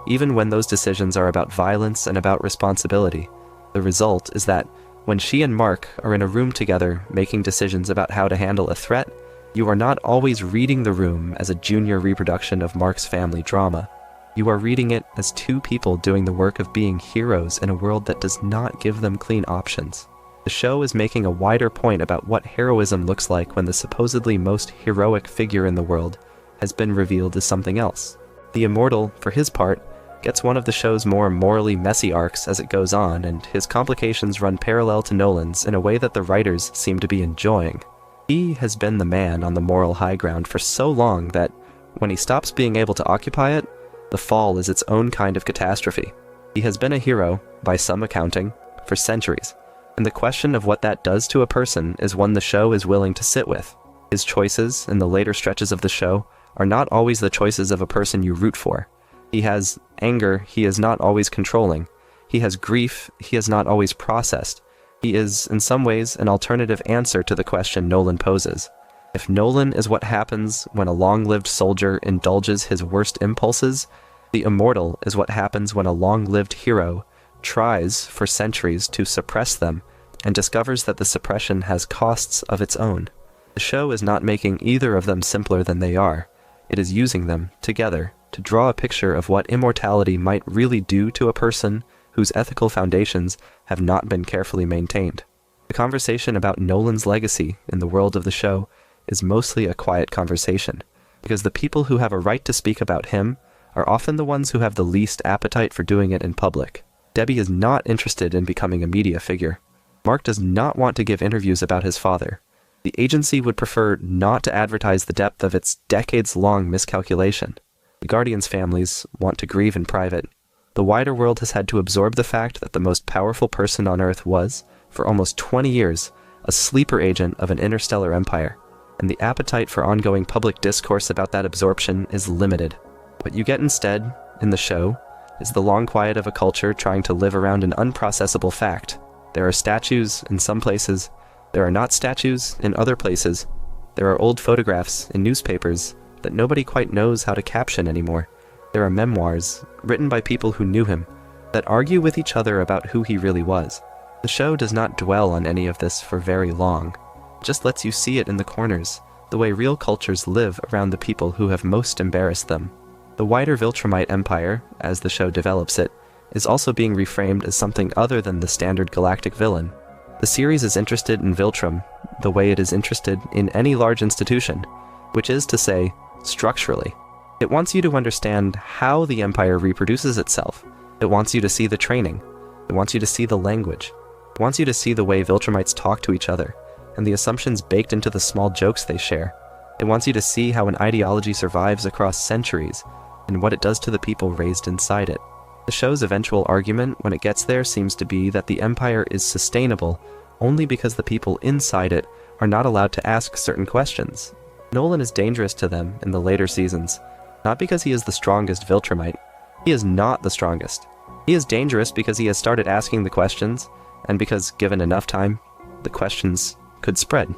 even when those decisions are about violence and about responsibility. The result is that, when she and Mark are in a room together making decisions about how to handle a threat, you are not always reading the room as a junior reproduction of Mark's family drama. You are reading it as two people doing the work of being heroes in a world that does not give them clean options. The show is making a wider point about what heroism looks like when the supposedly most heroic figure in the world has been revealed as something else. The Immortal, for his part, gets one of the show's more morally messy arcs as it goes on, and his complications run parallel to Nolan's in a way that the writers seem to be enjoying. He has been the man on the moral high ground for so long that, when he stops being able to occupy it, the fall is its own kind of catastrophe. He has been a hero, by some accounting, for centuries, and the question of what that does to a person is one the show is willing to sit with. His choices, in the later stretches of the show, are not always the choices of a person you root for. He has anger he is not always controlling. He has grief he has not always processed. He is, in some ways, an alternative answer to the question Nolan poses. If Nolan is what happens when a long-lived soldier indulges his worst impulses, the Immortal is what happens when a long-lived hero tries, for centuries, to suppress them, and discovers that the suppression has costs of its own. The show is not making either of them simpler than they are. It is using them, together, to draw a picture of what immortality might really do to a person whose ethical foundations have not been carefully maintained. The conversation about Nolan's legacy in the world of the show is mostly a quiet conversation, because the people who have a right to speak about him are often the ones who have the least appetite for doing it in public. Debbie is not interested in becoming a media figure. Mark does not want to give interviews about his father. The agency would prefer not to advertise the depth of its decades-long miscalculation. The Guardians families want to grieve in private. The wider world has had to absorb the fact that the most powerful person on Earth was, for almost 20 years, a sleeper agent of an interstellar empire, and the appetite for ongoing public discourse about that absorption is limited. What you get instead, in the show, is the long quiet of a culture trying to live around an unprocessable fact. There are statues in some places. There are not statues in other places. There are old photographs in newspapers that nobody quite knows how to caption anymore. There are memoirs, written by people who knew him, that argue with each other about who he really was. The show does not dwell on any of this for very long. It just lets you see it in the corners, the way real cultures live around the people who have most embarrassed them. The wider Viltrumite empire, as the show develops it, is also being reframed as something other than the standard galactic villain. The series is interested in Viltrum the way it is interested in any large institution, which is to say, structurally. It wants you to understand how the empire reproduces itself. It wants you to see the training. It wants you to see the language. It wants you to see the way Viltrumites talk to each other, and the assumptions baked into the small jokes they share. It wants you to see how an ideology survives across centuries, and what it does to the people raised inside it. The show's eventual argument, when it gets there, seems to be that the Empire is sustainable only because the people inside it are not allowed to ask certain questions. Nolan is dangerous to them in the later seasons, not because he is the strongest Viltrumite. He is not the strongest. He is dangerous because he has started asking the questions, and because, given enough time, the questions could spread.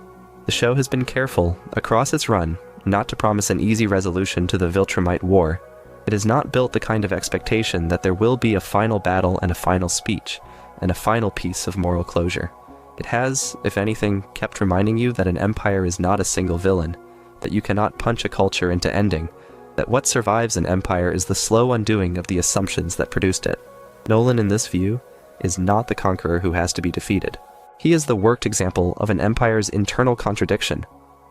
The show has been careful, across its run, not to promise an easy resolution to the Viltrumite War. It has not built the kind of expectation that there will be a final battle and a final speech, and a final piece of moral closure. It has, if anything, kept reminding you that an empire is not a single villain, that you cannot punch a culture into ending, that what survives an empire is the slow undoing of the assumptions that produced it. Nolan, in this view, is not the conqueror who has to be defeated. He is the worked example of an empire's internal contradiction.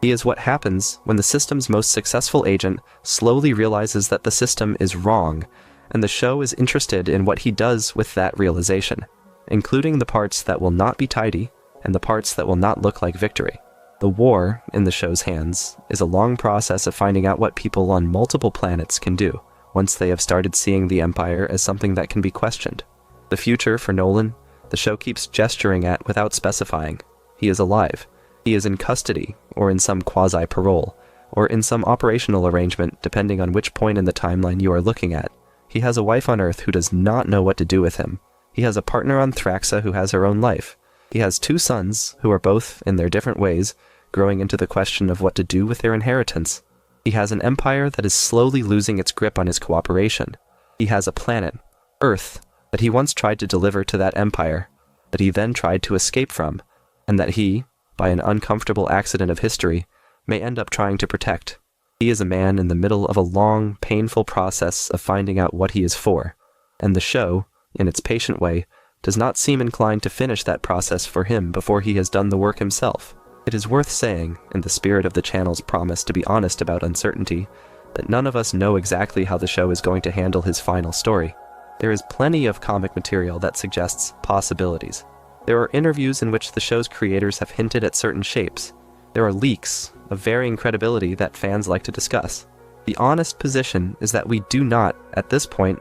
He is what happens when the system's most successful agent slowly realizes that the system is wrong, and the show is interested in what he does with that realization, including the parts that will not be tidy and the parts that will not look like victory. The war, in the show's hands, is a long process of finding out what people on multiple planets can do once they have started seeing the Empire as something that can be questioned. The future, for Nolan, the show keeps gesturing at without specifying. He is alive. He is in custody, or in some quasi-parole, or in some operational arrangement depending on which point in the timeline you are looking at. He has a wife on Earth who does not know what to do with him. He has a partner on Thraxa who has her own life. He has 2 sons who are both, in their different ways, growing into the question of what to do with their inheritance. He has an empire that is slowly losing its grip on his cooperation. He has a planet, Earth, that he once tried to deliver to that empire, that he then tried to escape from, and that he, by an uncomfortable accident of history, may end up trying to protect. He is a man in the middle of a long, painful process of finding out what he is for, and the show, in its patient way, does not seem inclined to finish that process for him before he has done the work himself. It is worth saying, in the spirit of the channel's promise to be honest about uncertainty, that none of us know exactly how the show is going to handle his final story. There is plenty of comic material that suggests possibilities. There are interviews in which the show's creators have hinted at certain shapes. There are leaks of varying credibility that fans like to discuss. The honest position is that we do not, at this point,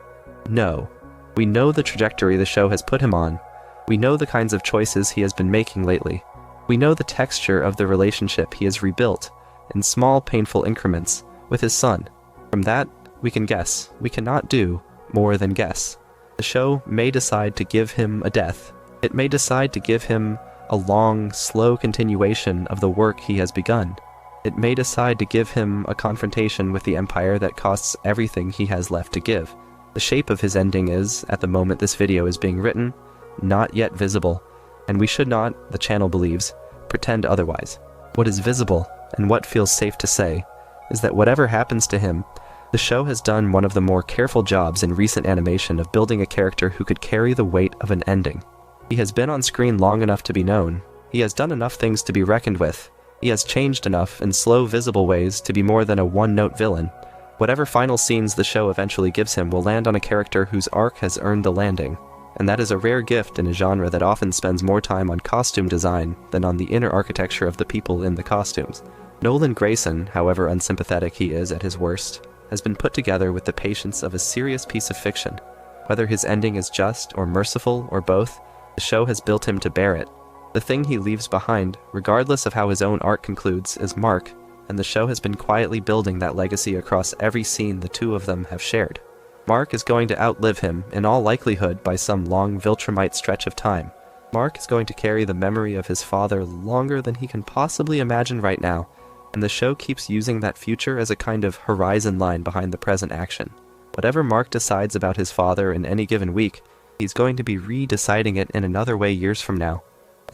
know. We know the trajectory the show has put him on. We know the kinds of choices he has been making lately. We know the texture of the relationship he has rebuilt, in small, painful increments, with his son. From that, we can guess. We cannot do more than guess. The show may decide to give him a death. It may decide to give him a long, slow continuation of the work he has begun. It may decide to give him a confrontation with the Empire that costs everything he has left to give. The shape of his ending is, at the moment this video is being written, not yet visible, and we should not, the channel believes, pretend otherwise. What is visible, and what feels safe to say, is that whatever happens to him, the show has done one of the more careful jobs in recent animation of building a character who could carry the weight of an ending. He has been on screen long enough to be known. He has done enough things to be reckoned with. He has changed enough in slow, visible ways to be more than a one-note villain. Whatever final scenes the show eventually gives him will land on a character whose arc has earned the landing, and that is a rare gift in a genre that often spends more time on costume design than on the inner architecture of the people in the costumes. Nolan Grayson, however unsympathetic he is at his worst, has been put together with the patience of a serious piece of fiction. Whether his ending is just or merciful or both, the show has built him to bear it. The thing he leaves behind, regardless of how his own arc concludes, is Mark, and the show has been quietly building that legacy across every scene the two of them have shared. Mark is going to outlive him, in all likelihood by some long Viltrumite stretch of time. Mark is going to carry the memory of his father longer than he can possibly imagine right now, and the show keeps using that future as a kind of horizon line behind the present action. Whatever Mark decides about his father in any given week, he's going to be re-deciding it in another way years from now,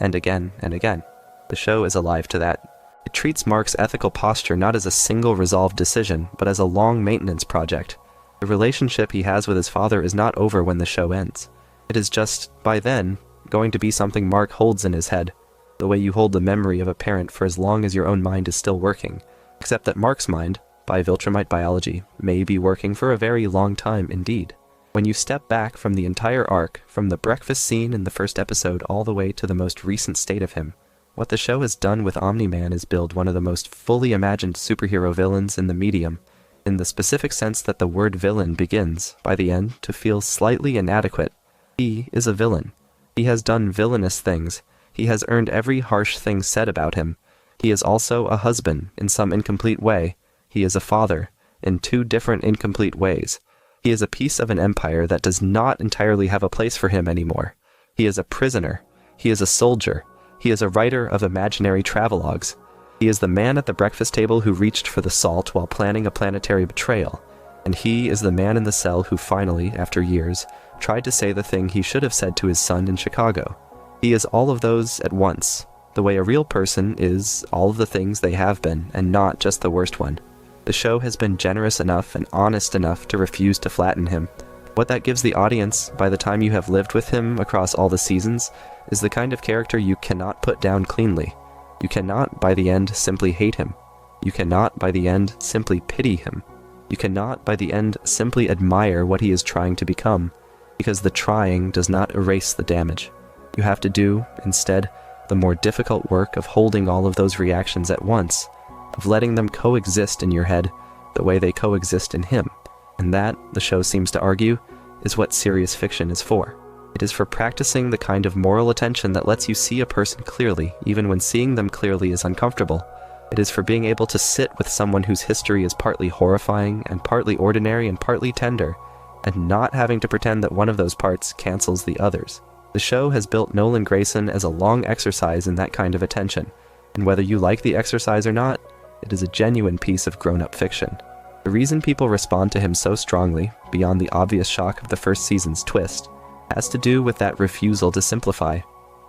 and again and again. The show is alive to that. It treats Mark's ethical posture not as a single resolved decision, but as a long maintenance project. The relationship he has with his father is not over when the show ends. It is just, by then, going to be something Mark holds in his head, the way you hold the memory of a parent for as long as your own mind is still working, except that Mark's mind, by Viltrumite biology, may be working for a very long time indeed. When you step back from the entire arc, from the breakfast scene in the first episode all the way to the most recent state of him, what the show has done with Omni Man is build one of the most fully imagined superhero villains in the medium, in the specific sense that the word villain begins, by the end, to feel slightly inadequate. He is a villain. He has done villainous things. He has earned every harsh thing said about him. He is also a husband, in some incomplete way. He is a father, in two different incomplete ways. He is a piece of an empire that does not entirely have a place for him anymore. He is a prisoner. He is a soldier. He is a writer of imaginary travelogues. He is the man at the breakfast table who reached for the salt while planning a planetary betrayal. And he is the man in the cell who finally, after years, tried to say the thing he should have said to his son in Chicago. He is all of those at once, the way a real person is all of the things they have been, and not just the worst one. The show has been generous enough and honest enough to refuse to flatten him. What that gives the audience, by the time you have lived with him across all the seasons, is the kind of character you cannot put down cleanly. You cannot, by the end, simply hate him. You cannot, by the end, simply pity him. You cannot, by the end, simply admire what he is trying to become, because the trying does not erase the damage. You have to do, instead, the more difficult work of holding all of those reactions at once, of letting them coexist in your head the way they coexist in him. And that, the show seems to argue, is what serious fiction is for. It is for practicing the kind of moral attention that lets you see a person clearly, even when seeing them clearly is uncomfortable. It is for being able to sit with someone whose history is partly horrifying and partly ordinary and partly tender, and not having to pretend that one of those parts cancels the others. The show has built Nolan Grayson as a long exercise in that kind of attention, and whether you like the exercise or not, it is a genuine piece of grown-up fiction. The reason people respond to him so strongly, beyond the obvious shock of the first season's twist, has to do with that refusal to simplify.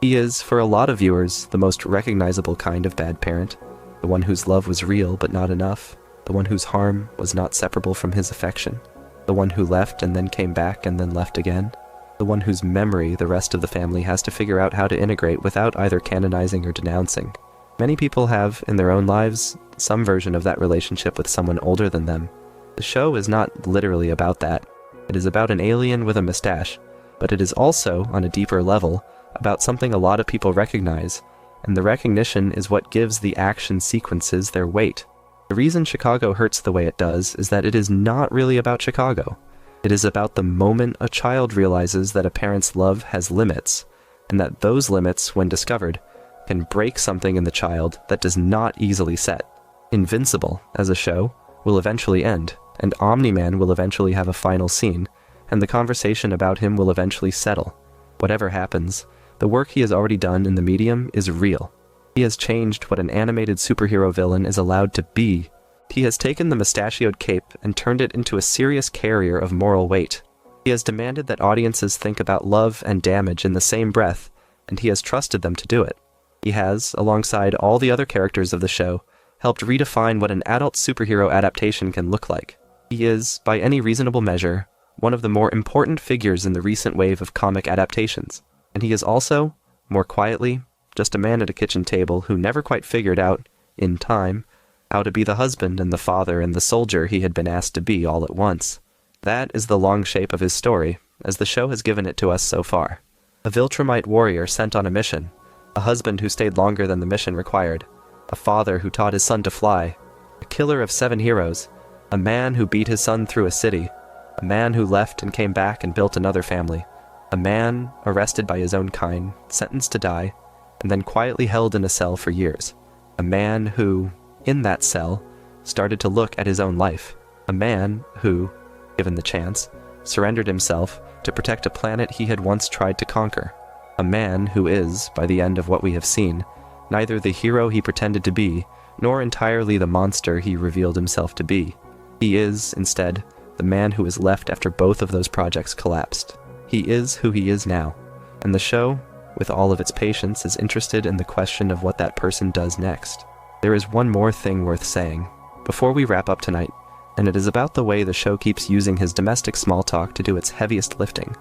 He is, for a lot of viewers, the most recognizable kind of bad parent, the one whose love was real but not enough, the one whose harm was not separable from his affection, the one who left and then came back and then left again, the one whose memory the rest of the family has to figure out how to integrate without either canonizing or denouncing. Many people have, in their own lives, some version of that relationship with someone older than them. The show is not literally about that. It is about an alien with a mustache, but it is also, on a deeper level, about something a lot of people recognize, and the recognition is what gives the action sequences their weight. The reason Chicago hurts the way it does is that it is not really about Chicago. It is about the moment a child realizes that a parent's love has limits, and that those limits, when discovered, can break something in the child that does not easily set. Invincible, as a show, will eventually end, and Omni Man will eventually have a final scene, and the conversation about him will eventually settle. Whatever happens, the work he has already done in the medium is real. He has changed what an animated superhero villain is allowed to be. He has taken the mustachioed cape and turned it into a serious carrier of moral weight. He has demanded that audiences think about love and damage in the same breath, and he has trusted them to do it. He has, alongside all the other characters of the show, helped redefine what an adult superhero adaptation can look like. He is, by any reasonable measure, one of the more important figures in the recent wave of comic adaptations. And he is also, more quietly, just a man at a kitchen table who never quite figured out, in time, how to be the husband and the father and the soldier he had been asked to be all at once. That is the long shape of his story, as the show has given it to us so far. A Viltrumite warrior sent on a mission, a husband who stayed longer than the mission required, a father who taught his son to fly, a killer of 7 heroes, a man who beat his son through a city, a man who left and came back and built another family, a man arrested by his own kind, sentenced to die, and then quietly held in a cell for years, a man who, in that cell, started to look at his own life, a man who, given the chance, surrendered himself to protect a planet he had once tried to conquer. A man who is, by the end of what we have seen, neither the hero he pretended to be, nor entirely the monster he revealed himself to be. He is, instead, the man who is left after both of those projects collapsed. He is who he is now, and the show, with all of its patience, is interested in the question of what that person does next. There is one more thing worth saying, before we wrap up tonight, and it is about the way the show keeps using his domestic small talk to do its heaviest lifting.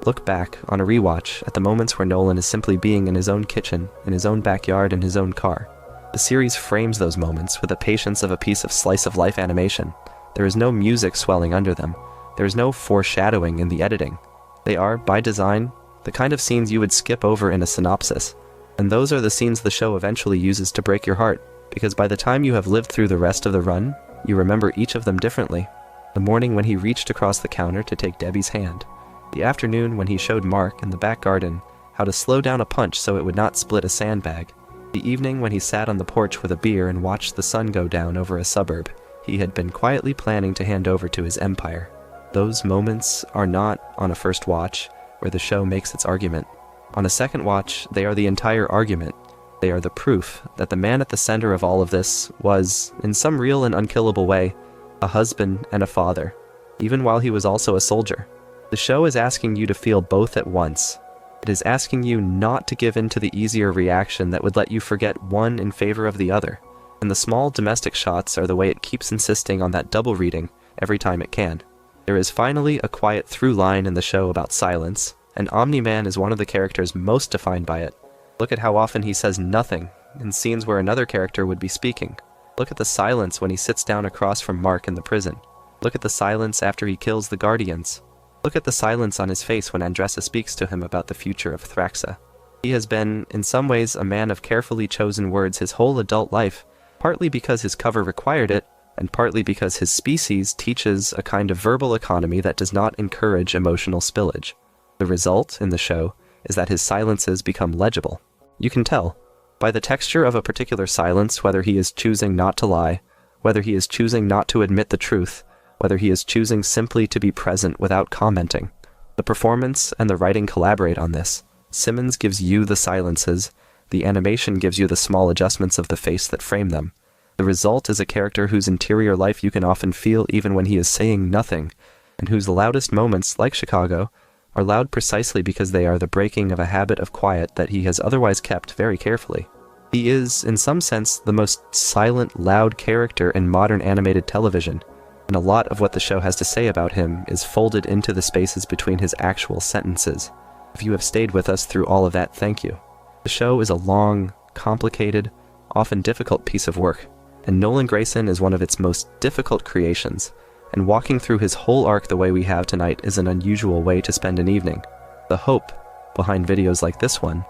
Look back, on a rewatch, at the moments where Nolan is simply being in his own kitchen, in his own backyard, in his own car. The series frames those moments with the patience of a piece of slice-of-life animation. There is no music swelling under them, There is no foreshadowing in the editing. They are, by design, the kind of scenes you would skip over in a synopsis. And those are the scenes the show eventually uses to break your heart, because by the time you have lived through the rest of the run, you remember each of them differently. The morning when he reached across the counter to take Debbie's hand. The afternoon when he showed Mark in the back garden how to slow down a punch so it would not split a sandbag. The evening when he sat on the porch with a beer and watched the sun go down over a suburb he had been quietly planning to hand over to his empire. Those moments are not on a first watch, where the show makes its argument. On a second watch, they are the entire argument. They are the proof that the man at the center of all of this was, in some real and unkillable way, a husband and a father, even while he was also a soldier. The show is asking you to feel both at once. It is asking you not to give in to the easier reaction that would let you forget one in favor of the other. And the small domestic shots are the way it keeps insisting on that double reading every time it can. There is finally a quiet through line in the show about silence, and Omni Man is one of the characters most defined by it. Look at how often he says nothing in scenes where another character would be speaking. Look at the silence when he sits down across from Mark in the prison. Look at the silence after he kills the Guardians. Look at the silence on his face when Andressa speaks to him about the future of Thraxa. He has been, in some ways, a man of carefully chosen words his whole adult life, partly because his cover required it, and partly because his species teaches a kind of verbal economy that does not encourage emotional spillage. The result, in the show, is that his silences become legible. You can tell, by the texture of a particular silence, whether he is choosing not to lie, whether he is choosing not to admit the truth, whether he is choosing simply to be present without commenting. The performance and the writing collaborate on this. Simmons gives you the silences, the animation gives you the small adjustments of the face that frame them. The result is a character whose interior life you can often feel even when he is saying nothing, and whose loudest moments, like Chicago, are loud precisely because they are the breaking of a habit of quiet that he has otherwise kept very carefully. He is, in some sense, the most silent, loud character in modern animated television, and a lot of what the show has to say about him is folded into the spaces between his actual sentences. If you have stayed with us through all of that, thank you. The show is a long, complicated, often difficult piece of work, and Nolan Grayson is one of its most difficult creations, and walking through his whole arc the way we have tonight is an unusual way to spend an evening. The hope behind videos like this one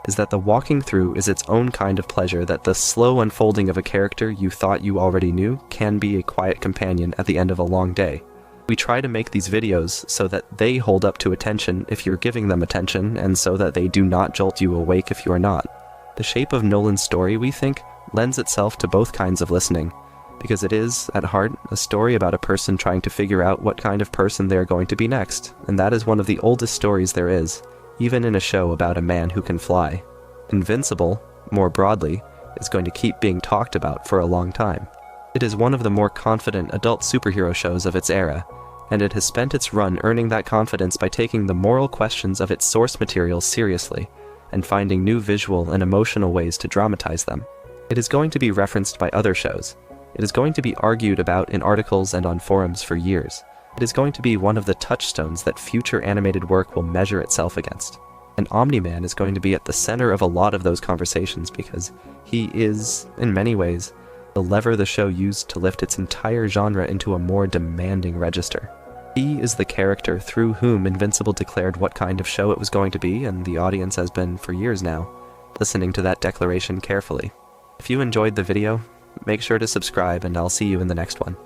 is that the walking through is its own kind of pleasure, that the slow unfolding of a character you thought you already knew can be a quiet companion at the end of a long day. We try to make these videos so that they hold up to attention if you're giving them attention, and so that they do not jolt you awake if you are not. The shape of Nolan's story, we think, lends itself to both kinds of listening, because it is, at heart, a story about a person trying to figure out what kind of person they are going to be next, and that is one of the oldest stories there is, even in a show about a man who can fly. Invincible, more broadly, is going to keep being talked about for a long time. It is one of the more confident adult superhero shows of its era, and it has spent its run earning that confidence by taking the moral questions of its source material seriously, and finding new visual and emotional ways to dramatize them. It is going to be referenced by other shows. It is going to be argued about in articles and on forums for years. It is going to be one of the touchstones that future animated work will measure itself against. And Omni Man is going to be at the center of a lot of those conversations because he is, in many ways, the lever the show used to lift its entire genre into a more demanding register. He is the character through whom Invincible declared what kind of show it was going to be, and the audience has been, for years now, listening to that declaration carefully. If you enjoyed the video, make sure to subscribe, and I'll see you in the next one.